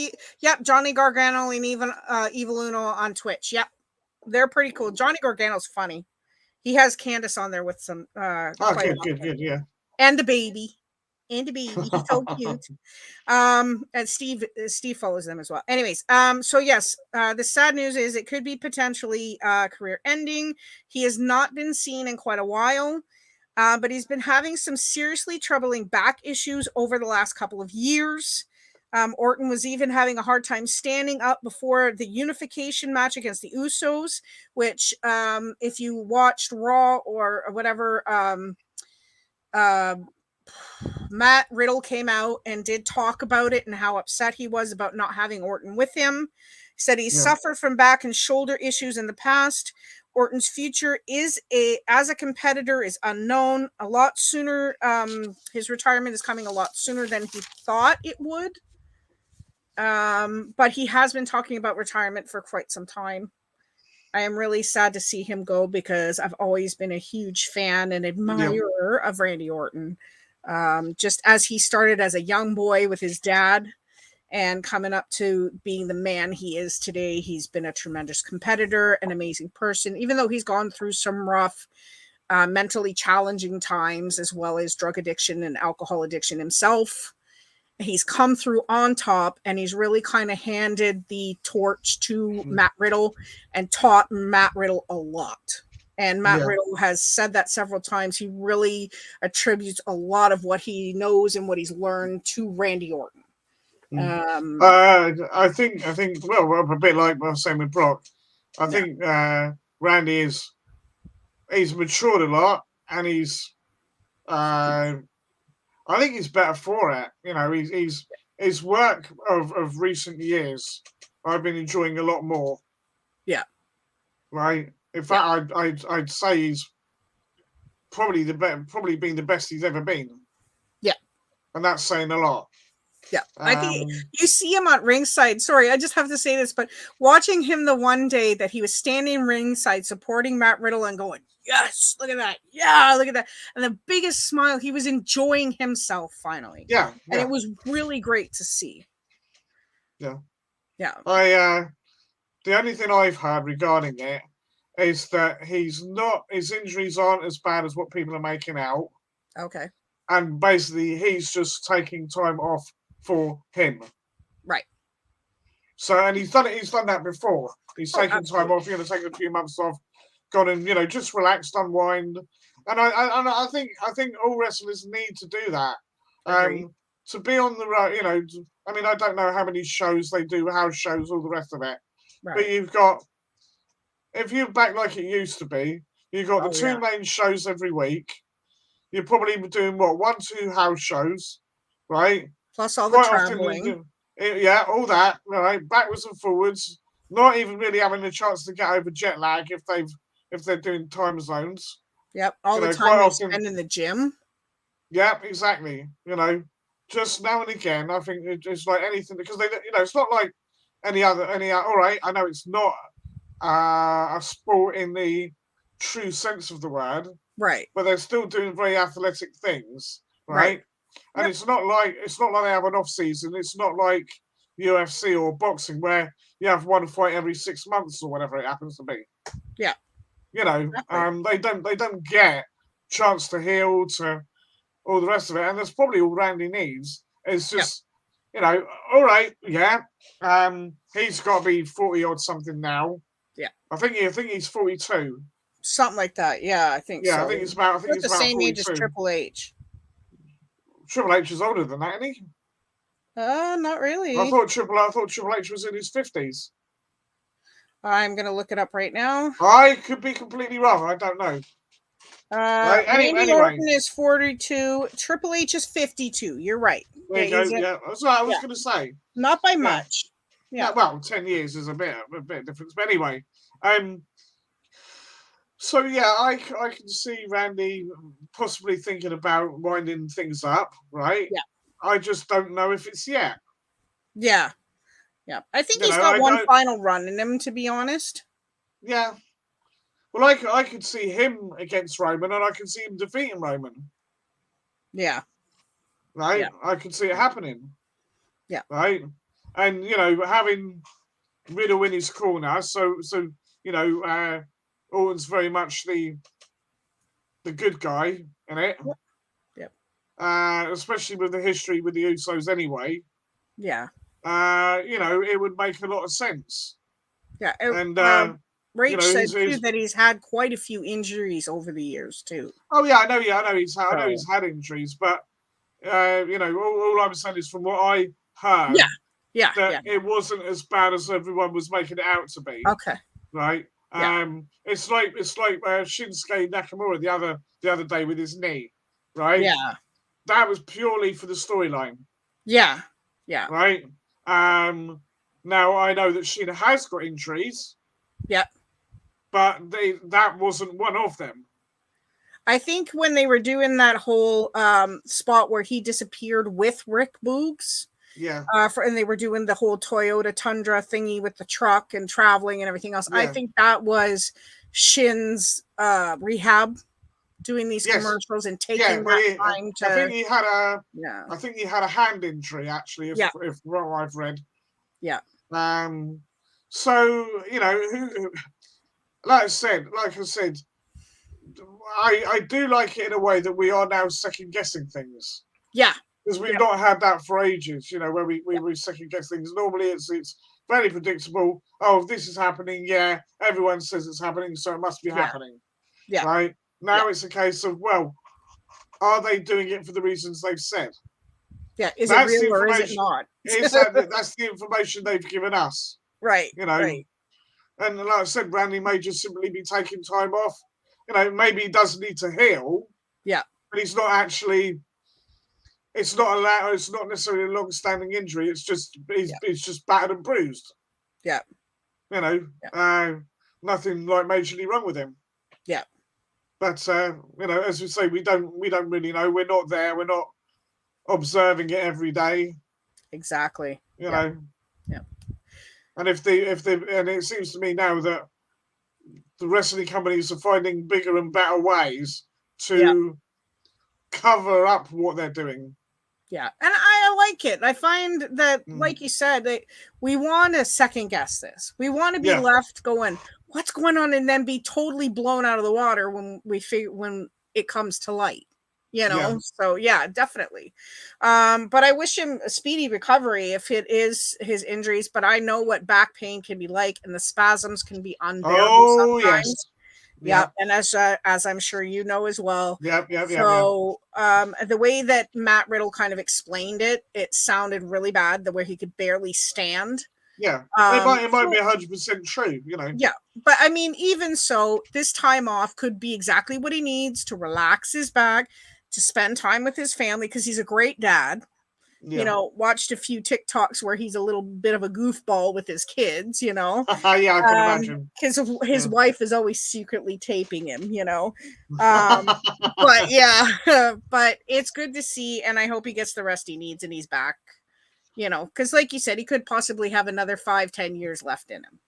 Johnny Gargano and even Evil Uno on Twitch. Yep, they're pretty cool. Johnny Gargano's funny. He has Candace on there with some. Good, yeah. And the baby. He's so cute. And Steve follows them as well. Anyways, so yes, the sad news is it could be potentially career ending. He has not been seen in quite a while. But he's been having some seriously troubling back issues over the last couple of years. Orton was even having a hard time standing up before the unification match against the Usos, which if you watched Raw or whatever, Matt Riddle came out and did talk about it and how upset he was about not having Orton with him. He said he suffered from back and shoulder issues in the past. Orton's future as a competitor is unknown. A lot sooner. His retirement is coming a lot sooner than he thought it would. But he has been talking about retirement for quite some time. I am really sad to see him go because I've always been a huge fan and admirer of Randy Orton. Just as he started as a young boy with his dad and coming up to being the man he is today, he's been a tremendous competitor, an amazing person, even though he's gone through some rough, mentally challenging times, as well as drug addiction and alcohol addiction himself. He's come through on top, and he's really kind of handed the torch to Matt Riddle and taught Matt Riddle a lot. And Matt Riddle has said that several times. He really attributes a lot of what he knows and what he's learned to Randy Orton. I think, well, a bit like what I was saying with Brock. I think Randy he's matured a lot, and I think he's better for it. You know, he's his work of recent years, I've been enjoying a lot more. Yeah. Right. In fact, I'd say he's probably been the best he's ever been. Yeah. And that's saying a lot. Yeah, I think you see him on ringside. Sorry, I just have to say this, but watching him the one day that he was standing ringside supporting Matt Riddle and going, yes, look at that. Yeah, look at that. And the biggest smile, he was enjoying himself finally. Yeah. And it was really great to see. Yeah. Yeah. The only thing I've heard regarding it is that his injuries aren't as bad as what people are making out. Okay. And basically he's just taking time off for him. Right. So, and he's done that before. He's taken time off, taken a few months off, gone and, just relaxed, unwind. And I think all wrestlers need to do that. To be on the road, I don't know how many shows they do, house shows, all the rest of it. Right. But you've got, if you're back like it used to be, you've got the two main shows every week. You're probably doing 1-2 house shows, right? Plus all the traveling. All that, right? Backwards and forwards. Not even really having a chance to get over jet lag if they're doing time zones. Yep, all the time they spend in the gym. Yep, exactly. Just now and again, I think it's like anything because they, it's not like any other. All right, I know it's not a sport in the true sense of the word, right? But they're still doing very athletic things, right? And it's not like they have an off season. It's not like UFC or boxing where you have one fight every 6 months or whatever it happens to be. Yeah, exactly. They don't get chance to heal, to all the rest of it, and that's probably all Randy needs. It's just all right, he's got to be 40 odd something now. Yeah, I think he's 42. Something like that. Yeah, I think so. Yeah, I think he's about the same 42. age as Triple H. Triple H is older than that, isn't he? Not really. I thought Triple H was in his 50s. I'm going to look it up right now. I could be completely wrong. I don't know. Right? Randy Orton is 42. Triple H is 52. You're right. There you go. Yeah, that's what I was going to say. Not by much. Yeah. Well, 10 years is a bit of difference, but anyway. So yeah, I can see Randy possibly thinking about winding things up, right? Yeah. I just don't know if it's yet. Yeah. Yeah. I think he's got one final run in him, to be honest. Yeah. Well, I could see him against Roman, and I could see him defeating Roman. Yeah. Right? Yeah. I could see it happening. Yeah. Right? And, having Riddle in his corner, so Orton's very much the good guy in it. Yep. Especially with the history with the Usos anyway. Yeah. It would make a lot of sense. Yeah. And Rach said too that he's had quite a few injuries over the years too. Oh yeah, I know he's had injuries, but all I'm saying is from what I heard, it wasn't as bad as everyone was making it out to be. Okay. Right. It's like Shinsuke Nakamura the other day with his knee, right? Yeah. That was purely for the storyline. Yeah. Yeah. Right. Now I know that Sheena has got injuries. Yeah. But that wasn't one of them. I think when they were doing that whole spot where he disappeared with Rick Boogs. Yeah. And they were doing the whole Toyota Tundra thingy with the truck and traveling and everything else. Yeah. I think that was Shin's rehab, doing these commercials and taking that time to. I think he had a hand injury actually, if what I've read. Yeah. So like I said, I do like it in a way that we are now second guessing things. Yeah. Because we've not had that for ages, where we second guess things. Normally it's very predictable. Oh, this is happening. Yeah, everyone says it's happening, so it must be happening. Yeah. Right? Now it's a case of, well, are they doing it for the reasons they've said? Yeah, is it real or is it not? That's the information they've given us. Right. Right. And like I said, Randy may just simply be taking time off. Maybe he does need to heal. Yeah. But he's not actually. It's not necessarily a long-standing injury. It's just he's just battered and bruised. Yeah. Nothing like majorly wrong with him. Yeah. But as we say, we don't really know. We're not there. We're not observing it every day. Exactly. You know. Yeah. And and it seems to me now that the wrestling companies are finding bigger and better ways to cover up what they're doing. Yeah, and I like it. I find that, like you said, that we want to second guess this. We want to be left going, "What's going on?" and then be totally blown out of the water when it comes to light. So definitely. But I wish him a speedy recovery if it is his injuries. But I know what back pain can be like, and the spasms can be unbearable sometimes. Yes. Yeah, and as I'm sure you know as well. So the way that Matt Riddle kind of explained it, it sounded really bad. The way he could barely stand. Yeah, it might be 100% true. Yeah, but I mean, even so, this time off could be exactly what he needs to relax his back, to spend time with his family, because he's a great dad. Watched a few TikToks where he's a little bit of a goofball with his kids, I can imagine. Because his wife is always secretly taping him, but but it's good to see, and I hope he gets the rest he needs and he's back, because like you said, he could possibly have another 5-10 years left in him,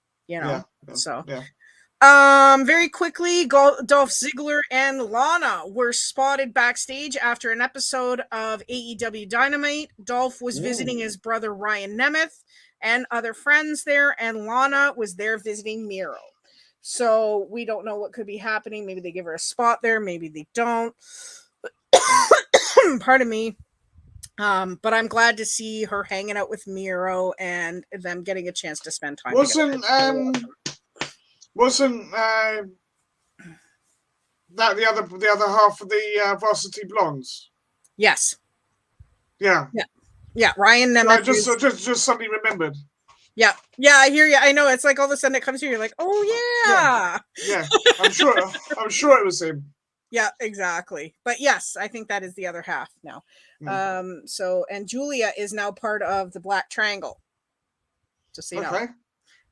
very quickly, Dolph Ziggler and Lana were spotted backstage after an episode of AEW Dynamite. Dolph was visiting his brother Ryan Nemeth and other friends there, and Lana was there visiting Miro. So we don't know what could be happening. Maybe they give her a spot there, maybe they don't. Pardon me. But I'm glad to see her hanging out with Miro and them getting a chance to spend time together. Wasn't that the other half of the Varsity Blondes? Yes. Yeah. Ryan Nemeth. Just suddenly remembered. Yeah. I hear you. I know. It's like all of a sudden it comes to you. You're like, oh yeah. Yeah. I'm sure it was him. Yeah, exactly. But yes, I think that is the other half now. So and Julia is now part of the Black Triangle. Just so you know. Okay.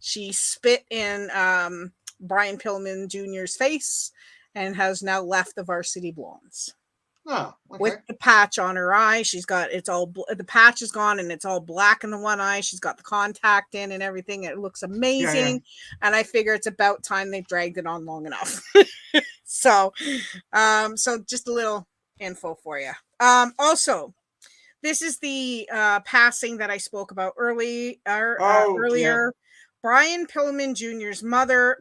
She spit in Brian Pillman Jr.'s face and has now left the Varsity Blondes. Oh, okay. With the patch on her eye. She's got the patch is gone and it's all black in the one eye. She's got the contact in and everything. It looks amazing. Yeah. And I figure it's about time they dragged it on long enough. So just a little info for you. Also, this is the passing that I spoke about earlier. Yeah. Brian Pillman Jr.'s mother,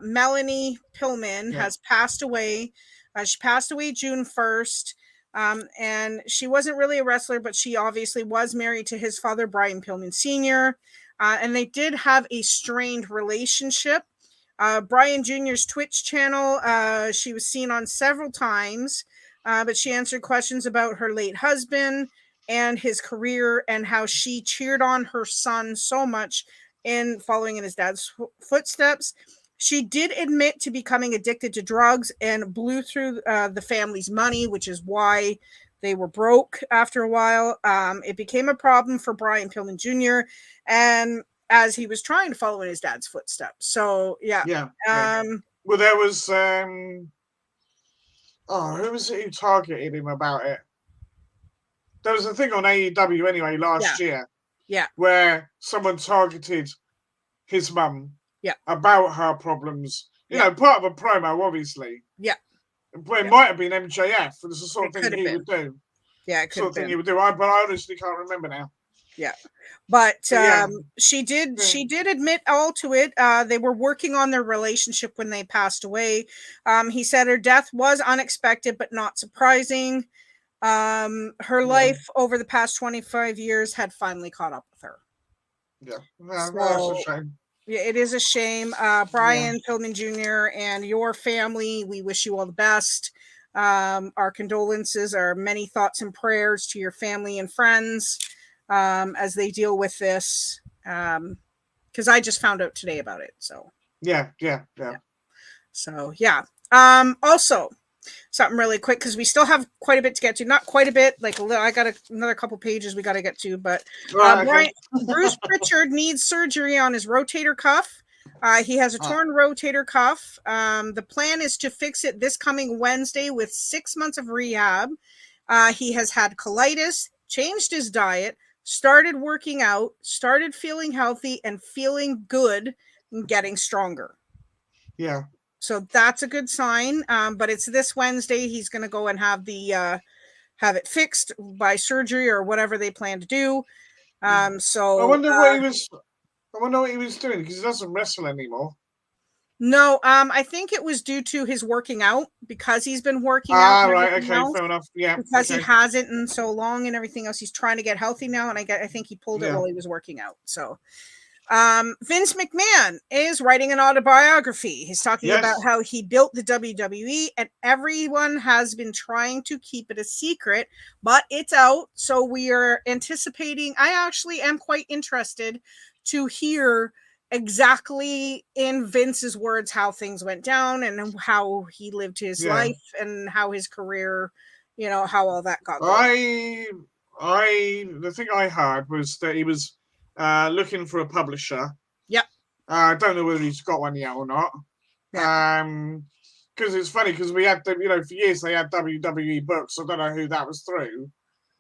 Melanie Pillman, has passed away. She passed away June 1st. And she wasn't really a wrestler, but she obviously was married to his father, Brian Pillman Sr. And they did have a strained relationship. Brian Jr.'s Twitch channel, she was seen on several times, but she answered questions about her late husband and his career and how she cheered on her son so much in following in his dad's footsteps. She did admit to becoming addicted to drugs and blew through the family's money, which is why they were broke after a while. It became a problem for Brian Pillman Jr. and as he was trying to follow in his dad's footsteps. So, yeah. Well, there was, who was it who targeted him about it? There was a thing on AEW anyway last year. Yeah. Where someone targeted his mum. Yeah. About her problems. You know, part of a promo, obviously. Yeah. But it might have been MJF. It's the sort of thing he would do. Yeah, it could have been. He would do. But I honestly can't remember now. Yeah. But she did admit all to it. They were working on their relationship when they passed away. He said her death was unexpected but not surprising. Her life over the past 25 years had finally caught up with her. Yeah. That's a shame. Yeah, it is a shame. Brian Pillman Jr. and your family, we wish you all the best. Our condolences, our many thoughts and prayers to your family and friends as they deal with this. Because I just found out today about it. So yeah. So yeah. Also, something really quick because we still have quite a bit to get to. Not quite a bit, like a little. I got another couple pages we got to get to, but Bruce Pritchard needs surgery on his rotator cuff. He has a torn rotator cuff. The plan is to fix it this coming Wednesday with 6 months of rehab. He has had colitis, changed his diet, started working out, started feeling healthy and feeling good and getting stronger. Yeah. So that's a good sign. But it's this Wednesday. He's going to go and have have it fixed by surgery or whatever they plan to do. So I wonder what he was doing because he doesn't wrestle anymore. No, I think it was due to his working out because he's been working out. Right. Okay. Fair enough. Yeah. Because he hasn't in so long and everything else. He's trying to get healthy now. And I think he pulled it while he was working out. So. Vince McMahon is writing an autobiography. He's talking about how he built the WWE and everyone has been trying to keep it a secret, but it's out. So we are anticipating. I actually am quite interested to hear exactly in Vince's words how things went down and how he lived his life and how his career, how all that got going. The thing I heard was that he was looking for a publisher. Yep. I don't know whether he's got one yet or not. Because it's funny because we had for years they had WWE books. I don't know who that was through.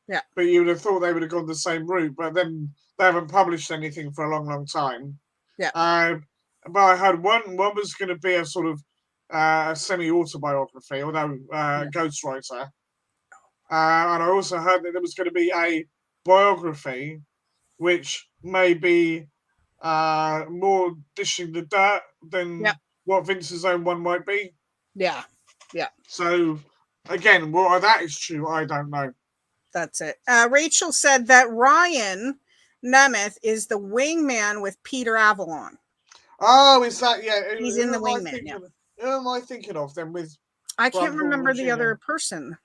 Yeah. But you would have thought they would have gone the same route, but then they haven't published anything for a long, long time. Yeah. But I heard one was going to be a sort of semi-autobiography, although ghostwriter. And I also heard that there was going to be a biography which may be more dishing the dirt than what Vince's own one might be. Yeah. So, again, whether that is true, I don't know. That's it. Rachel said that Ryan Nemeth is the wingman with Peter Avalon. Oh, is that, He's in the wingman, Who am I thinking of then with... I can't remember the other person.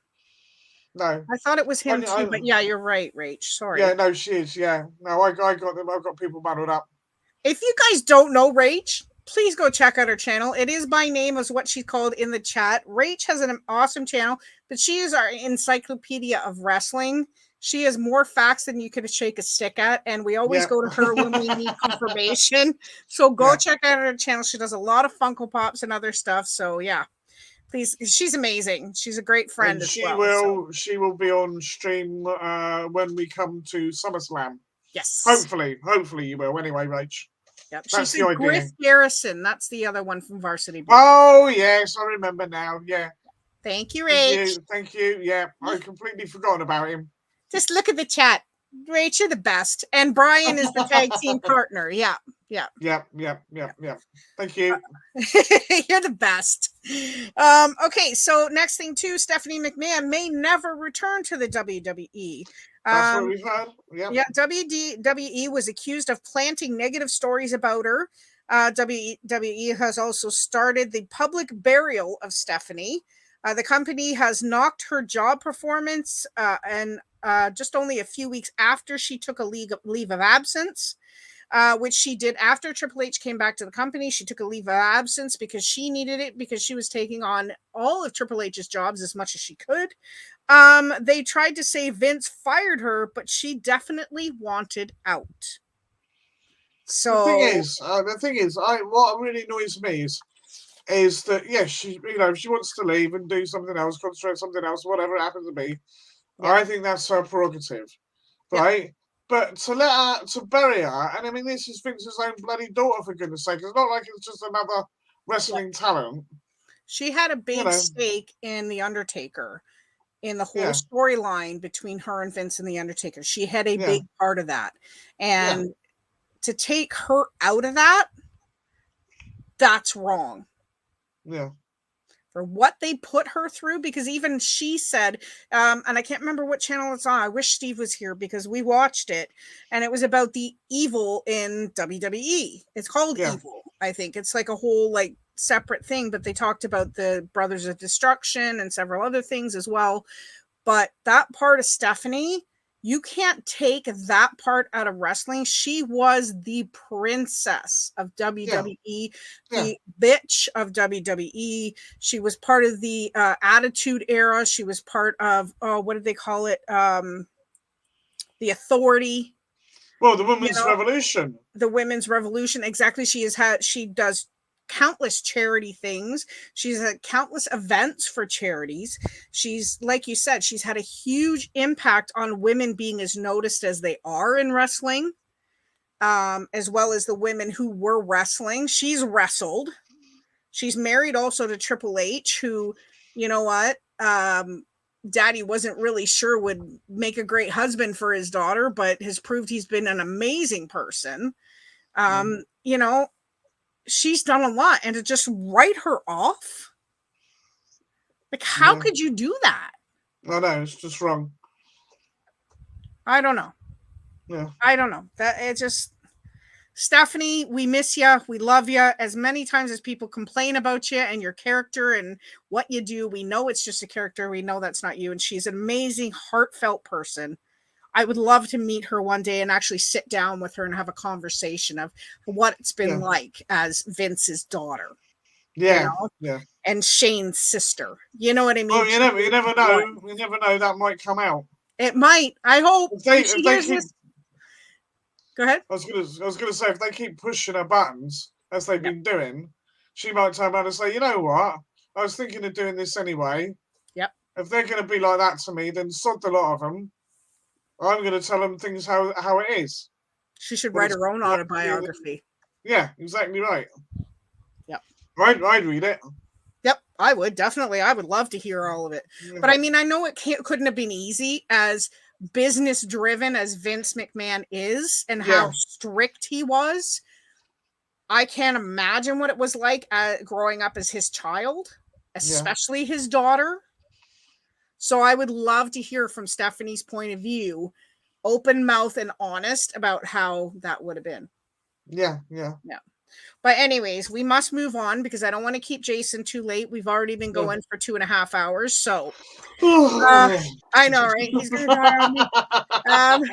No. I thought it was him too, but yeah, you're right, Rach. Sorry. Yeah, no, she is, yeah. No, I've got people muddled up. If you guys don't know Rach, please go check out her channel. It is by name as what she's called in the chat. Rach has an awesome channel, but she is our encyclopedia of wrestling. She has more facts than you could shake a stick at, and we always go to her when we need confirmation. So go check out her channel. She does a lot of Funko Pops and other stuff. So yeah, please, she's amazing. She's a great friend as well. She will be on stream when we come to SummerSlam. Yes. Hopefully you will. Anyway, Rach. Yep. She's the Griff Garrison. That's the other one from Varsity Blues. Oh yes, I remember now. Yeah. Thank you, Rach. Thank you. Yeah, I completely forgotten about him. Just look at the chat. Rach, you're the best. And Brian is the tag team partner. Yeah. Yep. Thank you. You're the best. Okay, so next thing too, Stephanie McMahon may never return to the WWE. That's what we've heard. Yeah, WWE was accused of planting negative stories about her. WWE has also started the public burial of Stephanie. The company has knocked her job performance and just only a few weeks after she took a leave of absence, which she did after Triple H came back to the company. She took a leave of absence because she needed it, because she was taking on all of Triple H's jobs as much as she could. They tried to say Vince fired her, but she definitely wanted out. So the thing is, what really annoys me is that she she wants to leave and do something else, concentrate on something else, whatever it happens to be. Yeah. I think that's her prerogative, right? Yeah. But to bury her, and I mean, this is Vince's own bloody daughter, for goodness sake. It's not like it's just another wrestling talent. She had a big stake in The Undertaker, in the whole storyline between her and Vince and The Undertaker. She had a big part of that. And to take her out of that, that's wrong. Yeah. For what they put her through, because even she said, and I can't remember what channel it's on. I wish Steve was here because we watched it, and it was about the evil in WWE. It's called Evil. I think it's like a whole separate thing, but they talked about the Brothers of Destruction and several other things as well. But that part of Stephanie, you can't take that part out of wrestling. She was the princess of WWE, the bitch of WWE. She was part of the Attitude Era. She was part of, what did they call it? The Authority. Well, the Women's Revolution. The Women's Revolution, exactly. She does countless charity things. She's had countless events for charities. She's, like you said, she's had a huge impact on women being as noticed as they are in wrestling, as well as the women who were wrestling. She's wrestled. She's married also to Triple H, who, you know what, Daddy wasn't really sure would make a great husband for his daughter, but has proved he's been an amazing person. You know, she's done a lot, and to just write her off, how could you do that? I know, it's just wrong. I don't know. Yeah, I don't know. That it just, Stephanie, we miss you. We love you. As many times as people complain about you and your character and what you do, we know it's just a character. We know that's not you, and she's an amazing, heartfelt person. I would love to meet her one day and actually sit down with her and have a conversation of what it's been like as Vince's daughter. Yeah. You know? And Shane's sister. You know what I mean? Oh, you never know. You never know, that might come out. It might. I hope. If they keep, go ahead. I was gonna say, if they keep pushing her buttons as they've been doing, she might turn around and say, you know what? I was thinking of doing this anyway. Yep. If they're gonna be like that to me, then sod the lot of them. I'm going to tell them things how it is. She should write her own autobiography. Yeah, exactly right. Yep. I'd read it. Yep, I would. Definitely. I would love to hear all of it. Yeah. But I mean, I know it couldn't have been easy, as business driven as Vince McMahon is and how strict he was. I can't imagine what it was like growing up as his child, especially his daughter. So I would love to hear from Stephanie's point of view, open mouth and honest about how that would have been. Yeah. But anyways, we must move on because I don't want to keep Jason too late. We've already been going for 2.5 hours. So I know, right? He's going to die on me.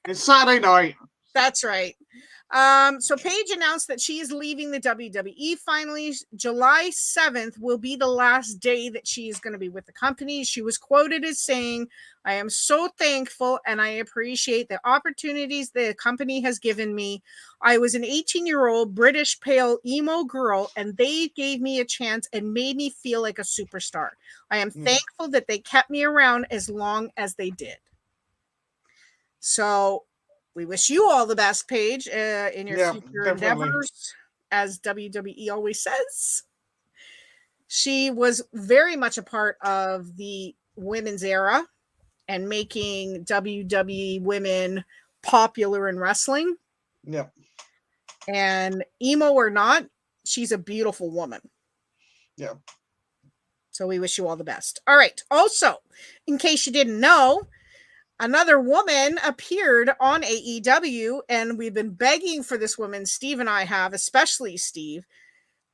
It's Saturday night. That's right. So Paige announced that she is leaving the WWE finally. July 7th will be the last day that she is going to be with the company. She was quoted as saying, "I am so thankful and I appreciate the opportunities the company has given me. I was an 18-year-old British pale emo girl and they gave me a chance and made me feel like a superstar. I am thankful that they kept me around as long as they did." So we wish you all the best, Paige, in your future endeavors, as WWE always says. She was very much a part of the women's era and making WWE women popular in wrestling. Yeah. And emo or not, she's a beautiful woman. Yeah. So we wish you all the best. All right. Also, in case you didn't know, another woman appeared on AEW, and we've been begging for this woman. Steve and I have, especially Steve.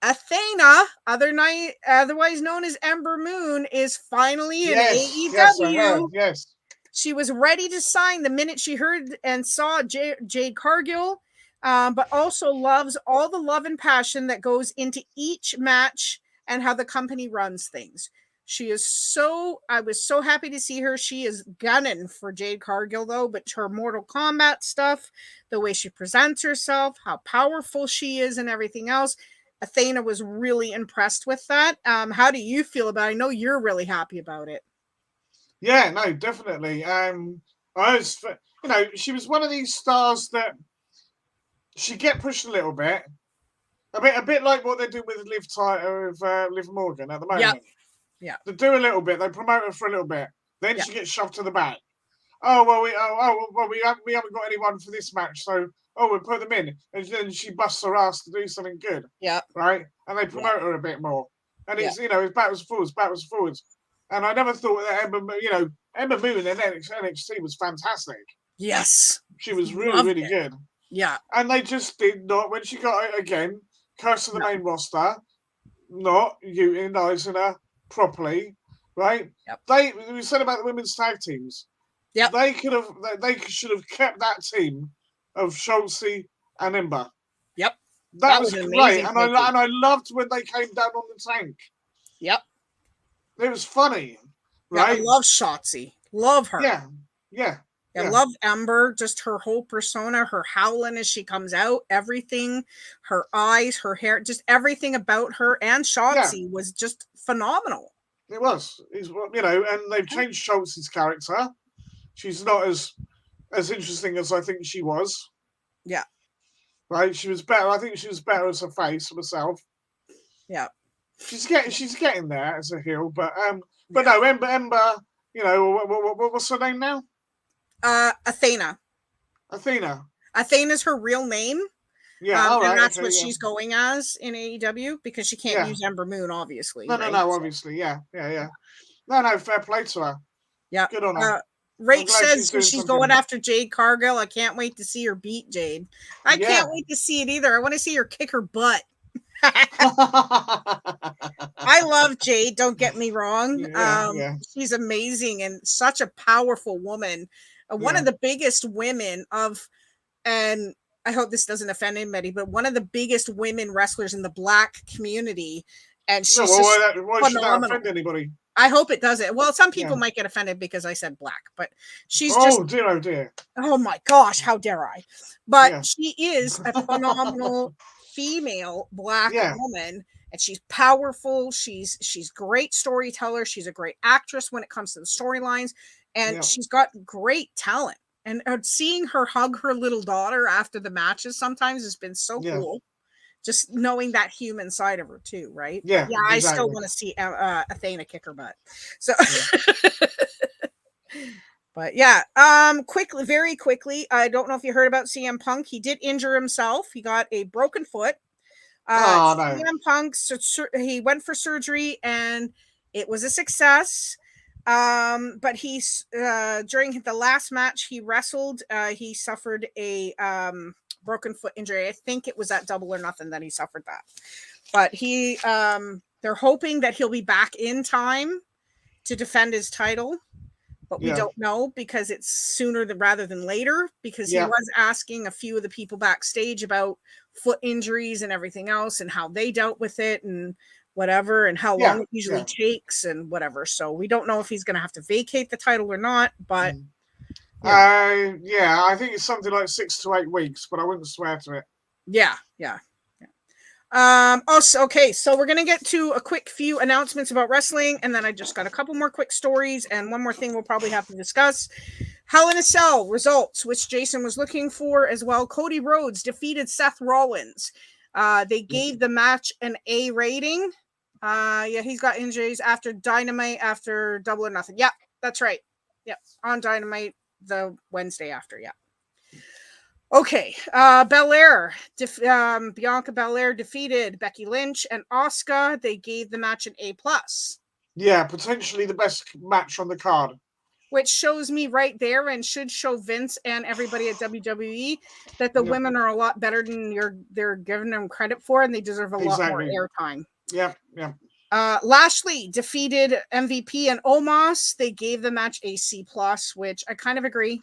Athena, otherwise known as Ember Moon, is finally in AEW. Yes. She was ready to sign the minute she heard and saw Jade Cargill, but also loves all the love and passion that goes into each match and how the company runs things. I was so happy to see her. She is gunning for Jade Cargill, though, but her Mortal Kombat stuff, the way she presents herself, how powerful she is, and everything else. Athena was really impressed with that. How do you feel about it? I know you're really happy about it. Yeah, no, definitely. I was, she was one of these stars that she get pushed a little bit. A bit like what they do with Liv Morgan at the moment. Yeah. They do a little bit. They promote her for a little bit. Then she gets shoved to the back. We haven't got anyone for this match, so we'll put them in, and then she busts her ass to do something good. Yeah. Right, and they promote her a bit more, and it's it's backwards forwards. And I never thought that Ember Moon in NXT was fantastic. Yes, she was really good. Yeah, and they just did not, when she got it again, curse of the main roster, not utilising her properly, right? Yep. We said about the women's tag teams. Yep. They should have kept that team of Schultze and Ember. Yep. That was great, and I loved when they came down on the tank. Yep. It was funny, right? Yeah, I love Shotzi. Love her. Yeah. I love Ember, just her whole persona, her howling as she comes out, everything, her eyes, her hair, just everything about her and Shotzi was just phenomenal. It was. And they've changed Schultze's character. She's not as interesting as I think she was. Yeah. Right? She was better. I think she was better as a face herself. Yeah. She's getting there as a heel, but no, Ember, what's her name now? Athena. Athena's her real name. Yeah, all right. And that's what she's going as in AEW, because she can't use Ember Moon, obviously. No, obviously, yeah. No, fair play to her. Yeah. Good on her. Rach says she's going after Jade Cargill. I can't wait to see her beat Jade. I can't wait to see it either. I want to see her kick her butt. I love Jade, don't get me wrong. She's amazing and such a powerful woman. One of the biggest women and I hope this doesn't offend anybody, but one of the biggest women wrestlers in the Black community. And she's why should that offend anybody? I hope it doesn't. Well, some people might get offended because I said Black, but she's dear. Oh my gosh, how dare I? But she is a phenomenal female Black woman, and she's powerful. She's great storyteller. She's a great actress when it comes to the storylines, and she's got great talent. And seeing her hug her little daughter after the matches sometimes has been so cool. Just knowing that human side of her too, right? Yeah, exactly. I still want to see Athena kick her butt. So, but very quickly, I don't know if you heard about CM Punk. He did injure himself. He got a broken foot. CM Punk, he went for surgery and it was a success. But he's during the last match he wrestled, he suffered a broken foot injury. I think it was at Double or Nothing that he suffered that. But they're hoping that he'll be back in time to defend his title. but we don't know because it's sooner rather than later, because he was asking a few of the people backstage about foot injuries and everything else and how they dealt with it and whatever, and how long it usually takes and whatever. So we don't know if he's going to have to vacate the title or not, but I think it's something like 6 to 8 weeks, but I wouldn't swear to it. Yeah. Also, okay, so we're gonna get to a quick few announcements about wrestling, and then I just got a couple more quick stories and one more thing we'll probably have to discuss. Hell in a Cell results, which Jason was looking for as well. Cody Rhodes defeated Seth Rollins. They gave the match an A rating. He's got injuries after Dynamite, after Double or Nothing. Yeah, that's right. Yeah, on Dynamite the Wednesday after. Yeah. Okay, Belair, Bianca Belair defeated Becky Lynch and Asuka. They gave the match an A+. Yeah, potentially the best match on the card. Which shows me right there, and should show Vince and everybody at WWE, that the women are a lot better than they're giving them credit for, and they deserve a lot more airtime. Yep. Lashley defeated MVP and Omos. They gave the match a C+, which I kind of agree.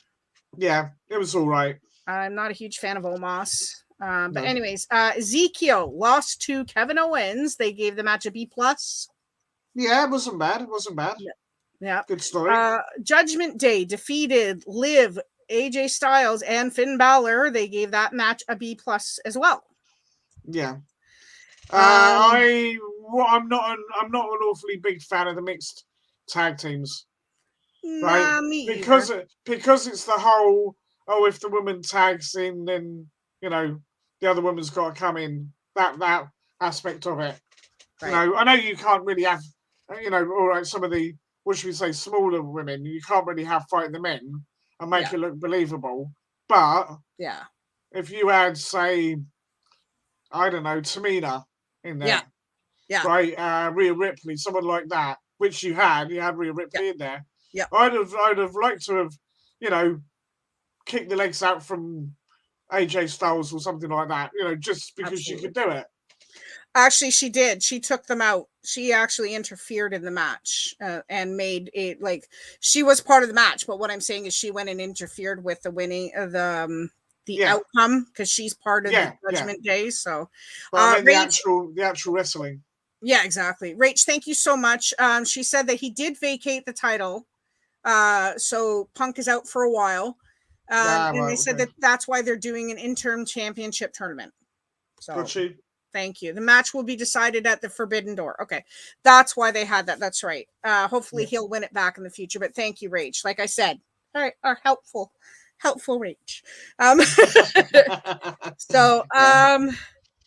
Yeah, it was all right. I'm not a huge fan of Omos. But anyways, Ezekiel lost to Kevin Owens. They gave the match a B+. Yeah, it wasn't bad. Yeah. Good story. Judgment Day defeated Liv, AJ Styles, and Finn Balor. They gave that match a B+ as well. Yeah. I'm not an awfully big fan of the mixed tag teams. Right? Because it's the whole, if the woman tags in, then the other woman's got to come in. That aspect of it. Right. I know you can't really have, all right, some of the, what should we say, smaller women, you can't really have fight the men and make it look believable. But if you had, say, I don't know, Tamina in there, right, Rhea Ripley, someone like that, which you had Rhea Ripley in there. Yeah, I'd have liked to have, kicked the legs out from AJ Styles or something like that, just because she could do it. Actually, she did. She took them out. She actually interfered in the match and made it like she was part of the match. But what I'm saying is she went and interfered with the winning of the outcome, because she's part of the Judgment Day. So the actual wrestling. Yeah, exactly. Rach, thank you so much. She said that he did vacate the title. So Punk is out for a while. And they said that that's why they're doing an interim championship tournament. So thank you. The match will be decided at the Forbidden Door. Okay. That's why they had that. That's right. Hopefully he'll win it back in the future. But thank you, Rach. Like I said, our helpful Rach. So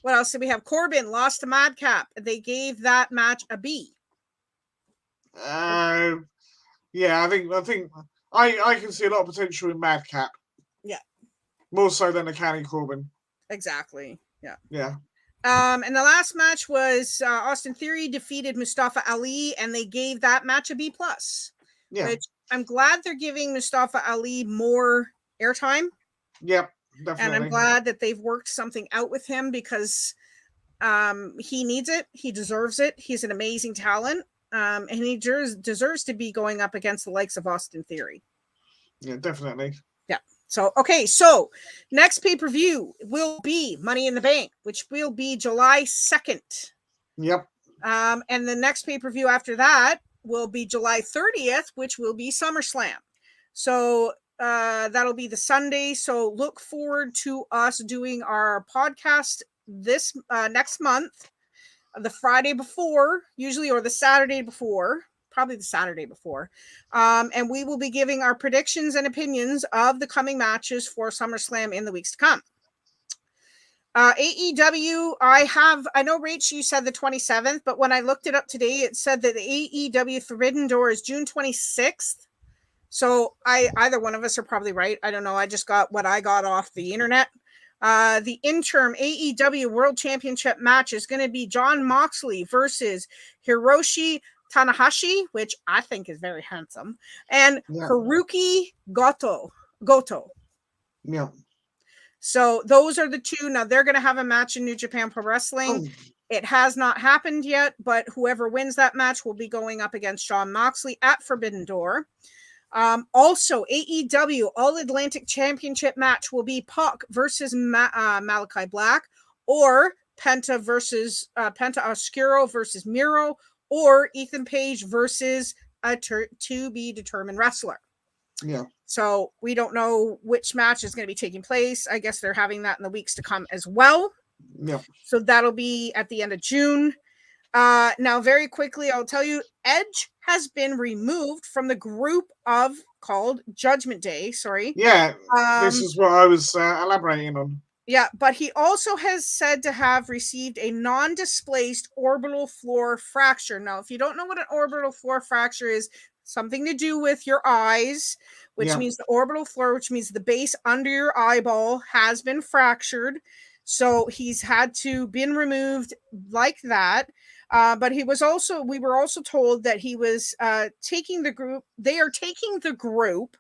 what else did we have? Corbin lost to Madcap. They gave that match a B. I think I can see a lot of potential in Madcap. Yeah. More so than a County Corbin. Exactly. Yeah. Yeah. And the last match was Austin Theory defeated Mustafa Ali, and they gave that match a B+. Yeah. Which I'm glad they're giving Mustafa Ali more airtime. Yep, definitely. And I'm glad that they've worked something out with him, because he needs it. He deserves it. He's an amazing talent. And he deserves to be going up against the likes of Austin Theory. Yeah, definitely. Yeah. So, okay. So next pay-per-view will be Money in the Bank, which will be July 2nd. Yep. And the next pay-per-view after that will be July 30th, which will be SummerSlam. So that'll be the Sunday. So look forward to us doing our podcast this next month, the Friday before, usually, or the Saturday before, probably the Saturday before. And we will be giving our predictions and opinions of the coming matches for SummerSlam in the weeks to come. AEW, I know, Rach, you said the 27th, but when I looked it up today, it said that the AEW Forbidden Door is June 26th. So either one of us are probably right. I don't know. I just got what I got off the internet. The interim AEW World Championship match is going to be Jon Moxley versus Hiroshi Tanahashi, which I think is very handsome, and Haruki Goto. Yeah. So those are the two. Now they're going to have a match in New Japan Pro Wrestling. It has not happened yet, but whoever wins that match will be going up against Jon Moxley at Forbidden Door. Also, AEW All Atlantic Championship match will be Pac versus Malachi Black, or Penta Oscuro versus Miro, or Ethan Page versus a to be determined wrestler. Yeah. So we don't know which match is going to be taking place. I guess they're having that in the weeks to come as well. Yeah. So that'll be at the end of June. Now, very quickly, I'll tell you, Edge has been removed from the group called Judgment Day. Sorry. Yeah, this is what I was elaborating on. Yeah, but he also has said to have received a non-displaced orbital floor fracture. Now, if you don't know what an orbital floor fracture is, something to do with your eyes, which means the orbital floor, which means the base under your eyeball has been fractured. So he's had to been removed like that. But we were also told that he was taking the group. They are taking the group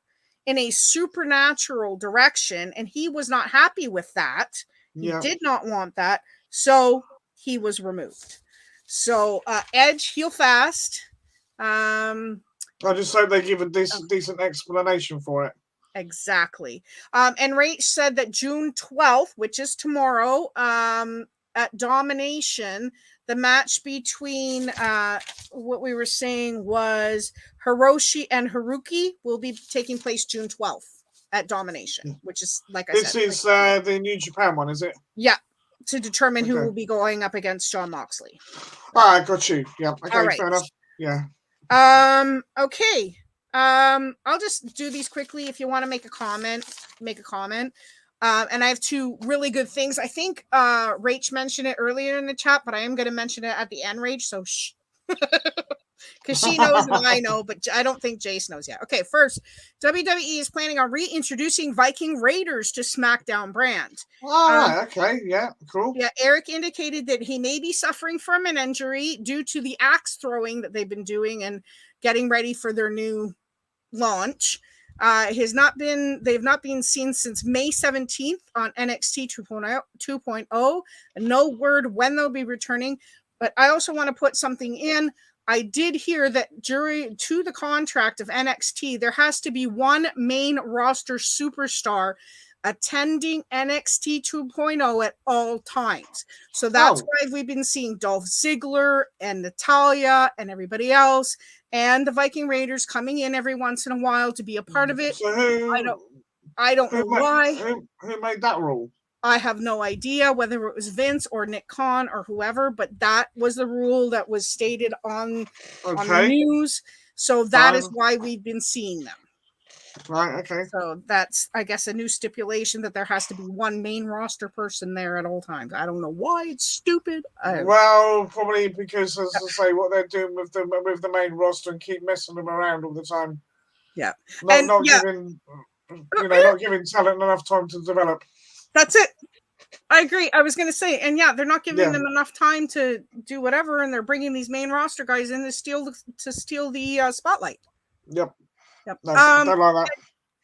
in a supernatural direction, and he was not happy with that. He did not want that, so he was removed. So Edge, heal fast. I just hope they give a decent explanation for it. Exactly. And Rach said that June 12th, which is tomorrow, at Domination, the match between what we were saying was Hiroshi and Haruki will be taking place June 12th at Domination, which is, like I said. This is the New Japan one, is it? Yeah, to determine who will be going up against Jon Moxley. All right, got you. Yeah, okay, all right. Fair enough. Yeah. Okay. I'll just do these quickly. If you want to make a comment, make a comment. And I have two really good things. I think Rach mentioned it earlier in the chat, but I am going to mention it at the end, Rach. So shh. Because she knows and I know, but I don't think Jace knows yet. Okay, first, WWE is planning on reintroducing Viking Raiders to SmackDown brand. Oh, okay. Yeah, cool. Yeah, Eric indicated that he may be suffering from an injury due to the axe throwing that they've been doing and getting ready for their new launch. They've not been seen since May 17th on NXT 2.0. No word when they'll be returning, but I also want to put something in. I did hear that to the contract of NXT, there has to be one main roster superstar attending NXT 2.0 at all times. So that's why we've been seeing Dolph Ziggler and Natalya and everybody else and the Viking Raiders coming in every once in a while to be a part of it. So I don't know why. Who made that rule? I have no idea whether it was Vince or Nick Khan or whoever, but that was the rule that was stated on the news. So that is why we've been seeing them. Right, okay. So that's, I guess, a new stipulation that there has to be one main roster person there at all times. I don't know why. It's stupid. Well, probably because, as I say, what they're doing with the main roster and keep messing them around all the time. Yeah. Not giving talent enough time to develop. That's it. I agree. I was going to say, and they're not giving them enough time to do whatever, and they're bringing these main roster guys in to steal the spotlight. Yep. No, don't like that.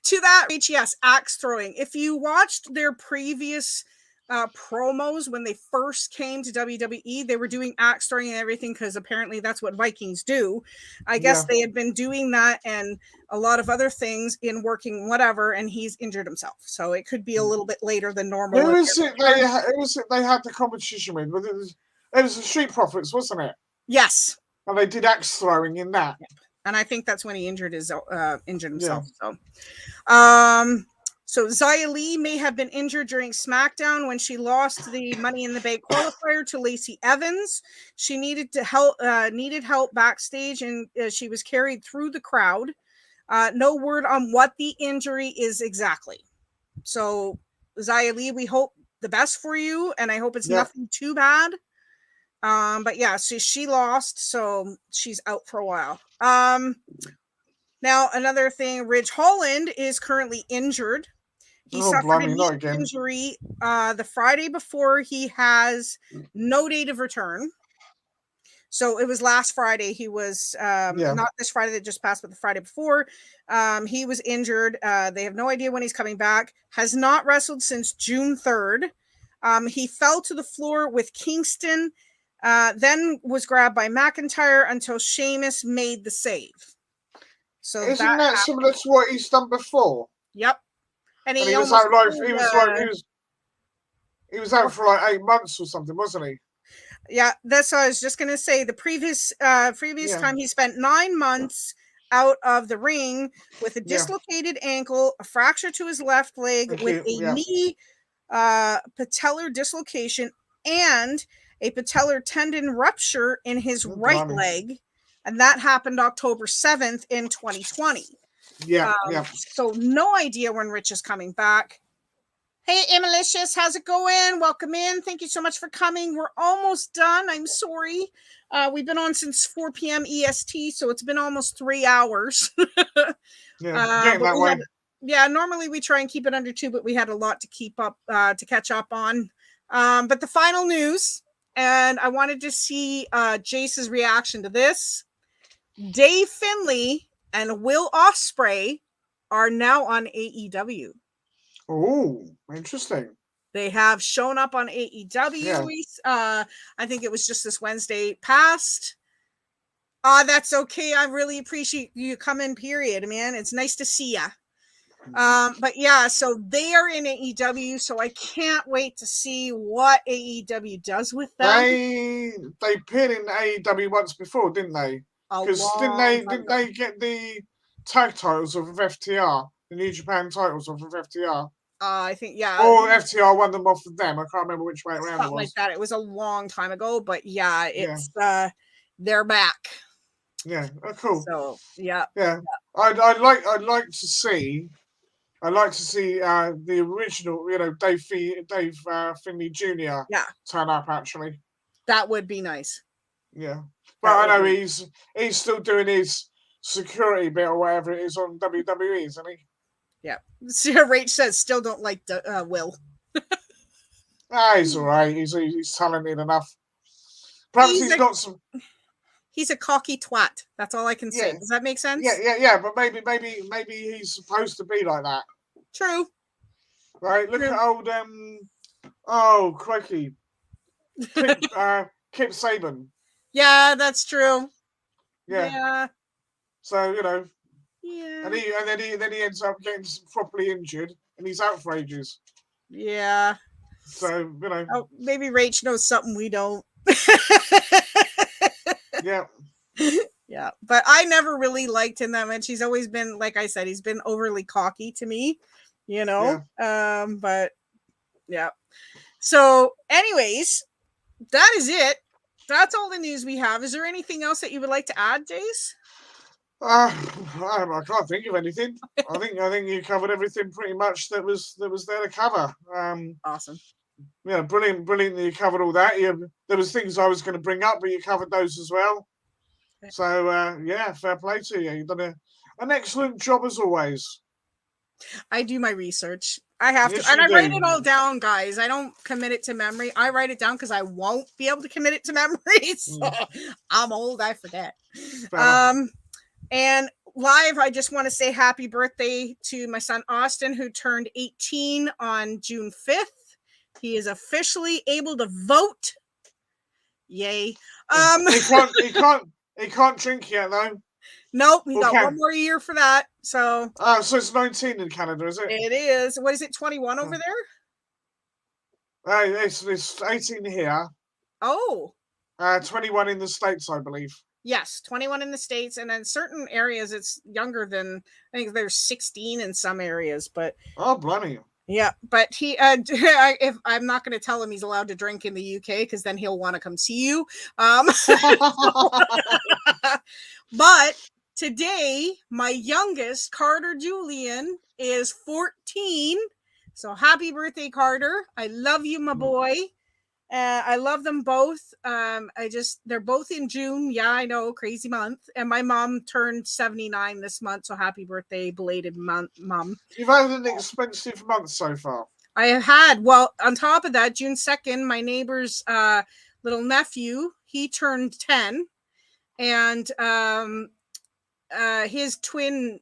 To that, yes, axe throwing. If you watched their previous promos when they first came to WWE, they were doing axe throwing and everything because apparently that's what Vikings do. I guess they had been doing that and a lot of other things in working whatever, and he's injured himself. So it could be a little bit later than normal. Who was it they had the competition with? It was the Street Profits, wasn't it? Yes. And they did axe throwing in that. Yep. And I think that's when he injured himself. Yeah. So Xia Li may have been injured during SmackDown when she lost the Money in the Bank qualifier to Lacey Evans. She needed help backstage, and she was carried through the crowd. No word on what the injury is exactly. So Xia Li, we hope the best for you, and I hope it's nothing too bad. But so she lost, so she's out for a while. Now another thing, Ridge Holland is currently injured. He suffered a knee injury the Friday before. He has no date of return. So it was last Friday. He was not this Friday that just passed, but the Friday before. He was injured. They have no idea when he's coming back. Has not wrestled since June 3rd. He fell to the floor with Kingston, then was grabbed by McIntyre until Sheamus made the save. So isn't that similar to what he's done before? Yep. And he was out he was out for like 8 months or something, wasn't he? Yeah, that's what I was just gonna say. The previous time he spent 9 months out of the ring with a dislocated ankle, a fracture to his left leg, with a knee patellar dislocation, and a patellar tendon rupture in his right leg, and that happened October 7th in 2020. So no idea when Rich is coming back. Hey, Emalicious, how's it going? Welcome in. Thank you so much for coming. We're almost done. I'm sorry. We've been on since 4 p.m. EST, so it's been almost 3 hours. Normally we try and keep it under 2, but we had a lot to keep up, to catch up on. But the final news, and I wanted to see Jace's reaction to this. Dave Finlay and Will Ospreay are now on AEW. Oh, interesting. They have shown up on AEW. I think it was just this Wednesday past. That's okay. I really appreciate you coming, period, man. It's nice to see ya. But yeah, so they are in AEW, so I can't wait to see what AEW does with them. They appeared in AEW once before, didn't they? Because didn't they get the tag titles of FTR, the New Japan titles of FTR? I think, or FTR won them off of them. I can't remember which way around it was. Like that. It was a long time ago, but it's they're back. Yeah, cool. So I'd like to see the original, Dave Finlay Jr. turn up. Actually, that would be nice. Yeah, but I know he's still doing his security bit or whatever it is on WWE, isn't he? Yeah. Rach says still don't like Will. He's all right. He's talented enough. Perhaps he's got some. He's a cocky twat. That's all I can say. Does that make sense? Yeah. But maybe he's supposed to be like that. True. Right. Look at old oh crikey, Kip Saban. Yeah, that's true. Yeah. So Yeah. And then he ends up getting properly injured, and he's out for ages. Yeah. So Oh, maybe Rach knows something we don't. Yeah. Yeah, but I never really liked him that much. He's always been, like I said, he's been overly cocky to me, But yeah. So, anyways, that is it. That's all the news we have. Is there anything else that you would like to add, Jace? I can't think of anything. I think you covered everything pretty much that was there to cover. Awesome. Yeah, brilliant that you covered all that. There was things I was going to bring up, but you covered those as well. So fair play to you. You've done an excellent job as always. I do my research. I have to, and I write it all down, guys. I don't commit it to memory. I write it down because I won't be able to commit it to memory. So I'm old, I forget. And live, I just want to say happy birthday to my son Austin, who turned 18 on June 5th. He is officially able to vote. Yay! He can't drink yet though. Nope, he got one more year for that. So so it's 19 in Canada, is it? It is. What is it? 21 over there? It's 18 here. Oh. 21 in the States, I believe. Yes, 21 in the States, and in certain areas it's younger than, I think there's 16 in some areas, but blimey. Yeah, but he if I'm not going to tell him he's allowed to drink in the UK because then he'll want to come see you. But today my youngest, Carter Julian, is 14. So happy birthday, Carter. I love you, my boy. I love them both. They're both in June. Yeah, I know, crazy month. And my mom turned 79 this month, so happy birthday, belated Mom. You've had an expensive month so far. I have had. Well, on top of that, June 2nd, my neighbor's little nephew, he turned 10, and his twin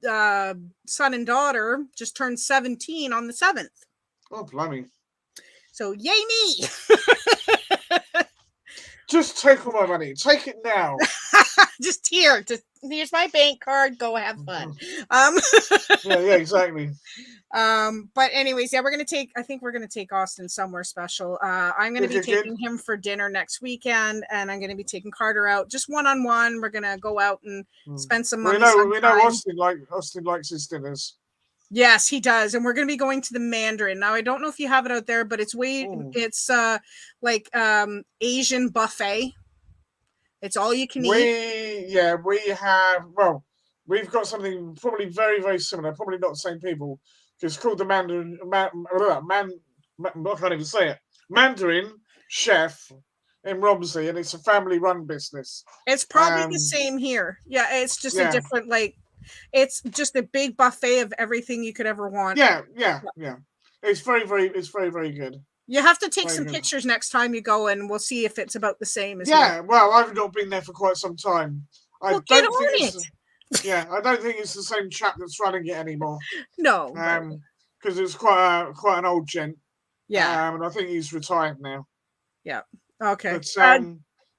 son and daughter just turned 17 on the 7th. Oh, blimey. So, yay me! Just take all my money. Take it now. Just here's my bank card. Go have fun. Yeah, exactly. But anyways, yeah, I think we're gonna take Austin somewhere special. I'm gonna be taking him for dinner next weekend, and I'm gonna be taking Carter out just one-on-one. We're gonna go out and spend some money. We know Austin likes his dinners. Yes, he does, and we're going to be going to the Mandarin. Now, I don't know if you have it out there, but it's like Asian buffet. It's all you can eat. We've got something probably very, very similar. Probably not the same people. It's called the Mandarin. I can't even say it. Mandarin Chef in Romsey, and it's a family-run business. It's probably the same here. Yeah, it's just a different It's just a big buffet of everything you could ever want. Yeah. It's very, very good. You have to take some pictures next time you go, and we'll see if it's about the same as well, I've not been there for quite some time. I don't think it's the same chap that's running it anymore. No, because it's quite an old gent. Yeah, and I think he's retired now. Yeah. Okay. But,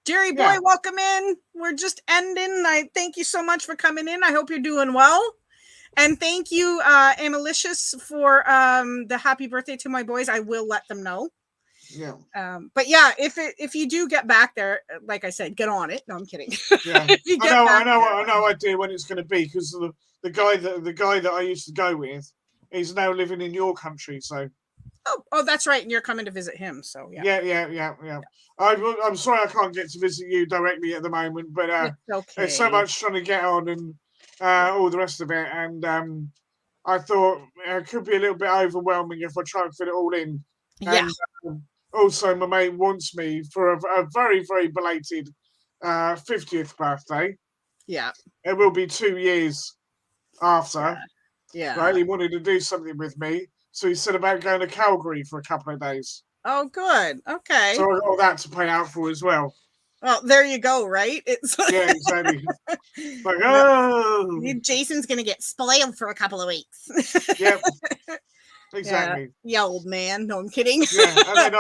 Jerry boy, welcome in. We're just ending. I thank you so much for coming in. I hope you're doing well. And thank you, Amalicious, for the happy birthday to my boys. I will let them know. Yeah. But yeah, if you do get back there, like I said, get on it. No, I'm kidding. Yeah. I know idea when it's going to be, because the guy that I used to go with, he's now living in your country, so. Oh, that's right. And you're coming to visit him. So yeah. I'm sorry I can't get to visit you directly at the moment, but there's so much trying to get on and all the rest of it. And I thought it could be a little bit overwhelming if I try and fit it all in. Yeah. And also, my mate wants me for a very, very belated 50th birthday. Yeah. It will be 2 years after. Yeah. Right? He wanted to do something with me. So he said about going to Calgary for a couple of days. Oh, good. Okay. So I got all that to pay out for as well. Well, there you go, right? It's yeah, exactly. Jason's gonna get spoiled for a couple of weeks. Yep. Exactly. Yeah, old man. No, I'm kidding. Yeah, and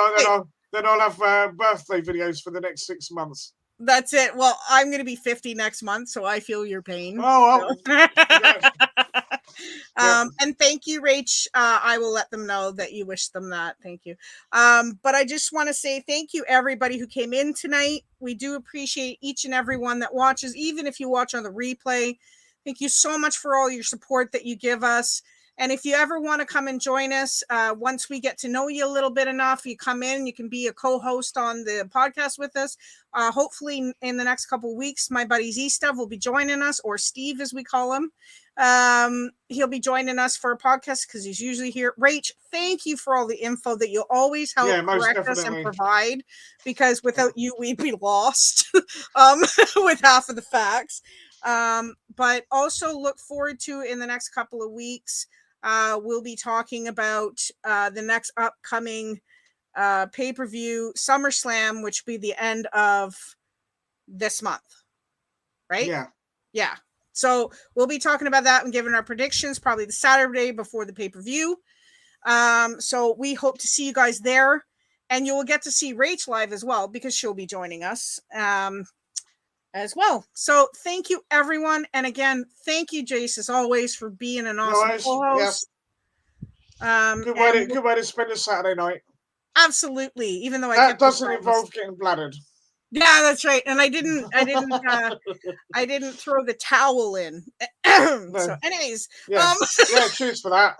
then I'll have birthday videos for the next 6 months. That's it. Well, I'm going to be 50 next month, so I feel your pain. Oh, yes. And thank you, Rach. I will let them know that you wish them that. Thank you. But I just want to say thank you, everybody who came in tonight. We do appreciate each and every one that watches, even if you watch on the replay. Thank you so much for all your support that you give us. And if you ever want to come and join us, once we get to know you a little bit enough, you come in, you can be a co-host on the podcast with us. Hopefully in the next couple of weeks, my buddy Zstev will be joining us, or Steve as we call him. He'll be joining us for a podcast because he's usually here. Rach, thank you for all the info that you always help correct us and provide, because without you, we'd be lost with half of the facts. But also look forward to in the next couple of weeks. We'll be talking about the next upcoming pay-per-view, SummerSlam, which will be the end of this month, right? Yeah. So we'll be talking about that and giving our predictions probably the Saturday before the pay-per-view. So we hope to see you guys there, and you will get to see Rach live as well, because she'll be joining us as well. So thank you, everyone. And again, thank you, Jace, as always, for being an awesome co-host. Yep. Good way to spend a Saturday night. Absolutely. Even though that doesn't involve getting bladdered. Yeah, that's right. And I didn't throw the towel in. So anyways, cheers for that.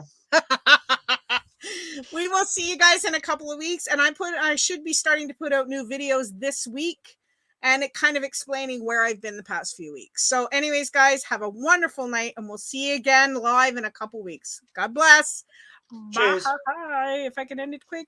We will see you guys in a couple of weeks, and I should be starting to put out new videos this week, and it kind of explaining where I've been the past few weeks. So anyways, guys, have a wonderful night, and we'll see you again live in a couple weeks. God bless. Cheers. Bye. If I can end it quick.